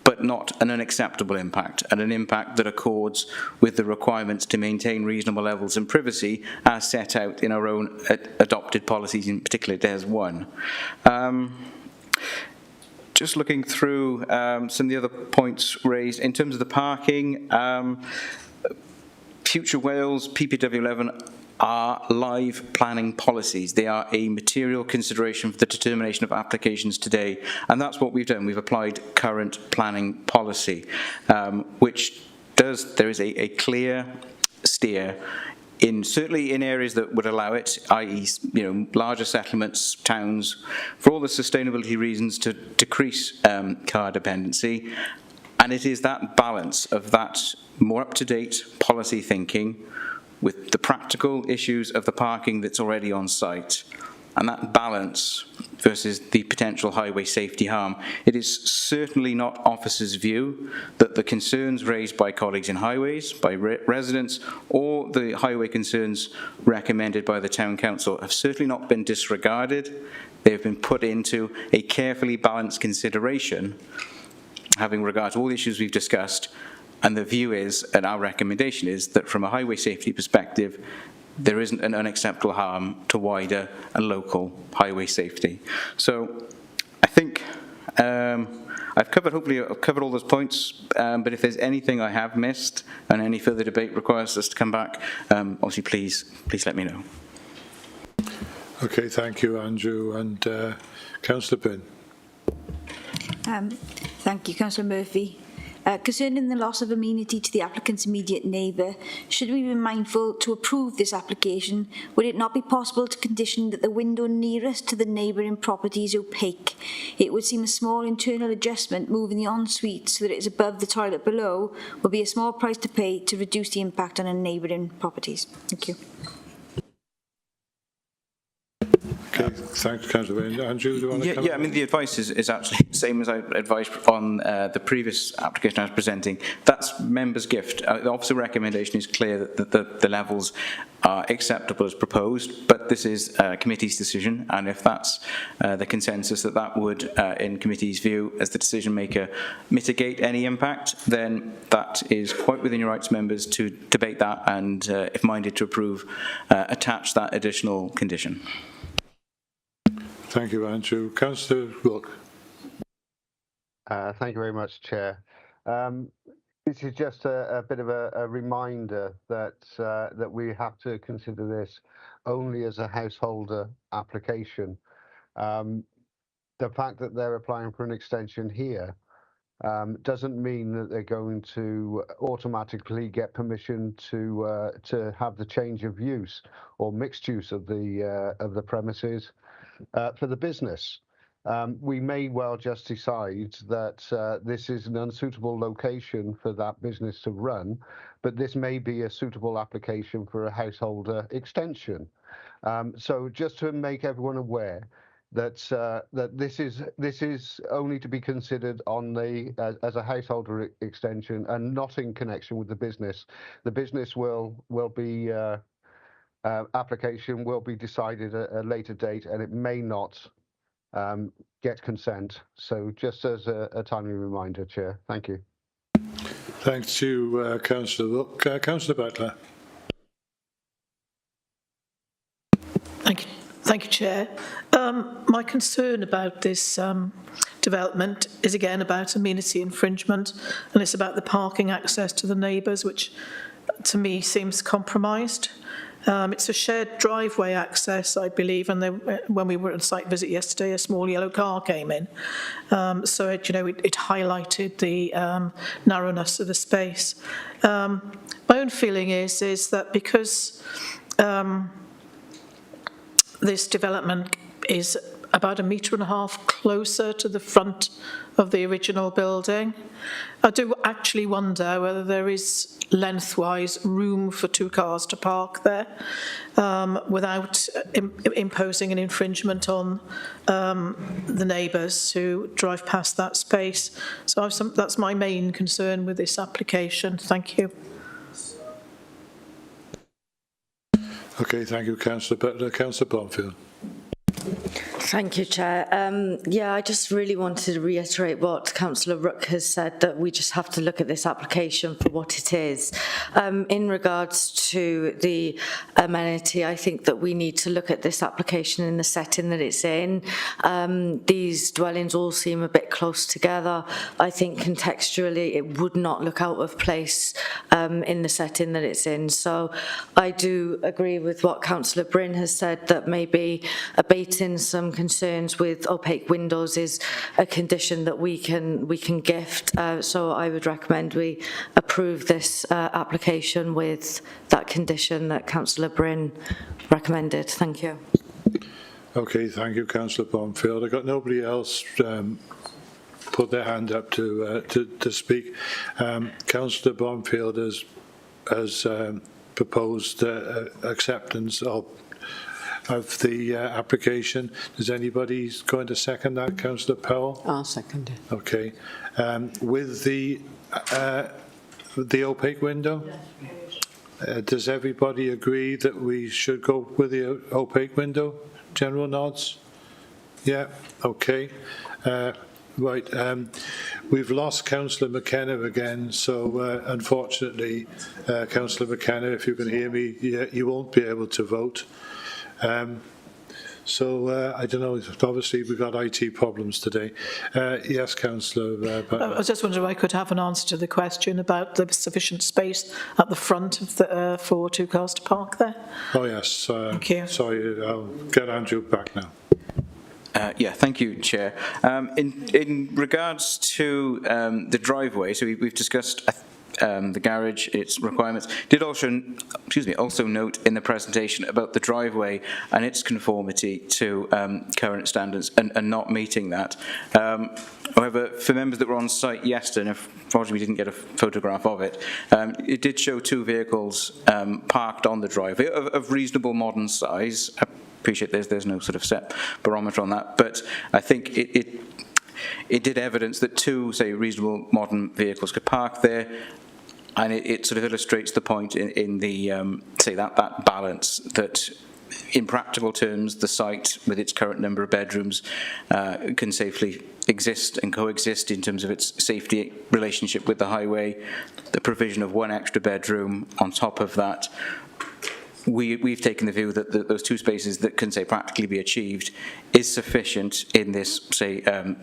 but not an unacceptable impact, and an impact that accords with the requirements to maintain reasonable levels of privacy as set out in our own adopted policies, in particular DES 1. Just looking through some of the other points raised in terms of the parking, Future Wales PPW 11 are live planning policies. They are a material consideration for the determination of applications today, and that's what we've done. We've applied current planning policy, which there is a clear steer certainly in areas that would allow it, i.e., larger settlements, towns, for all the sustainability reasons to decrease car dependency. And it is that balance of that more up-to-date policy thinking with the practical issues of the parking that's already on site, and that balance versus the potential highway safety harm. It is certainly not officers' view that the concerns raised by colleagues in highways, by residents, or the highway concerns recommended by the Town Council have certainly not been disregarded. They have been put into a carefully balanced consideration, having regard to all the issues we've discussed, and the view is, and our recommendation is, that from a highway safety perspective, there isn't an unacceptable harm to wider and local highway safety. So I think hopefully I've covered all those points, but if there's anything I have missed and any further debate requires us to come back, obviously please let me know. Okay, thank you, Andrew. And Councillor Byrne. Thank you, Councillor Murphy. Concerning the loss of amenity to the applicant's immediate neighbour, should we be mindful to approve this application? Would it not be possible to condition that the window nearest to the neighbouring property is opaque? It would seem a small internal adjustment, moving the ensuite so that it is above the toilet below, would be a small price to pay to reduce the impact on neighbouring properties. Thank you. Okay, thanks, Councillor Byrne. Andrew, do you want to come? Yeah, I mean, the advice is actually the same as I advised on the previous application I was presenting. That's members' gift. The officer recommendation is clear that the levels are acceptable as proposed, but this is committee's decision, and if that's the consensus that would, in committee's view, as the decision maker, mitigate any impact, then that is quite within your rights, members, to debate that and, if minded to approve, attach that additional condition. Thank you, Andrew. Councillor Wilk. Thank you very much, Chair. This is just a bit of a reminder that that we have to consider this only as a householder application. The fact that they're applying for an extension here doesn't mean that they're going to automatically get permission to have the change of use or mixed use of the premises for the business. We may well just decide that this is an unsuitable location for that business to run, but this may be a suitable application for a householder extension. So just to make everyone aware that that this is only to be considered on the as a householder extension and not in connection with the business. The business will be application will be decided at a later date, and it may not get consent. So just as a timely reminder, Chair. Thank you. Thanks to Councillor Wilk. Councillor Butler. Thank you, Chair. My concern about this development is again about amenity infringement, and it's about the parking access to the neighbours, which to me seems compromised. It's a shared driveway access, I believe, and when we were on site visit yesterday, a small yellow car came in. So it highlighted the narrowness of the space. My own feeling is that because this development is about 1.5 meters closer to the front of the original building, I do actually wonder whether there is lengthwise room for 2 cars to park there without imposing an infringement on the neighbours who drive past that space. So that's my main concern with this application. Thank you. Okay, thank you, Councillor Butler. Councillor Blomfield. Thank you, Chair. I just really wanted to reiterate what Councillor Rook has said, that we just have to look at this application for what it is. In regards to the amenity, I think that we need to look at this application in the setting that it's in. These dwellings all seem a bit close together. I think contextually it would not look out of place in the setting that it's in. So I do agree with what Councillor Bryn has said, that maybe abating some concerns with opaque windows is a condition that we can gift. So I would recommend we approve this application with that condition that Councillor Bryn recommended. Thank you. Okay, thank you, Councillor Blomfield. I got nobody else put their hand up to speak. Councillor Blomfield has proposed acceptance of the application. Is anybody going to second that, Councillor Powell? I'll second it. Okay. With the opaque window? Does everybody agree that we should go with the opaque window? General nods? Yeah, okay. Right, we've lost Councillor McKenna again, so unfortunately, Councillor McKenna, if you can hear me, you won't be able to vote. So I don't know, obviously we've got IT problems today. Yes, Councillor. I was just wondering if I could have an answer to the question about the sufficient space at the front of the, for two cars to park there. Oh yes, Thank you. Sorry, I'll get Andrew back now. Yeah, thank you, Chair. In regards to the driveway, so we've discussed the garage, its requirements. Did also note in the presentation about the driveway and its conformity to current standards and not meeting that. However, for members that were on site yesterday, and unfortunately we didn't get a photograph of it, it did show two vehicles parked on the driveway of reasonable modern size. I appreciate there's no sort of set barometer on that, but I think it did evidence that two, say, reasonable modern vehicles could park there, and it sort of illustrates the point in the, say, that balance that, in practical terms, the site, with its current number of bedrooms, can safely exist and coexist in terms of its safety relationship with the highway, the provision of one extra bedroom on top of that. We've taken the view that those two spaces that can, say, practically be achieved is sufficient in this, say, a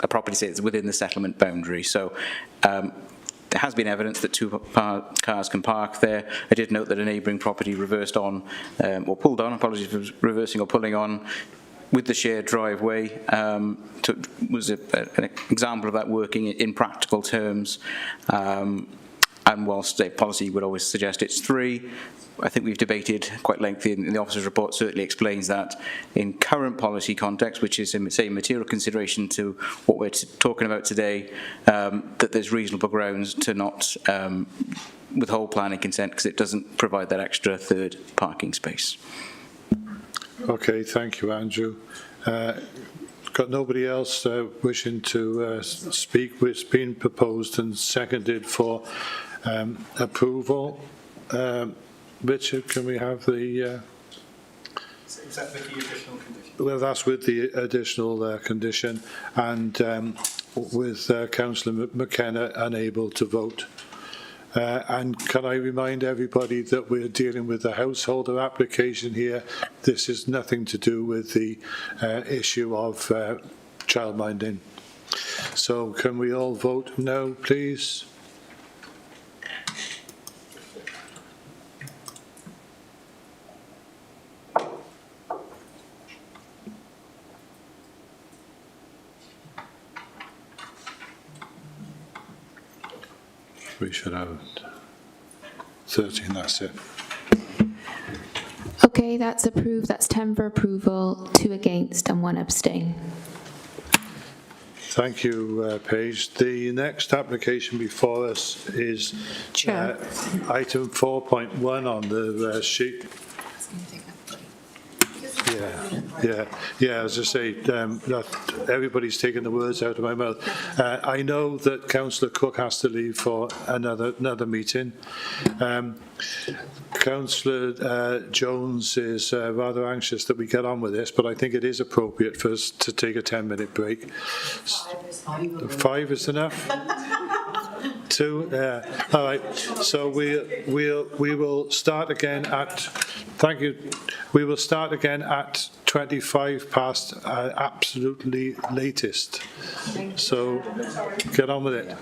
property, say, that's within the settlement boundary. So there has been evidence that two cars can park there. I did note that a neighbouring property reversed on, or pulled on, apologies for reversing or pulling on, with the shared driveway, was an example of that working in practical terms. And whilst state policy would always suggest it's 3, I think we've debated quite lengthy, and the officer's report certainly explains that in current policy context, which is, say, material consideration to what we're talking about today, that there's reasonable grounds to not withhold planning consent because it doesn't provide that extra third parking space. Okay, thank you, Andrew. Got nobody else wishing to speak. It's been proposed and seconded for approval. Richard, can we have the... Is that with the additional condition? Well, that's with the additional condition, and with Councillor McKenna unable to vote. And can I remind everybody that we're dealing with the householder application here. This is nothing to do with the issue of childminding. So can we all vote no, please? We should have 13, that's it. Okay, that's approved. That's 10 for approval, 2 against and 1 abstain. Thank you, Paige. The next application before us is item 4.1 on the sheet. Yeah. As I say, everybody's taking the words out of my mouth. I know that Councillor Cook has to leave for another meeting. Councillor Jones is rather anxious that we get on with this, but I think it is appropriate for us to take a 10-minute break. 5 is enough? 2? Yeah. All right. So we will start again at. Thank you. We will start again at 25 past absolutely latest. So get on with it.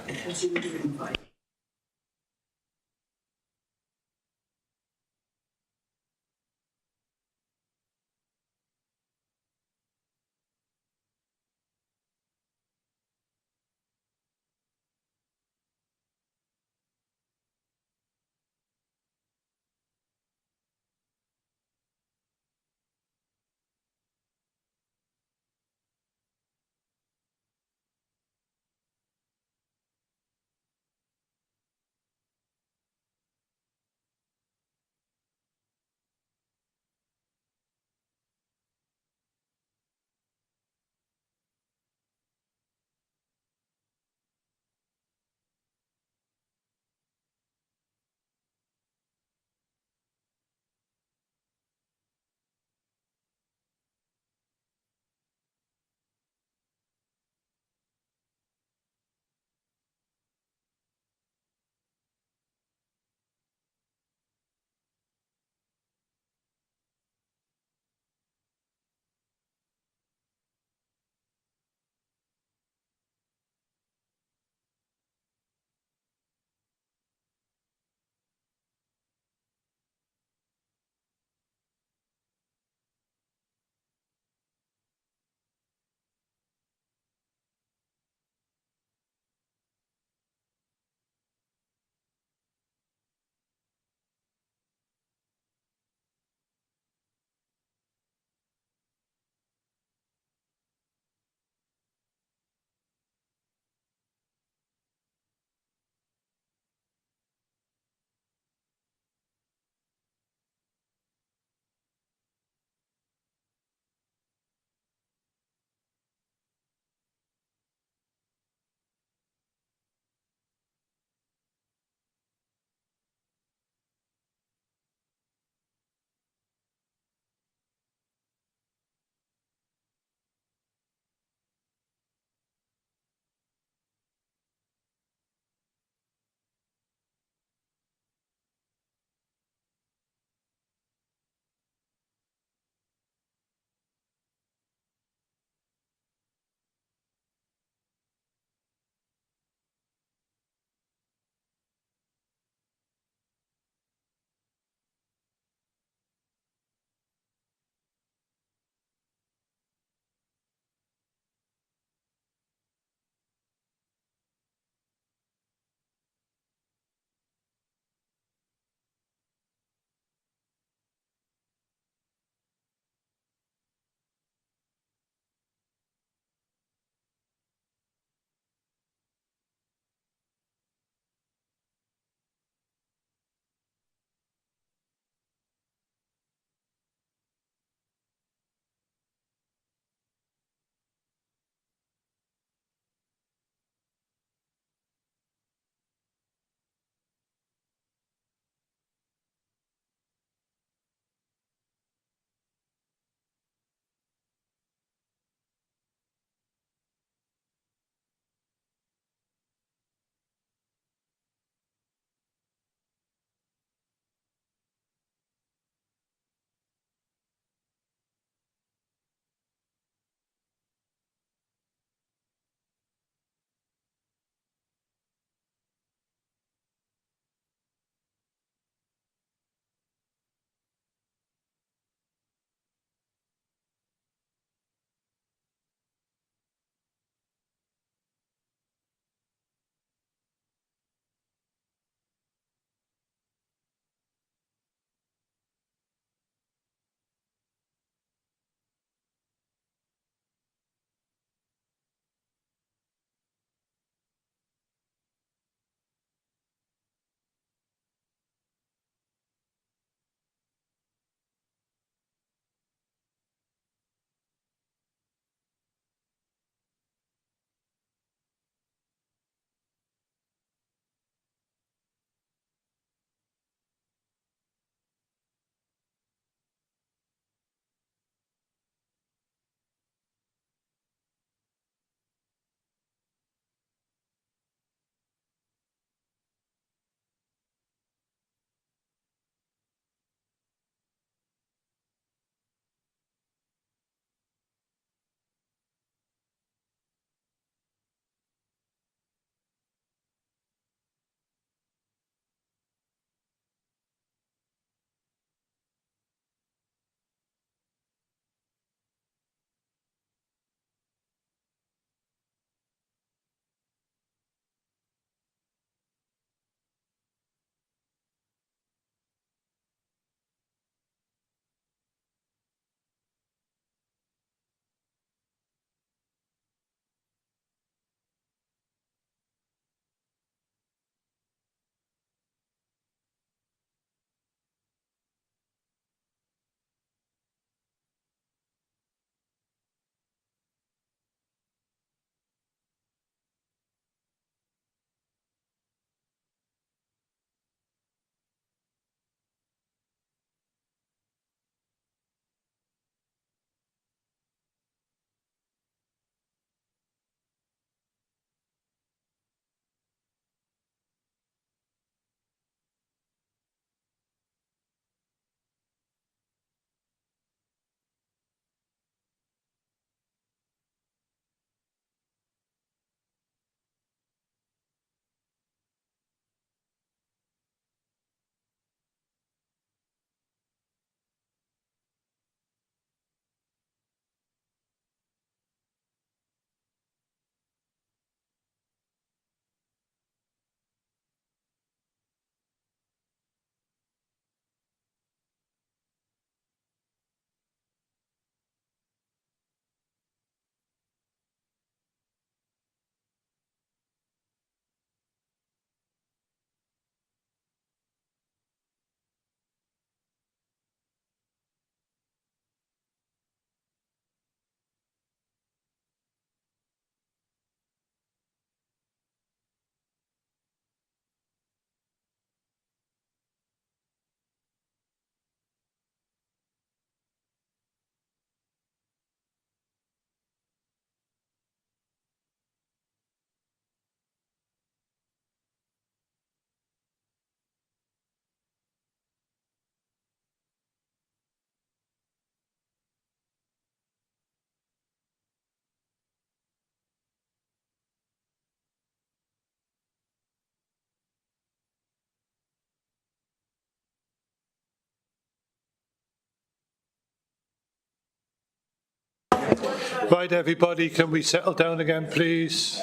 Right, everybody, can we settle down again, please?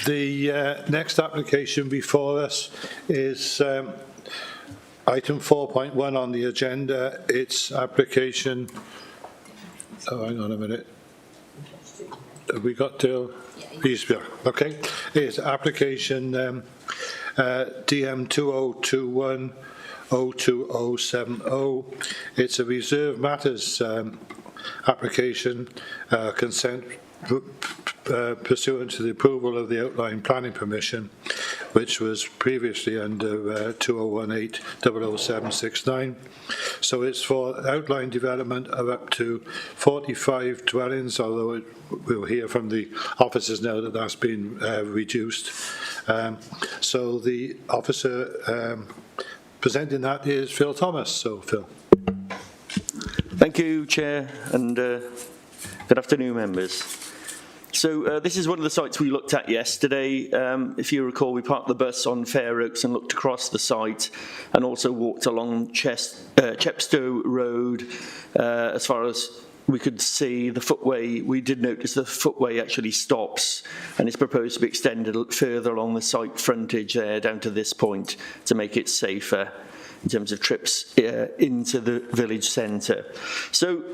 The next application before us is item 4.1 on the agenda. It's application. Oh, hang on a minute. Have we got till? Yeah. Okay. It's application DM 2021 02070. It's a reserve matters application, consent pursuant to the approval of the outline planning permission, which was previously under 2018-00769. So it's for outline development of up to 45 dwellings, although we'll hear from the officers now that that's been reduced. So the officer presenting that is Phil Thomas. So, Phil. Thank you, Chair, and good afternoon, members. So this is one of the sites we looked at yesterday. If you recall, we parked the bus on Fair Oaks and looked across the site, and also walked along Chepstow Road as far as we could see the footway. We did notice the footway actually stops, and it's proposed to be extended further along the site frontage there down to this point to make it safer in terms of trips into the village centre. So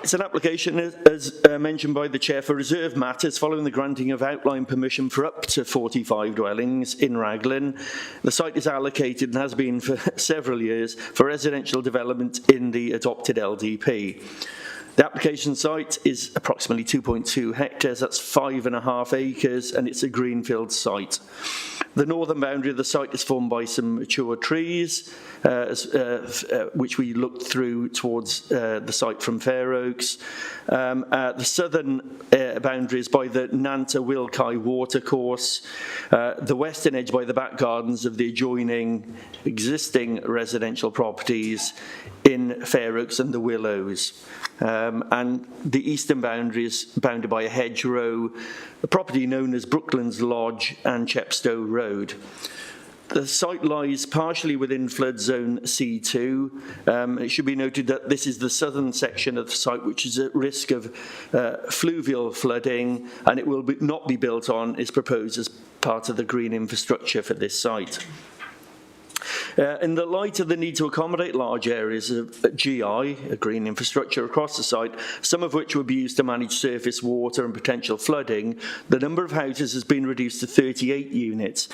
it's an application, as mentioned by the Chair, for reserve matters following the granting of outline permission for up to 45 dwellings in Raglan. The site is allocated and has been for several years for residential development in the adopted LDP. The application site is approximately 2.2 hectares, that's 5.5 acres, and it's a greenfield site. The northern boundary of the site is formed by some mature trees, which we looked through towards the site from Fair Oaks. The southern boundary is by the Nanta Wilkeye watercourse, the western edge by the back gardens of the adjoining existing residential properties in Fair Oaks and the Willows. And the eastern boundary is bounded by a hedgerow, a property known as Brooklands Lodge and Chepstow Road. The site lies partially within flood zone C2. It should be noted that this is the southern section of the site which is at risk of fluvial flooding, and it will not be built on, is proposed as part of the green infrastructure for this site. In the light of the need to accommodate large areas of GI, a green infrastructure across the site, some of which will be used to manage surface water and potential flooding, the number of houses has been reduced to 38 units.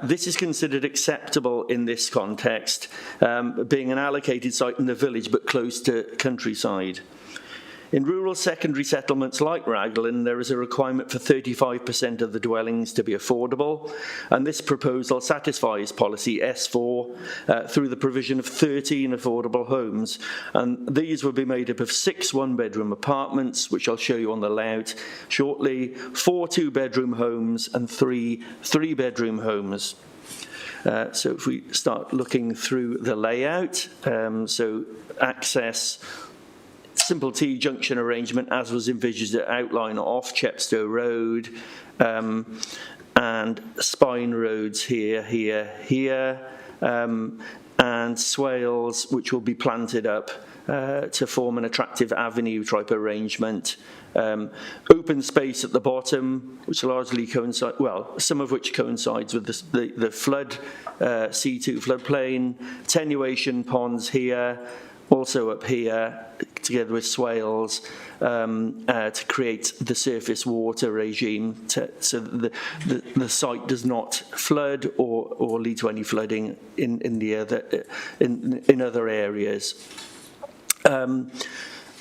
This is considered acceptable in this context, being an allocated site in the village but close to countryside. In rural secondary settlements like Raglan, there is a requirement for 35% of the dwellings to be affordable, and this proposal satisfies policy S4 through the provision of 13 affordable homes, and these will be made up of 6 one-bedroom apartments, which I'll show you on the layout shortly, 4 two-bedroom homes, and 3 three-bedroom homes. So if we start looking through the layout, so access, simple T-junction arrangement as was envisaged at outline off Chepstow Road, and spine roads here, and swales which will be planted up to form an attractive avenue type arrangement. Open space at the bottom, which largely coincides, well, some of which coincides with the flood, C2 floodplain, attenuation ponds here, also up here, together with swales, to create the surface water regime so that the site does not flood or lead to any flooding in other areas.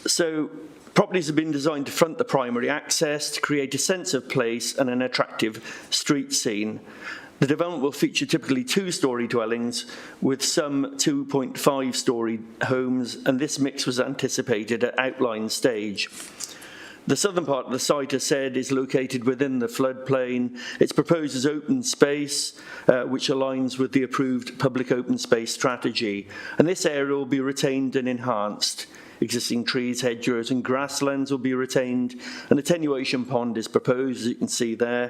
So properties have been designed to front the primary access to create a sense of place and an attractive street scene. The development will feature typically 2-storey dwellings with some 2.5-storey homes, and this mix was anticipated at outline stage. The southern part of the site, as said, is located within the floodplain. It's proposed as open space, which aligns with the approved public open space strategy, and this area will be retained and enhanced. Existing trees, hedgerows and grasslands will be retained. An attenuation pond is proposed, as you can see there,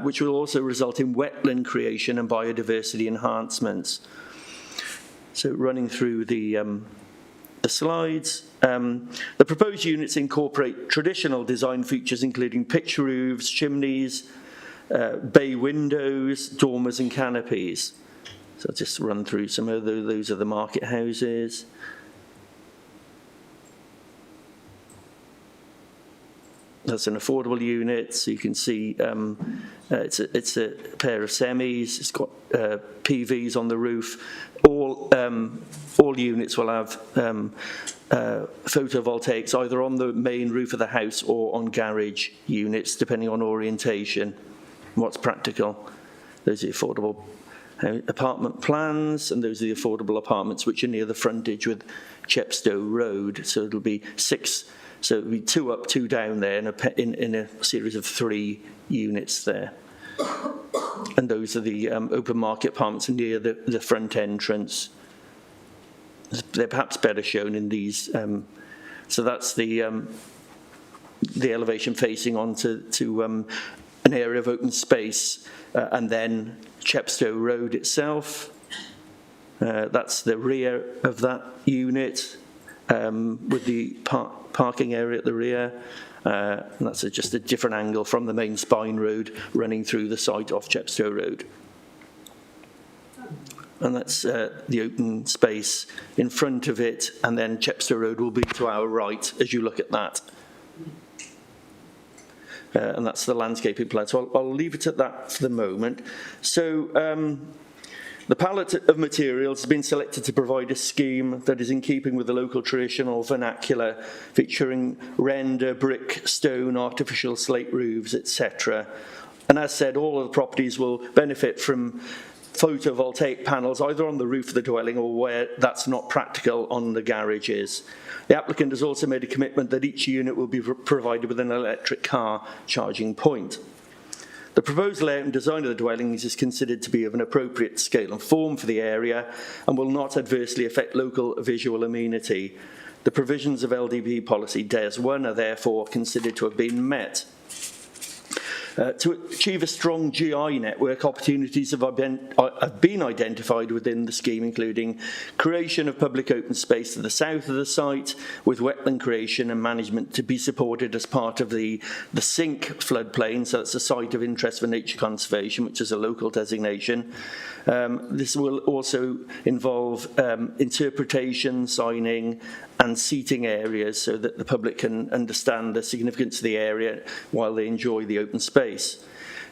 which will also result in wetland creation and biodiversity enhancements. So running through the the slides. The proposed units incorporate traditional design features including pitch roofs, chimneys, bay windows, dormers and canopies. So I'll just run through some of those. Those are the market houses. That's an affordable unit, so you can see it's a pair of semis. It's got PVs on the roof. All units will have photovoltaics either on the main roof of the house or on garage units, depending on orientation and what's practical. Those are affordable apartment plans, and those are the affordable apartments which are near the frontage with Chepstow Road. So it'll be 6. So it'll be 2 up, 2 down there in a series of 3 units there. And those are the open market apartments near the front entrance. They're perhaps better shown in these. So that's the elevation facing onto an area of open space, and then Chepstow Road itself. That's the rear of that unit with the parking area at the rear. And that's just a different angle from the main spine road running through the site off Chepstow Road. And that's the open space in front of it, and then Chepstow Road will be to our right as you look at that. And that's the landscaping plan. So I'll leave it at that for the moment. So the palette of materials has been selected to provide a scheme that is in keeping with the local traditional vernacular, featuring render, brick, stone, artificial slate roofs, etc. And as said, all of the properties will benefit from photovoltaic panels either on the roof of the dwelling or where that's not practical on the garages. The applicant has also made a commitment that each unit will be provided with an electric car charging point. The proposed layout and design of the dwellings is considered to be of an appropriate scale and form for the area and will not adversely affect local visual amenity. The provisions of LDP policy DES 1 are therefore considered to have been met. To achieve a strong GI network, opportunities have been identified within the scheme, including creation of public open space to the south of the site, with wetland creation and management to be supported as part of the SINC floodplain, so that's a site of interest for nature conservation, which is a local designation. This will also involve interpretation, signing, and seating areas so that the public can understand the significance of the area while they enjoy the open space.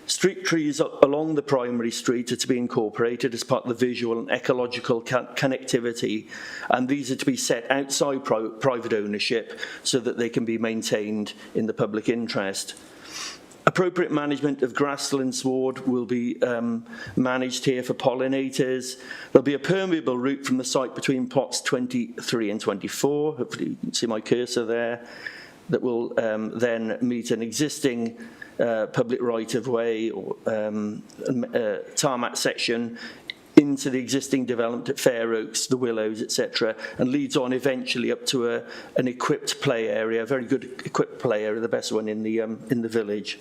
Street trees along the primary street are to be incorporated as part of the visual and ecological connectivity, and these are to be set outside private ownership so that they can be maintained in the public interest. Appropriate management of grassland sward will be managed here for pollinators. There'll be a permeable route from the site between plots 23 and 24. Hopefully you can see my cursor there. That will then meet an existing public right-of-way or tarmac section into the existing development at Fair Oaks, the Willows, etc., and leads on eventually up to an equipped play area, a very good equipped play area, the best one in the village.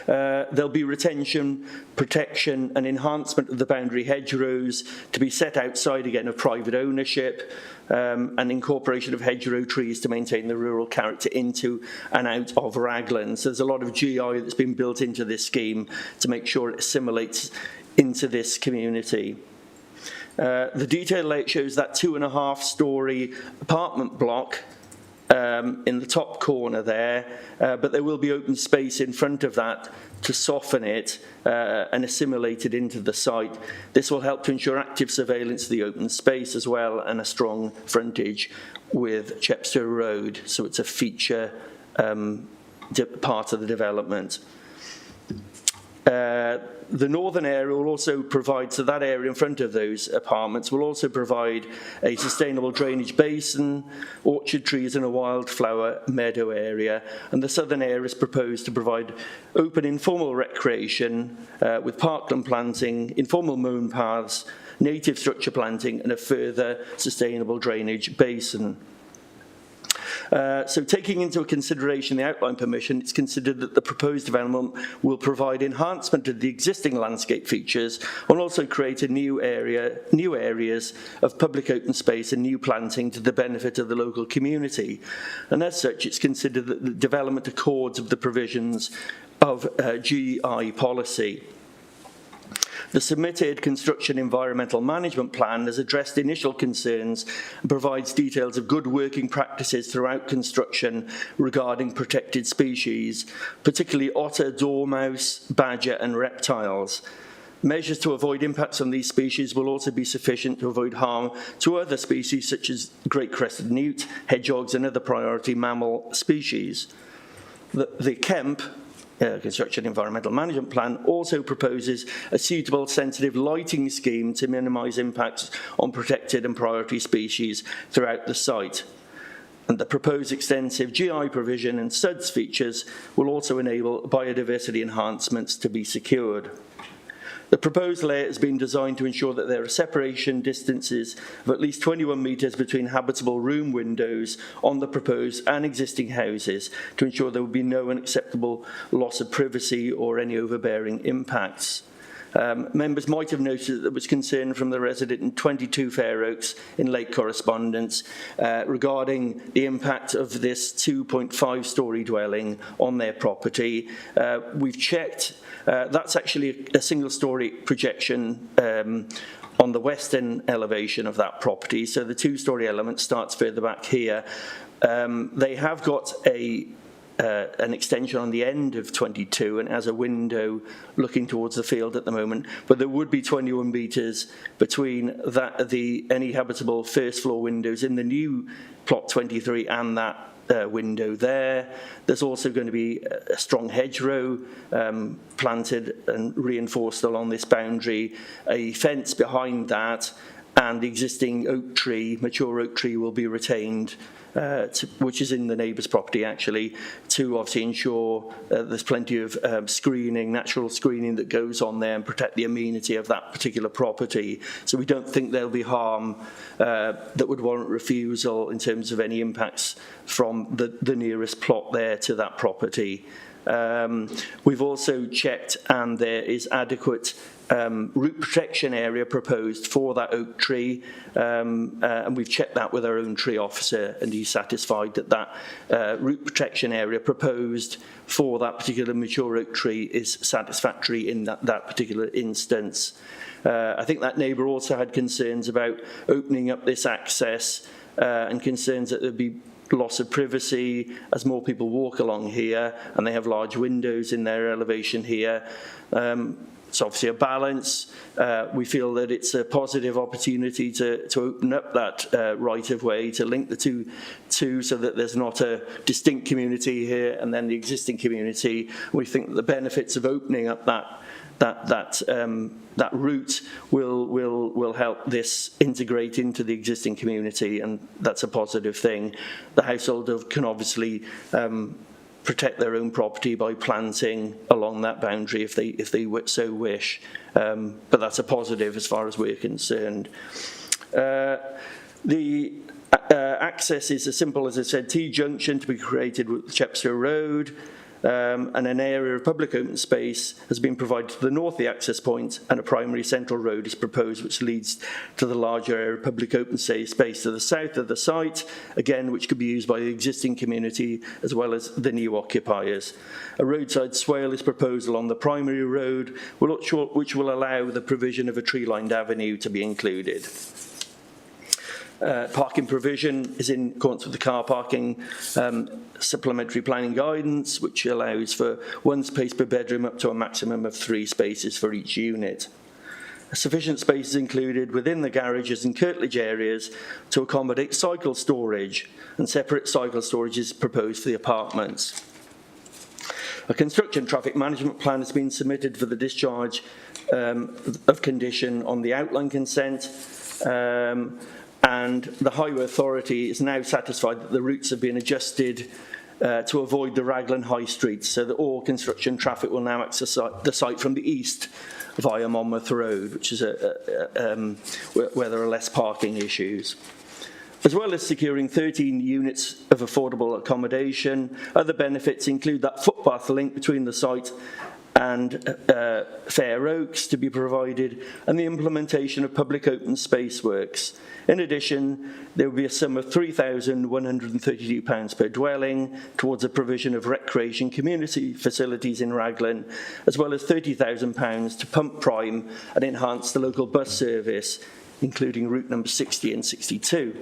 There'll be retention, protection and enhancement of the boundary hedgerows to be set outside again of private ownership, and incorporation of hedgerow trees to maintain the rural character into and out of Raglan. So there's a lot of GI that's been built into this scheme to make sure it assimilates into this community. The detailed layout shows that 2.5-storey apartment block in the top corner there, but there will be open space in front of that to soften it and assimilate it into the site. This will help to ensure active surveillance of the open space as well, and a strong frontage with Chepstow Road, so it's a feature part of the development. The northern area will also provide, so that area in front of those apartments will also provide a sustainable drainage basin, orchard trees and a wildflower meadow area. And the southern area is proposed to provide open informal recreation with parkland planting, informal mown paths, native structure planting and a further sustainable drainage basin. So taking into consideration the outline permission, it's considered that the proposed development will provide enhancement of the existing landscape features and also create a new areas of public open space and new planting to the benefit of the local community. And as such, it's considered that the development accords with the provisions of GI policy. The submitted Construction Environmental Management Plan has addressed initial concerns and provides details of good working practices throughout construction regarding protected species, particularly otter, dormouse, badger and reptiles. Measures to avoid impacts on these species will also be sufficient to avoid harm to other species such as great crested newt, hedgehogs and other priority mammal species. The KEMP, Construction Environmental Management Plan, also proposes a suitable sensitive lighting scheme to minimise impacts on protected and priority species throughout the site. And the proposed extensive GI provision and SUDS features will also enable biodiversity enhancements to be secured. The proposed layout has been designed to ensure that there are separation distances of at least 21 metres between habitable room windows on the proposed and existing houses to ensure there will be no unacceptable loss of privacy or any overbearing impacts. Members might have noted that there was concern from the resident in 22 Fair Oaks in late correspondence regarding the impact of this 2.5-storey dwelling on their property. We've checked, that's actually a single-storey projection on the western elevation of that property, so the 2-storey element starts further back here. They have got an extension on the end of 22 and has a window looking towards the field at the moment, but there would be 21 metres between any habitable first floor windows in the new plot 23 and that window there. There's also going to be a strong hedgerow planted and reinforced along this boundary, a fence behind that, and the existing oak tree, mature oak tree, will be retained, which is in the neighbour's property actually, to obviously ensure there's plenty of screening, natural screening that goes on there and protect the amenity of that particular property. So we don't think there'll be harm that would warrant refusal in terms of any impacts from the nearest plot there to that property. We've also checked, and there is adequate root protection area proposed for that oak tree, and we've checked that with our own tree officer, and he's satisfied that that root protection area proposed for that particular mature oak tree is satisfactory in that particular instance. I think that neighbour also had concerns about opening up this access and concerns that there'd be loss of privacy as more people walk along here, and they have large windows in their elevation here. It's obviously a balance. We feel that it's a positive opportunity to open up that right-of-way, to link the two so that there's not a distinct community here and then the existing community. We think that the benefits of opening up that route will help this integrate into the existing community, and that's a positive thing. The household can obviously protect their own property by planting along that boundary if they so wish, but that's a positive as far as we're concerned. The access is as simple as I said, T-junction to be created with Chepstow Road, and an area of public open space has been provided to the north of the access point, and a primary central road is proposed which leads to the larger area of public open space to the south of the site, again which could be used by the existing community as well as the new occupiers. A roadside swale is proposed along the primary road which will allow the provision of a tree-lined avenue to be included. Parking provision is in accordance with the car parking supplementary planning guidance, which allows for 1 space per bedroom up to a maximum of 3 spaces for each unit. Sufficient space is included within the garages and curtilage areas to accommodate cycle storage, and separate cycle storage is proposed for the apartments. A construction traffic management plan has been submitted for the discharge of condition on the outline consent, and the Highway Authority is now satisfied that the routes have been adjusted to avoid the Raglan High Street, so that all construction traffic will now access the site from the east via Monmouth Road, which is where there are less parking issues. as well as securing 13 units of affordable accommodation. Other benefits include that footpath link between the site and Fair Oaks to be provided, and the implementation of public open space works. In addition, there will be a sum of £3,132 per dwelling towards the provision of recreation community facilities in Raglan, as well as £30,000 to pump prime and enhance the local bus service, including route number 60 and 62.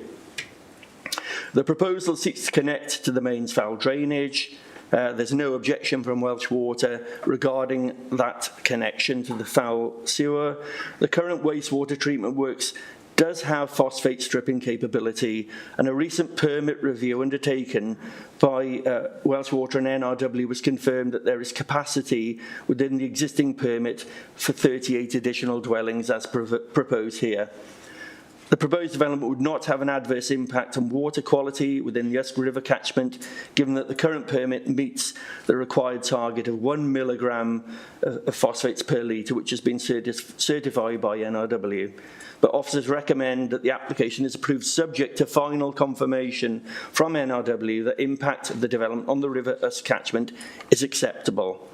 The proposal seeks to connect to the mains foul drainage. There's no objection from Welsh Water regarding that connection to the foul sewer. The current wastewater treatment works does have phosphate stripping capability, and a recent permit review undertaken by Welsh Water and NRW was confirmed that there is capacity within the existing permit for 38 additional dwellings as proposed here. The proposed development would not have an adverse impact on water quality within the Usk River catchment, given that the current permit meets the required target of 1 milligram of phosphates per litre, which has been certified by NRW. But officers recommend that the application is approved subject to final confirmation from NRW that impact of the development on the River Usk catchment is acceptable.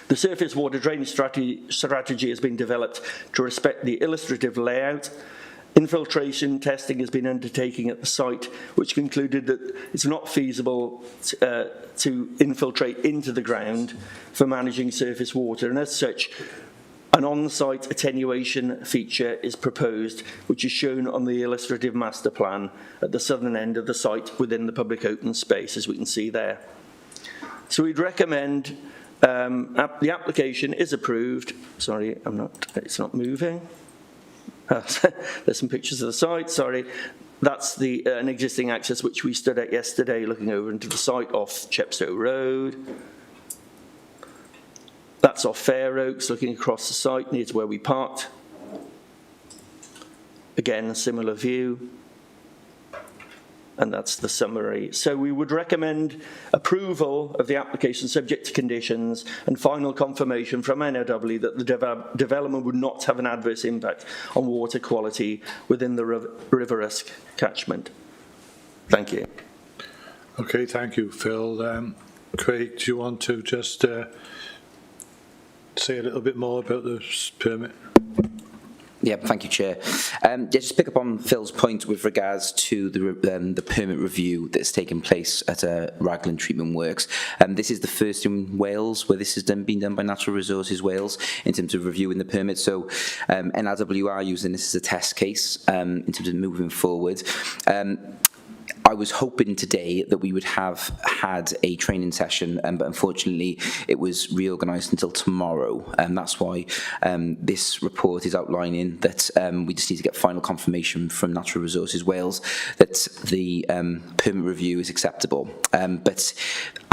The surface water drainage strategy has been developed to respect the illustrative layout. Infiltration testing has been undertaken at the site, which concluded that it's not feasible to infiltrate into the ground for managing surface water, and as such, an on-site attenuation feature is proposed, which is shown on the illustrative master plan at the southern end of the site within the public open space, as we can see there. So we'd recommend the application is approved. Sorry, it's not moving. There's some pictures of the site, sorry. That's an existing access which we stood at yesterday, looking over into the site off Chepstow Road. That's off Fair Oaks, looking across the site near to where we parked. Again, a similar view. And that's the summary. So we would recommend approval of the application subject to conditions and final confirmation from NRW that the development would not have an adverse impact on water quality within the River Usk catchment. Thank you. Okay, thank you, Phil. Craig, do you want to just say a little bit more about this permit? Yeah, thank you, Chair. Just pick up on Phil's point with regards to the permit review that's taken place at Raglan Treatment Works. This is the first in Wales where this has been done by Natural Resources Wales in terms of reviewing the permit. So NRW are using this as a test case in terms of moving forward. I was hoping today that we would have had a training session, but unfortunately it was reorganised until tomorrow, and that's why this report is outlining that we just need to get final confirmation from Natural Resources Wales that the permit review is acceptable. But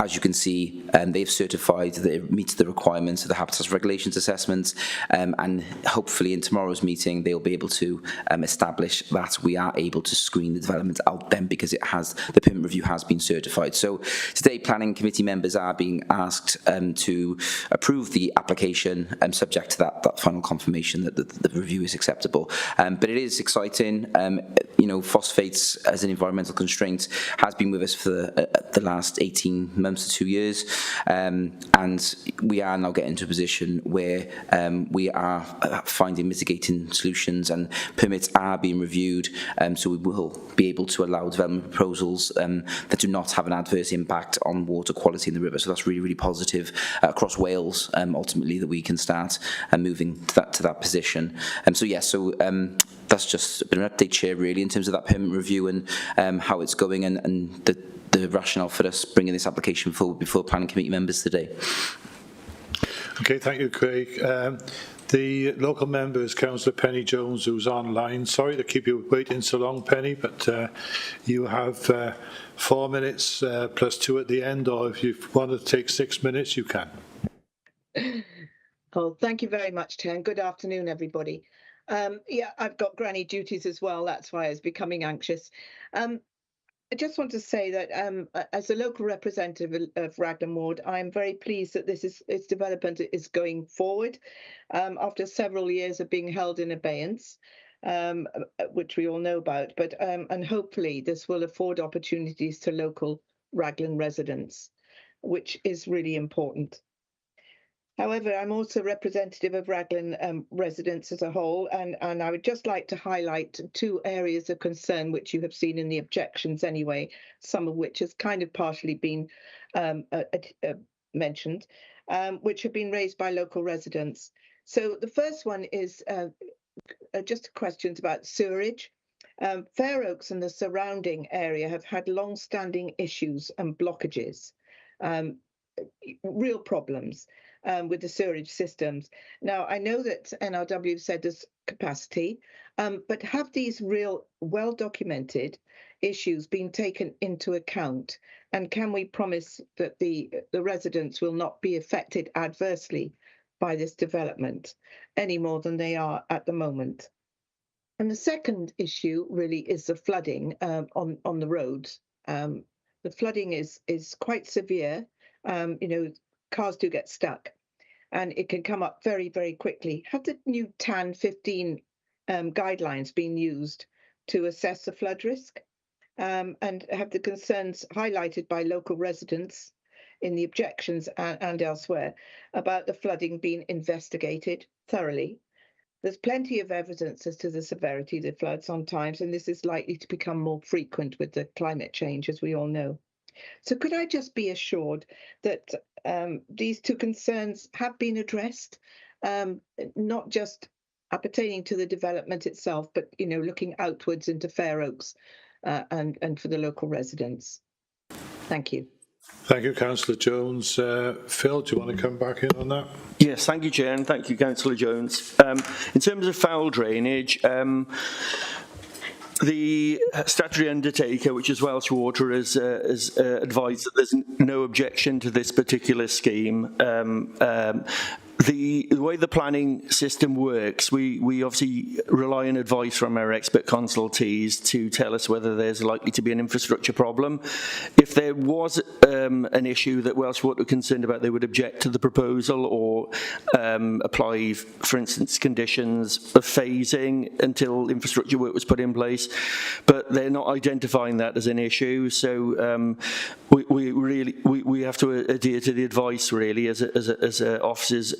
as you can see, they've certified that it meets the requirements of the Habitats Regulations Assessment, and hopefully in tomorrow's meeting they'll be able to establish that we are able to screen the development out then, because the permit review has been certified. So today planning committee members are being asked to approve the application subject to that final confirmation that the review is acceptable. But it is exciting. You know, phosphates as an environmental constraint has been with us for the last 18 months to 2 years, and we are now getting to a position where we are finding mitigating solutions, and permits are being reviewed, so we will be able to allow development proposals that do not have an adverse impact on water quality in the river. So that's really, really positive across Wales, ultimately, that we can start moving to that position. So that's just a bit of an update, Chair, really, in terms of that permit review and how it's going, and the rationale for us bringing this application forward before planning committee members today. Okay, thank you, Craig. The local member is Councillor Penny Jones, who's online. Sorry to keep you waiting so long, Penny, but you have 4 minutes plus 2 at the end, or if you want to take 6 minutes, you can. Oh, thank you very much, Chair, and good afternoon, everybody. Yeah, I've got granny duties as well. That's why I was becoming anxious. I just want to say that as a local representative of Raglan Ward, I'm very pleased that its development is going forward after several years of being held in abeyance. which we all know about. But and hopefully this will afford opportunities to local Raglan residents, which is really important. However, I'm also representative of Raglan residents as a whole, and I would just like to highlight 2 areas of concern which you have seen in the objections anyway, some of which has kind of partially been mentioned, which have been raised by local residents. So the first one is just questions about sewerage. Fair Oaks and the surrounding area have had long-standing issues and blockages, real problems with the sewerage systems. Now, I know that NRW said there's capacity, but have these real, well-documented issues been taken into account? And can we promise that the residents will not be affected adversely by this development any more than they are at the moment? And the second issue really is the flooding on the roads. The flooding is quite severe. Cars do get stuck and it can come up very, very quickly. Have the new TAN 15 guidelines been used to assess the flood risk? And have the concerns highlighted by local residents in the objections and elsewhere about the flooding being investigated thoroughly? There's plenty of evidence as to the severity of the floods on times, and this is likely to become more frequent with the climate change, as we all know. So could I just be assured that these 2 concerns have been addressed, not just appertaining to the development itself, but looking outwards into Fair Oaks and for the local residents? Thank you. Thank you, Councillor Jones. Phil, do you want to come back in on that? Yes, thank you, Chair, and thank you, Councillor Jones. In terms of foul drainage, the statutory undertaker, which is Welsh Water, has advised that there's no objection to this particular scheme. The way the planning system works, we obviously rely on advice from our expert consultees to tell us whether there's likely to be an infrastructure problem. If there was an issue that Welsh Water were concerned about, they would object to the proposal or apply, for instance, conditions of phasing until infrastructure work was put in place. But they're not identifying that as an issue, so we have to adhere to the advice really as officers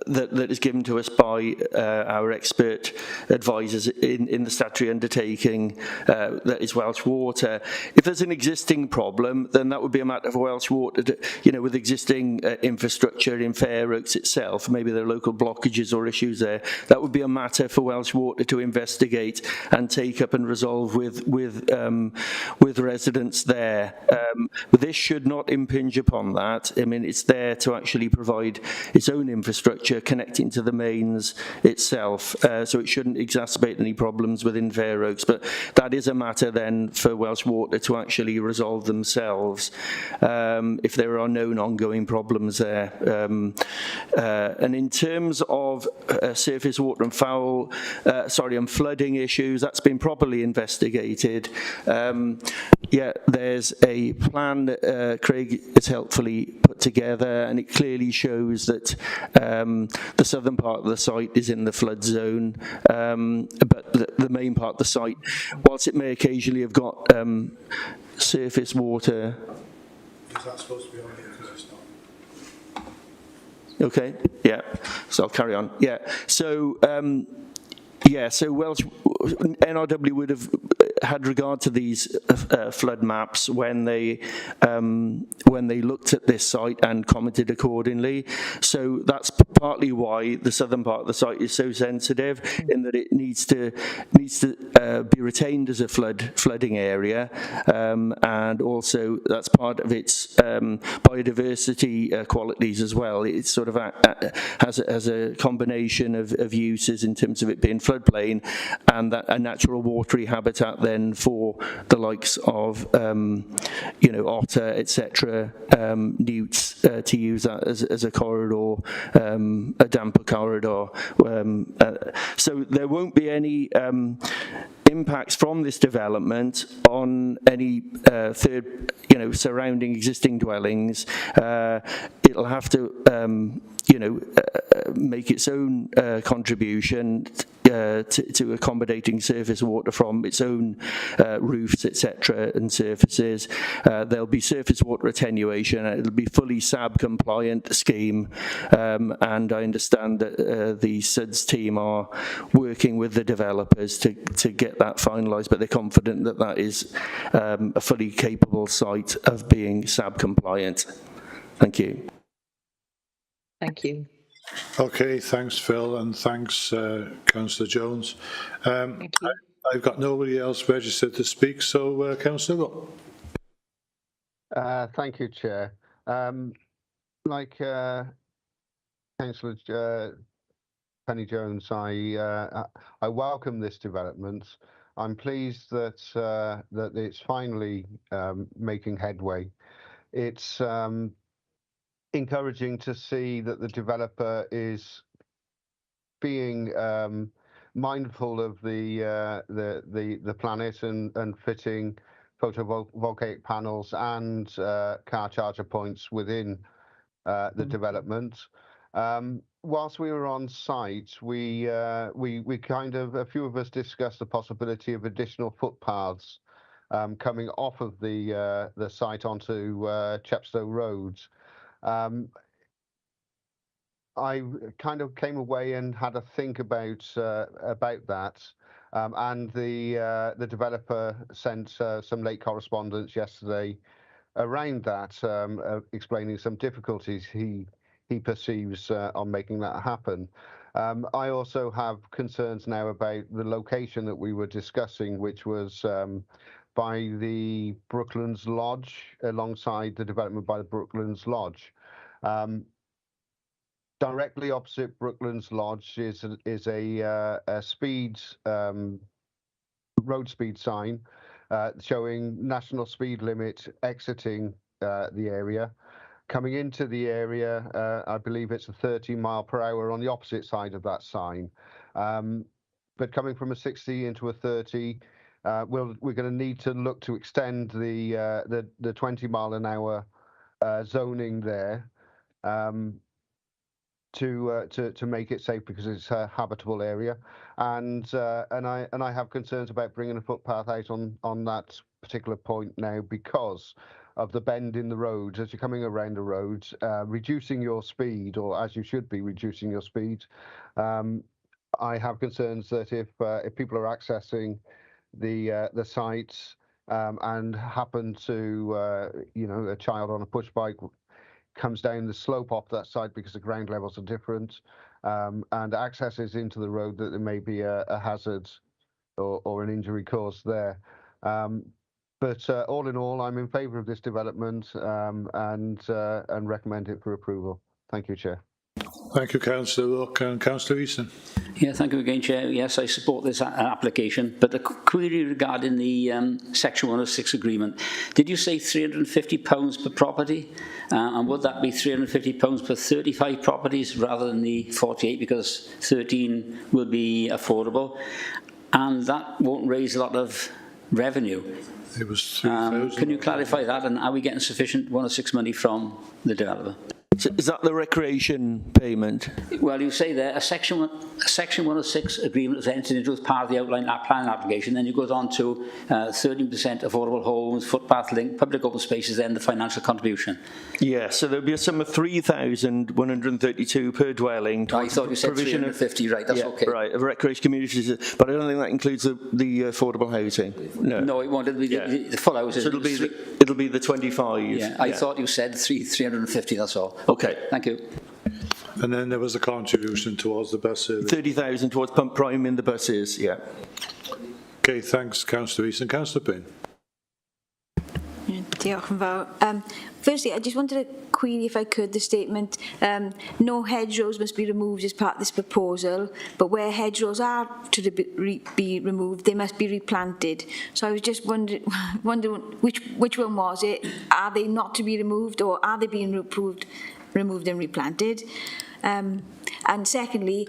that is given to us by our expert advisors in the statutory undertaking that is Welsh Water. If there's an existing problem, then that would be a matter for Welsh Water to, with existing infrastructure in Fair Oaks itself, maybe there are local blockages or issues there, that would be a matter for Welsh Water to investigate and take up and resolve with residents there. But this should not impinge upon that. I mean, it's there to actually provide its own infrastructure connecting to the mains itself, so it shouldn't exacerbate any problems within Fair Oaks, but that is a matter then for Welsh Water to actually resolve themselves if there are known ongoing problems there. And in terms of surface water and and flooding issues, that's been properly investigated. Yeah, there's a plan that Craig has helpfully put together, and it clearly shows that the southern part of the site is in the flood zone, but the main part of the site, whilst it may occasionally have got surface water. Is that supposed to be on here because it's not? Okay, yeah, so I'll carry on. Yeah, so so Welsh NRW would have had regard to these flood maps when they looked at this site and commented accordingly. So that's partly why the southern part of the site is so sensitive, in that it needs to be retained as a flooding area, and also that's part of its biodiversity qualities as well. It sort of has a combination of uses in terms of it being floodplain and that a natural watery habitat then for the likes of otter, etc., newts, to use that as a corridor, a damper corridor. So there won't be any impacts from this development on any surrounding existing dwellings. It'll have to make its own contribution to accommodating surface water from its own roofs, etc., and surfaces. There'll be surface water attenuation. It'll be fully SAB compliant scheme, and I understand that the SUDS team are working with the developers to get that finalised, but they're confident that that is a fully capable site of being SAB compliant. Thank you. Thank you. Okay, thanks, Phil, and thanks, Councillor Jones. Thank you. I've got nobody else registered to speak, so Councillor Rook. Thank you, Chair. Like Councillor Penny Jones, I welcome this development. I'm pleased that that it's finally making headway. It's encouraging to see that the developer is being mindful of the planet and fitting photovoltaic panels and car charger points within the development. Whilst we were on site, we kind of, a few of us discussed the possibility of additional footpaths coming off of the site onto Chepstow Road. I kind of came away and had a think about that, and the developer sent some late correspondence yesterday around that, explaining some difficulties he perceives on making that happen. I also have concerns now about the location that we were discussing, which was by the Brooklands Lodge, alongside the development by the Brooklands Lodge. Directly opposite Brooklands Lodge is a speed road speed sign showing national speed limit exiting the area. Coming into the area, I believe it's a 30-mile-per-hour on the opposite side of that sign. But coming from a 60 into a 30, we're going to need to look to extend the 20-mile-an-hour zoning there. To make it safe, because it's a habitable area, and I have concerns about bringing a footpath out on that particular point now because of the bend in the road as you're coming around the road, reducing your speed, or as you should be reducing your speed. I have concerns that if people are accessing the sites and happen to a child on a push bike comes down the slope off that side because the ground levels are different, and accesses into the road, that there may be a hazard or an injury caused there. But all in all, I'm in favour of this development and recommend it for approval. Thank you, Chair. Thank you, Councillor Rook, and Councillor Easton. Yeah, thank you again, Chair. Yes, I support this application, but the query regarding the Section 106 agreement, did you say £350 per property? And would that be £350 per 35 properties rather than the 48, because 13 will be affordable? And that won't raise a lot of revenue. It was 3,000. Can you clarify that, and are we getting sufficient 106 money from the developer? So is that the recreation payment? Well, you say there, a Section 106 agreement is entered into as part of the outline planning application, then it goes on to 13% affordable homes, footpath link, public open spaces, then the financial contribution. Yeah, so there'll be a sum of 3,132 per dwelling. I thought you said 350, right, that's okay. Right, of recreation communities, but I don't think that includes the affordable housing. No, it won't, it'll be the full houses. So it'll be the 25. Yeah, I thought you said 350, that's all. Okay. Thank you. And then there was a contribution towards the bus service. 30,000 towards pump prime in the buses, yeah. Okay, thanks, Councillor Easton. Councillor Payne. Diolch yn fawr. Firstly, I just wanted to query, if I could, the statement, no hedgerows must be removed as part of this proposal, but where hedgerows are to be removed, they must be replanted. So I was just wondering which one was it? Are they not to be removed, or are they being removed and replanted? And secondly,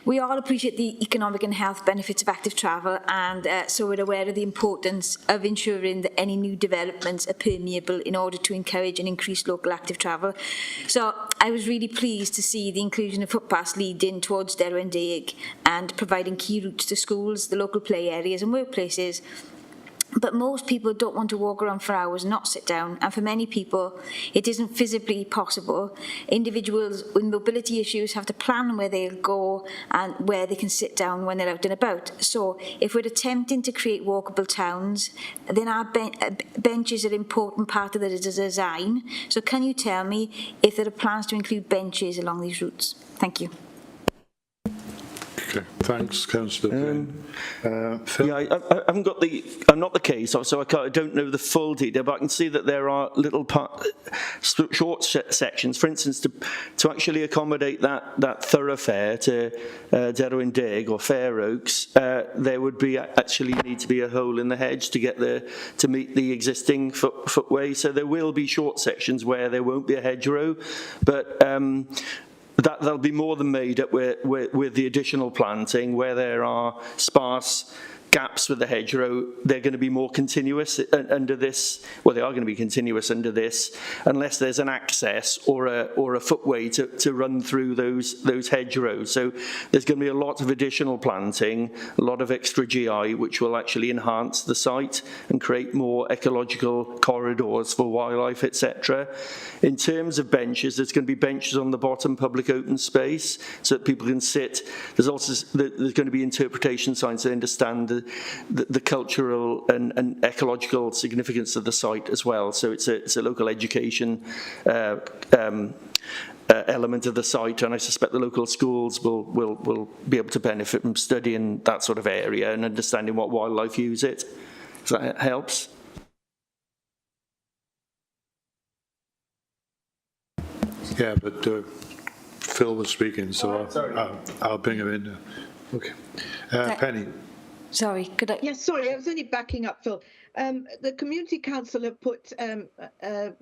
we all appreciate the economic and health benefits of active travel, and so we're aware of the importance of ensuring that any new developments are permeable in order to encourage and increase local active travel. So I was really pleased to see the inclusion of footpaths leading towards Derwen Deg and providing key routes to schools, the local play areas and workplaces. But most people don't want to walk around for hours and not sit down, and for many people it isn't physically possible. Individuals with mobility issues have to plan where they'll go and where they can sit down when they're out and about. So if we're attempting to create walkable towns, then our benches are an important part of the design. So can you tell me if there are plans to include benches along these routes? Thank you. Okay, thanks, Councillor Phil. Yeah, I haven't got I'm not the case, so I don't know the full detail, but I can see that there are little short sections. For instance, to actually accommodate that thoroughfare to Derwen Deg or Fair Oaks, there would be actually need to be a hole in the hedge to meet the existing footway. So there will be short sections where there won't be a hedgerow, but that'll be more than made up with the additional planting. Where there are sparse gaps with the hedgerow, they're going to be more continuous under this. Well, they are going to be continuous under this, unless there's an access or a footway to run through those hedgerows. So there's going to be a lot of additional planting, a lot of extra GI, which will actually enhance the site and create more ecological corridors for wildlife, etc. In terms of benches, there's going to be benches on the bottom, public open space, so that people can sit. There's going to be interpretation signs to understand the cultural and ecological significance of the site as well. So it's a local education element of the site, and I suspect the local schools will be able to benefit from studying that sort of area and understanding what wildlife use it. So that helps. Yeah, but Phil was speaking, so I'll bring him in. Okay. Penny. Sorry, could I? Yes, sorry, I was only backing up, Phil. The Community Council have put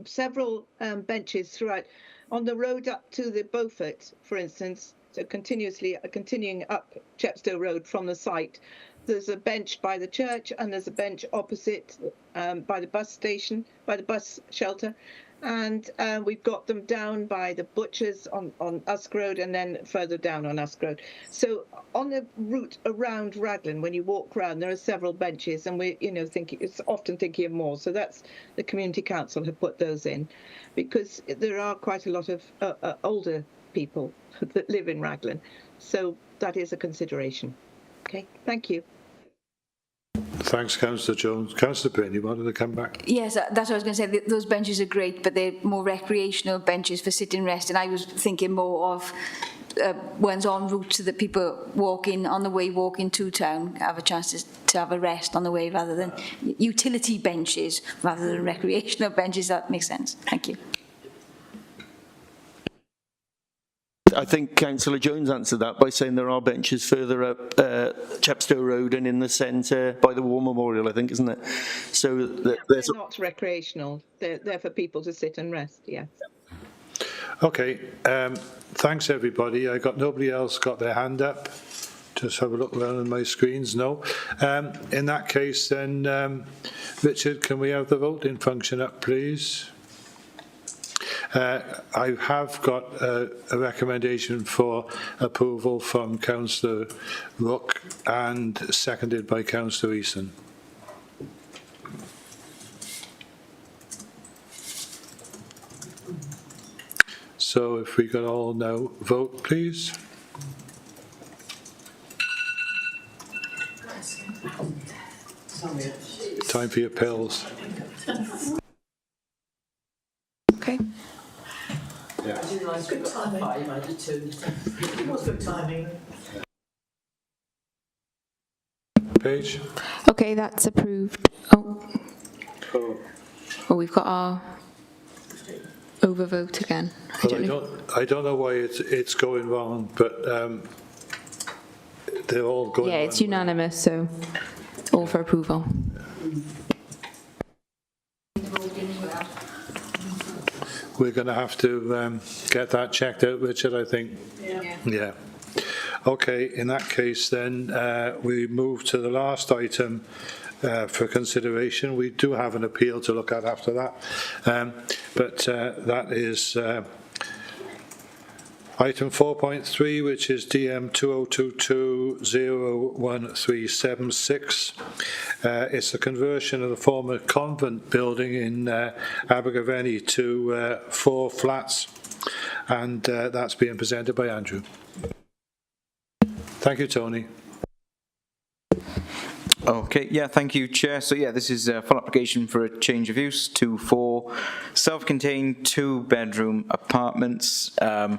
several benches throughout on the road up to the Beaufort, for instance, so continuing up Chepstow Road from the site. There's a bench by the church and there's a bench opposite by the bus station, by the bus shelter. And we've got them down by the butchers on Usk Road and then further down on Usk Road. So on the route around Raglan, when you walk around, there are several benches, and we're often thinking of more. So that's the Community Council have put those in, because there are quite a lot of older people that live in Raglan. So that is a consideration. Okay, thank you. Thanks, Councillor Jones. Councillor Payne, you wanted to come back? Yes, that's what I was going to say. Those benches are great, but they're more recreational benches for sit and rest. And I was thinking more of ones en route so that people on the way walking to town have a chance to have a rest on the way, rather than utility benches rather than recreational benches. That makes sense. Thank you. I think Councillor Jones answered that by saying there are benches further up Chepstow Road and in the centre by the War Memorial, I think, isn't it? So they're not recreational. They're for people to sit and rest, yes. Okay, thanks everybody. I got nobody else got their hand up. Just have a look around on my screens. No. In that case, then, Richard, can we have the voting function up, please? I have got a recommendation for approval from Councillor Rook and seconded by Councillor Eason. So if we could all now vote, please. Time for your pills. Okay. Yeah. Good timing. It was good timing. Page. Okay, that's approved. Oh, we've got our overvote again. I don't know why it's going wrong, but they're all going. Yeah, it's unanimous, so all for approval. We're going to have to get that checked out, Richard, I think. Yeah. Okay, in that case, then, we move to the last item for consideration. We do have an appeal to look at after that, but that is Item 4.3, which is DM 2022-01376. It's the conversion of the former convent building in Abergavenny to 4 flats, and that's being presented by Andrew. Thank you, Tony. Okay, yeah, thank you, Chair. So yeah, this is a full application for a change of use to 4 self-contained 2-bedroom apartments. And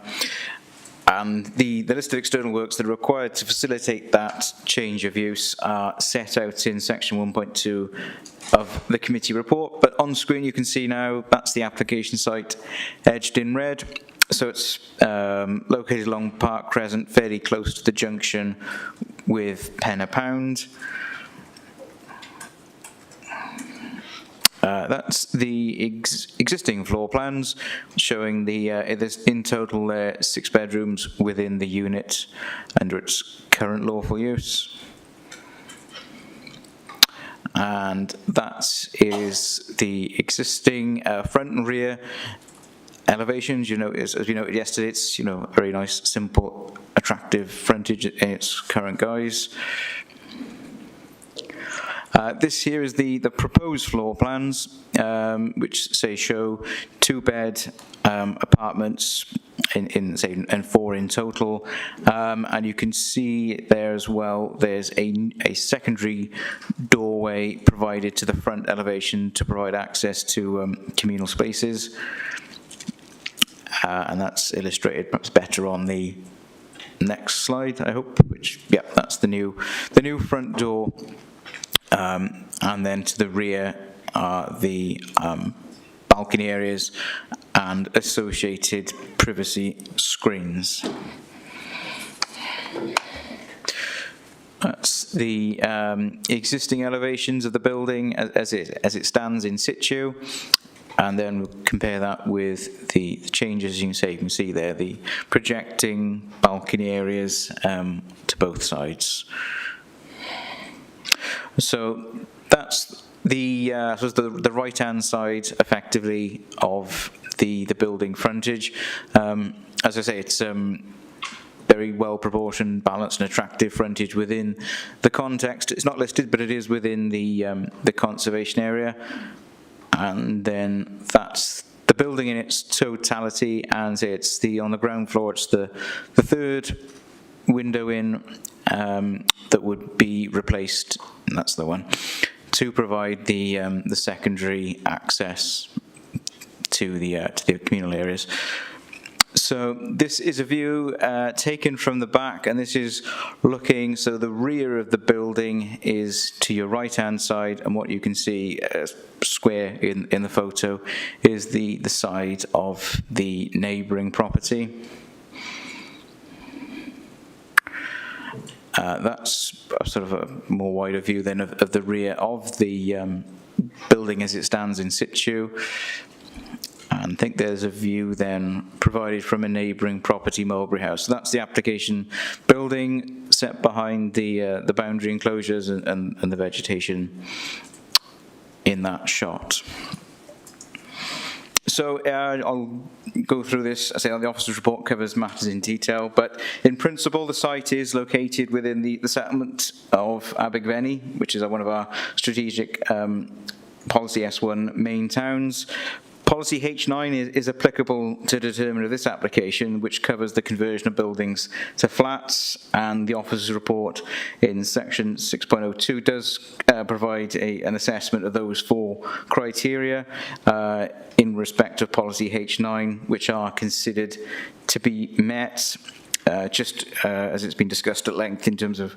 the list of external works that are required to facilitate that change of use are set out in section 1.2 of the committee report. But on screen you can see now that's the application site edged in red. So it's located along Park Crescent, fairly close to the junction with Pen a Pound. That's the existing floor plans showing there's in total 6 bedrooms within the unit under its current lawful use. And that is the existing front and rear elevations. You notice, as we noted yesterday, it's a very nice, simple, attractive frontage in its current guise. This here is the proposed floor plans, which show 2-bed apartments in 4 in total, and you can see there as well. There's a secondary doorway provided to the front elevation to provide access to communal spaces, and that's illustrated perhaps better on the next slide, I hope. Which, yeah, that's the new front door. And then to the rear are the balcony areas and associated privacy screens. That's the existing elevations of the building as it stands in situ, and then we'll compare that with the changes. You can see there the projecting balcony areas to both sides. So that's the right-hand side, effectively, of the building frontage. As I say, it's very well-proportioned, balanced, and attractive frontage within the context. It's not listed, but it is within the conservation area. And then that's the building in its totality, and it's on the ground floor. It's the 3rd window in that would be replaced. And that's the one to provide the secondary access to the communal areas. So this is a view taken from the back, and this is looking. So the rear of the building is to your right-hand side, and what you can see square in the photo is the side of the neighbouring property. That's a sort of a more wider view then of the rear of the building as it stands in situ. And I think there's a view then provided from a neighbouring property, Mulberry House. So that's the application building set behind the boundary enclosures and the vegetation in that shot. So I'll go through this. I say the officer's report covers matters in detail, but in principle, the site is located within the settlement of Abergavenny, which is one of our strategic policy S1 main towns. Policy H9 is applicable to determine of this application, which covers the conversion of buildings to flats, and the officer's report in section 6.02 does provide an assessment of those 4 criteria in respect of policy H9, which are considered to be met. Just as it's been discussed at length in terms of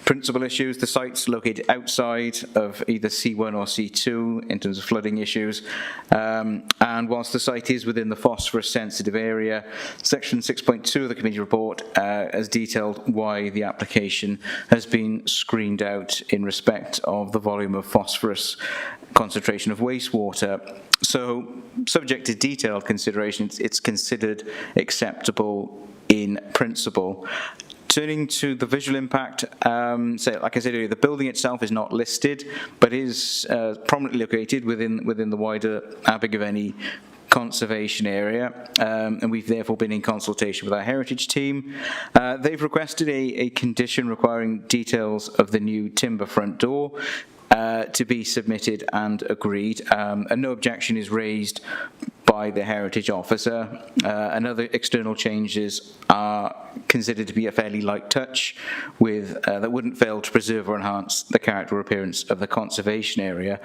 principal issues, the site's located outside of either C1 or C2 in terms of flooding issues, and whilst the site is within the phosphorus sensitive area, section 6.2 of the committee report has detailed why the application has been screened out in respect of the volume of phosphorus concentration of wastewater. So subject to detailed consideration, it's considered acceptable in principle. Turning to the visual impact, like I said earlier, the building itself is not listed, but is prominently located within the wider Abergavenny conservation area, and we've therefore been in consultation with our heritage team. They've requested a condition requiring details of the new timber front door to be submitted and agreed, and no objection is raised by the heritage officer, and other external changes are considered to be a fairly light touch that wouldn't fail to preserve or enhance the character or appearance of the conservation area.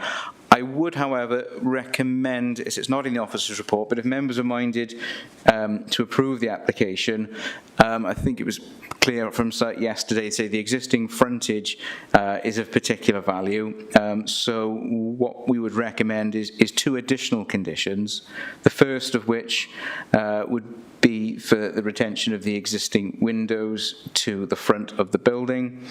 I would, however, recommend, as it's not in the officer's report, but if members are minded to approve the application, I think it was clear from site yesterday, say the existing frontage is of particular value. So what we would recommend is 2 additional conditions, the first of which would be for the retention of the existing windows to the front of the building,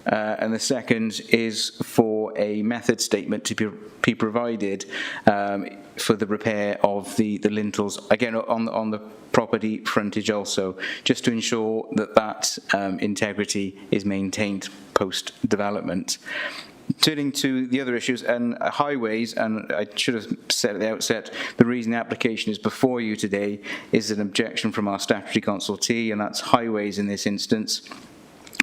and the second is for a method statement to be provided for the repair of the lintels, again on the property frontage also, just to ensure that integrity is maintained post-development. Turning to the other issues and highways, and I should have said at the outset, the reason the application is before you today is an objection from our statutory consultee, and that's highways in this instance,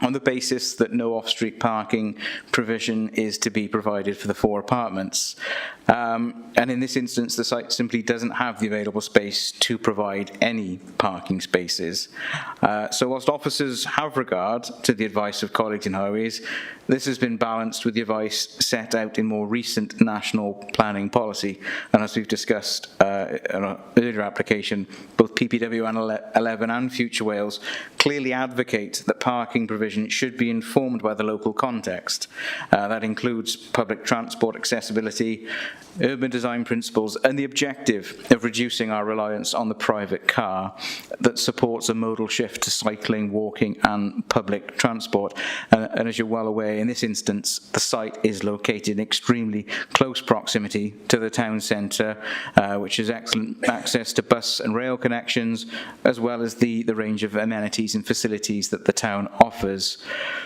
on the basis that no off-street parking provision is to be provided for the 4 apartments. And in this instance, the site simply doesn't have the available space to provide any parking spaces. So whilst officers have regard to the advice of colleagues in highways, this has been balanced with the advice set out in more recent national planning policy. And as we've discussed in an earlier application, both PPW 11 and Future Wales clearly advocate that parking provision should be informed by the local context. That includes public transport accessibility, urban design principles, and the objective of reducing our reliance on the private car that supports a modal shift to cycling, walking, and public transport. And as you're well aware, in this instance, the site is located in extremely close proximity to the town centre, which has excellent access to bus and rail connections, as well as the range of amenities and facilities that the town offers.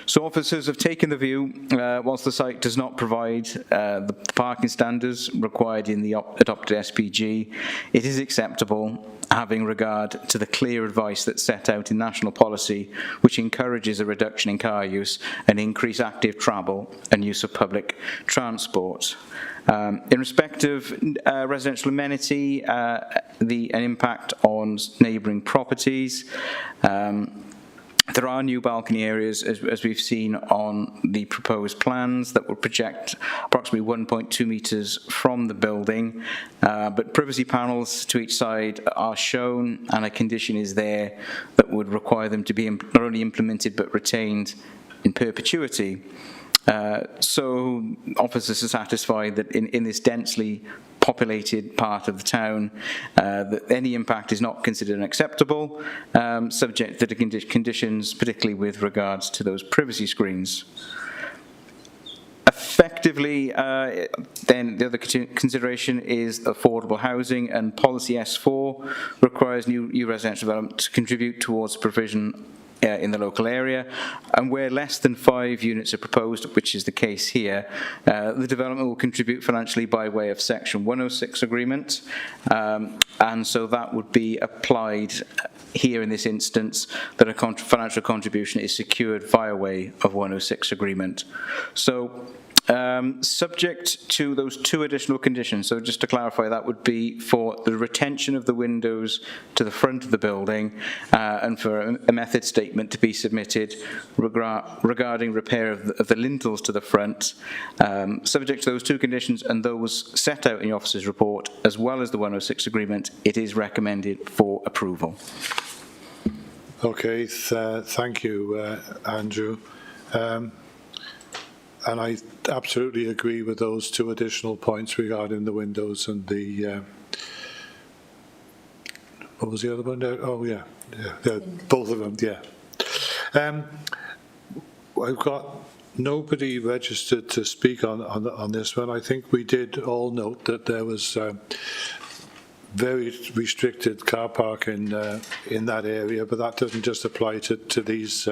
So officers have taken the view, whilst the site does not provide the parking standards required in the adopted SPG, it is acceptable, having regard to the clear advice that's set out in national policy, which encourages a reduction in car use and increase active travel and use of public transport. In respect of residential amenity, an impact on neighbouring properties, there are new balcony areas, as we've seen on the proposed plans, that will project approximately 1.2 metres from the building, but privacy panels to each side are shown, and a condition is there that would require them to be not only implemented but retained in perpetuity. So officers are satisfied that in this densely populated part of the town, that any impact is not considered unacceptable, subject to the conditions, particularly with regards to those privacy screens. Effectively, then the other consideration is affordable housing, and policy S4 requires new residential development to contribute towards the provision in the local area, and where less than 5 units are proposed, which is the case here, the development will contribute financially by way of Section 106 agreement, and so that would be applied here in this instance, that a financial contribution is secured via way of 106 agreement. So subject to those 2 additional conditions, so just to clarify, that would be for the retention of the windows to the front of the building, and for a method statement to be submitted regarding repair of the lintels to the front. Subject to those 2 conditions and those set out in the officer's report, as well as the 106 agreement, it is recommended for approval. Okay, thank you, Andrew. And I absolutely agree with those 2 additional points regarding the windows and the, what was the other one there? Oh, yeah, both of them, yeah. I've got nobody registered to speak on this one. I think we did all note that there was very restricted car parking in that area, but that doesn't just apply to these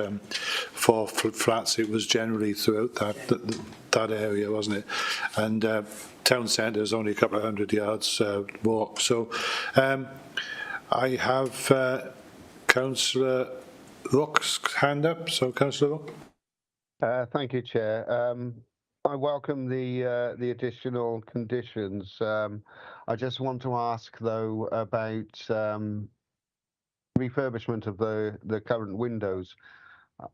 4 flats. It was generally throughout that area, wasn't it? And town centre is only a couple of 100 yards walk. So I have Councillor Rook's hand up. So Councillor Rook. Thank you, Chair. I welcome the additional conditions. I just want to ask, though, about refurbishment of the current windows.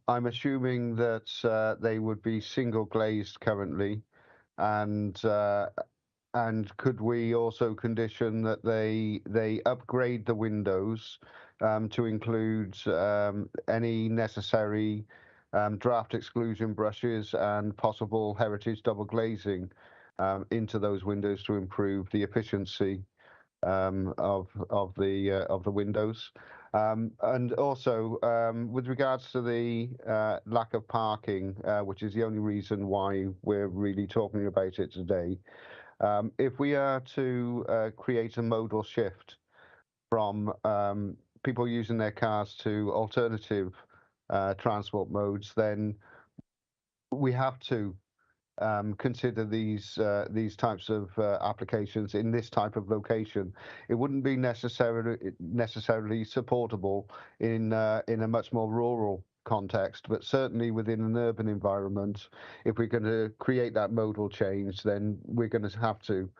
I'm assuming that they would be single glazed currently, and could we also condition that they upgrade the windows to include any necessary draft exclusion brushes and possible heritage double glazing into those windows to improve the efficiency of the windows, and also with regards to the lack of parking, which is the only reason why we're really talking about it today. If we are to create a modal shift from people using their cars to alternative transport modes, then we have to consider these types of applications in this type of location. It wouldn't be necessarily supportable in a much more rural context, but certainly within an urban environment, if we're going to create that modal change, then we're going to have to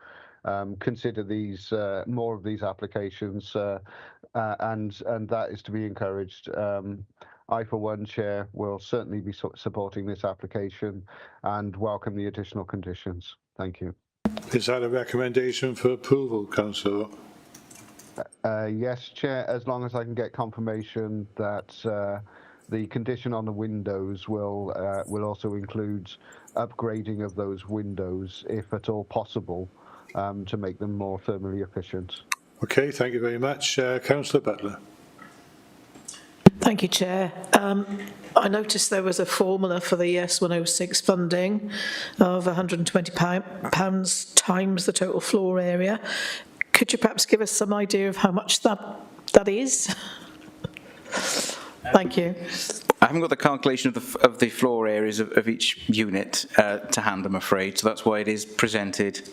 consider these more of these applications, and that is to be encouraged. I, for one, Chair, will certainly be supporting this application and welcome the additional conditions. Thank you. Is that a recommendation for approval, Councillor? Yes, Chair, as long as I can get confirmation that the condition on the windows will also include upgrading of those windows, if at all possible, to make them more thermally efficient. Okay, thank you very much. Councillor Butler. Thank you, Chair. I noticed there was a formula for the S106 funding of £120 times the total floor area. Could you perhaps give us some idea of how much that is? Thank you. I haven't got the calculation of the floor areas of each unit to hand, I'm afraid, so that's why it is presented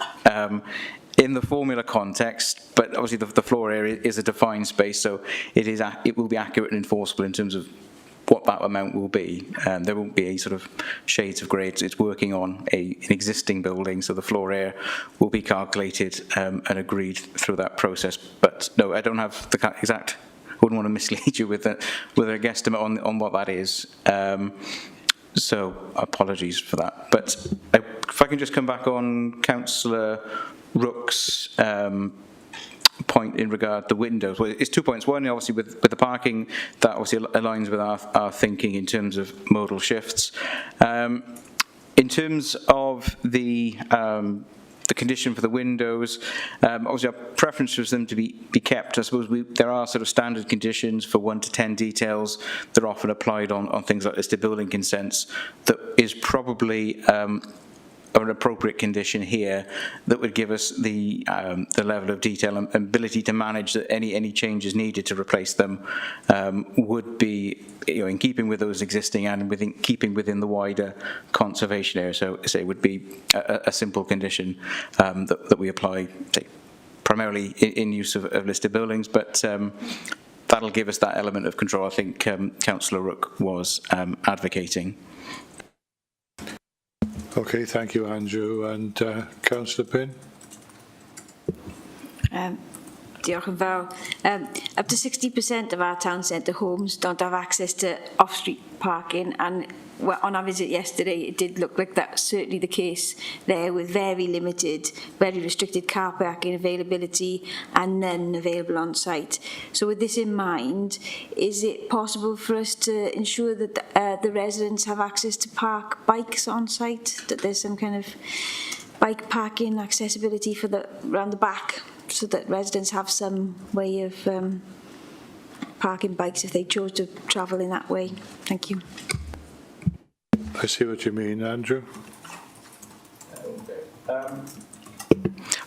in the formula context, but obviously the floor area is a defined space, so it will be accurate and enforceable in terms of what that amount will be. There won't be a sort of shades of grey. It's working on an existing building, so the floor area will be calculated and agreed through that process. But no, I don't have the exact. I wouldn't want to mislead you with a guesstimate on what that is. So apologies for that. But if I can just come back on Councillor Rook's point in regard to windows. Well, it's 2 points. One, obviously, with the parking, that obviously aligns with our thinking in terms of modal shifts. In terms of the condition for the windows, obviously our preference was them to be kept. I suppose there are sort of standard conditions for 1 to 10 details that are often applied on things like listed building consents. That is probably an appropriate condition here that would give us the level of detail and ability to manage that any changes needed to replace them would be in keeping with those existing and keeping within the wider conservation area. So it would be a simple condition that we apply primarily in use of listed buildings, but that'll give us that element of control I think Councillor Rook was advocating. Okay, thank you, Andrew. And Councillor Pinn? Diolch yn fawr. Up to 60% of our town centre homes don't have access to off-street parking, and on our visit yesterday it did look like that's certainly the case there, with very limited, very restricted car parking availability and none available on site. So with this in mind, is it possible for us to ensure that the residents have access to park bikes on site, that there's some kind of bike parking accessibility for around the back, so that residents have some way of parking bikes if they chose to travel in that way? Thank you. I see what you mean, Andrew.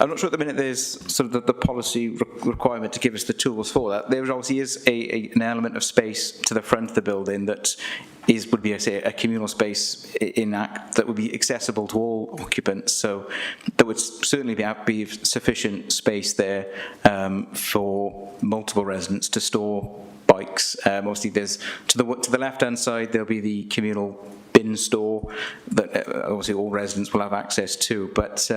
I'm not sure at the minute there's sort of the policy requirement to give us the tools for that. There obviously is an element of space to the front of the building that would be, I say, a communal space that would be accessible to all occupants. So there would certainly be sufficient space there for multiple residents to store bikes. Obviously, there's to the left-hand side there'll be the communal bin store that obviously all residents will have access to, but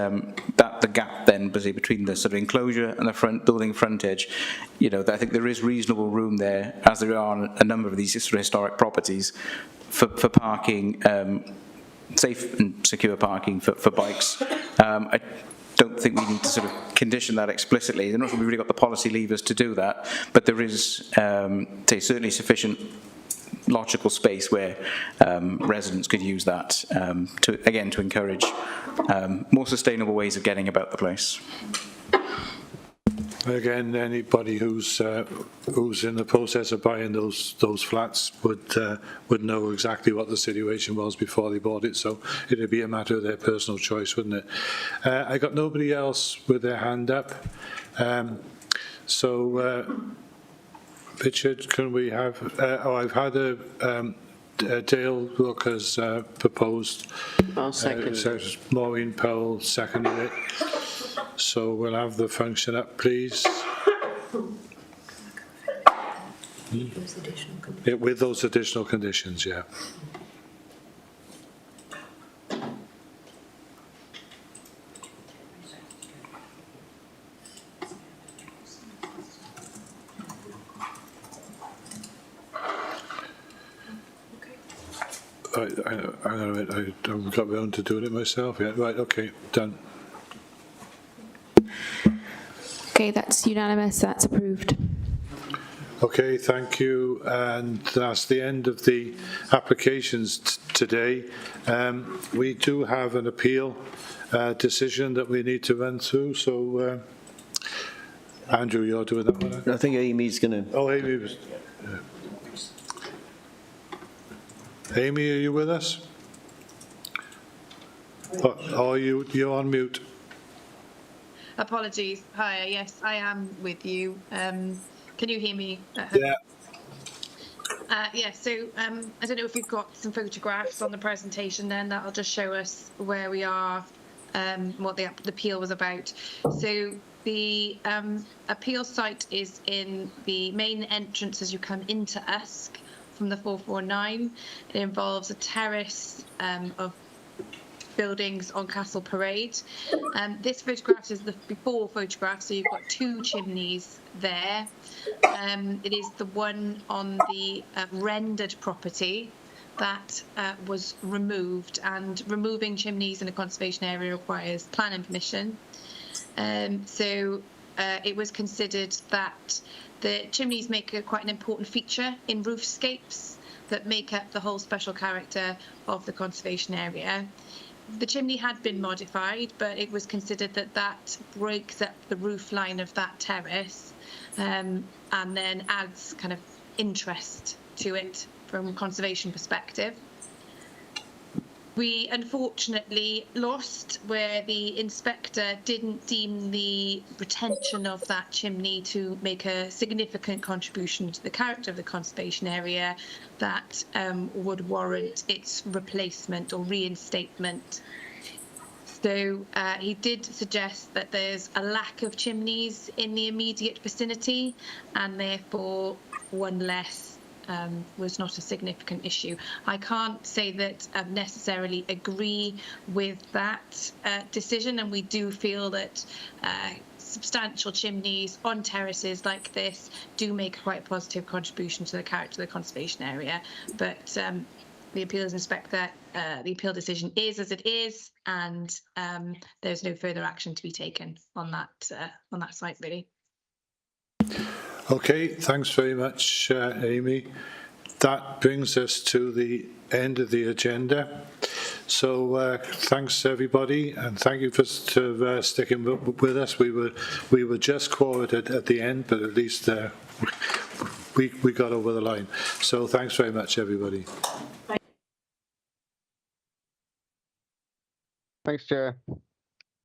the gap then between the sort of enclosure and the front building frontage, I think there is reasonable room there, as there are on a number of these sort of historic properties, for parking, safe and secure parking for bikes. I don't think we need to sort of condition that explicitly. I'm not sure we've really got the policy levers to do that, but there is certainly sufficient logical space where residents could use that to encourage more sustainable ways of getting about the place. Again, anybody who's in the process of buying those flats would know exactly what the situation was before they bought it, so it'd be a matter of their personal choice, wouldn't it? I got nobody else with their hand up, Richard, can we have? I've had Dale Rook has proposed. I'll second. Maureen Powell seconded it. So we'll have the function up, please. Yeah, with those additional conditions, yeah. I haven't got round to doing it myself yet. Right, okay, done. Okay, that's unanimous, that's approved. Okay, thank you. And that's the end of the applications today. We do have an appeal decision that we need to run through. So, Andrew, you're doing that one? I think Amy's going to... Oh, Amy was... Amy, are you with us? Oh, you're on mute. Apologies. Hi, yes, I am with you. Can you hear me? Yeah. Yeah, so I don't know if you've got some photographs on the presentation then that'll just show us where we are, what the appeal was about. So the appeal site is in the main entrance as you come into Usk from the 449. It involves a terrace of buildings on Castle Parade. This photograph is the before photograph, so you've got two chimneys there. It is the one on the rendered property that was removed, and removing chimneys in a conservation area requires planning permission. So it was considered that the chimneys make quite an important feature in roofscapes that make up the whole special character of the conservation area. The chimney had been modified, but it was considered that that breaks up the roof line of that terrace and then adds kind of interest to it from a conservation perspective. We unfortunately lost where the inspector didn't deem the retention of that chimney to make a significant contribution to the character of the conservation area that would warrant its replacement or reinstatement. So he did suggest that there's a lack of chimneys in the immediate vicinity, and therefore one less was not a significant issue. I can't say that I necessarily agree with that decision, and we do feel that substantial chimneys on terraces like this do make quite a positive contribution to the character of the conservation area. But the appeals inspector, the appeal decision is as it is, and there's no further action to be taken on that site, really. Okay, thanks very much, Amy. That brings us to the end of the agenda. So thanks everybody, and thank you for sticking with us. We were just quoted at the end, but at least we got over the line. So thanks very much, everybody. Thanks, Chair.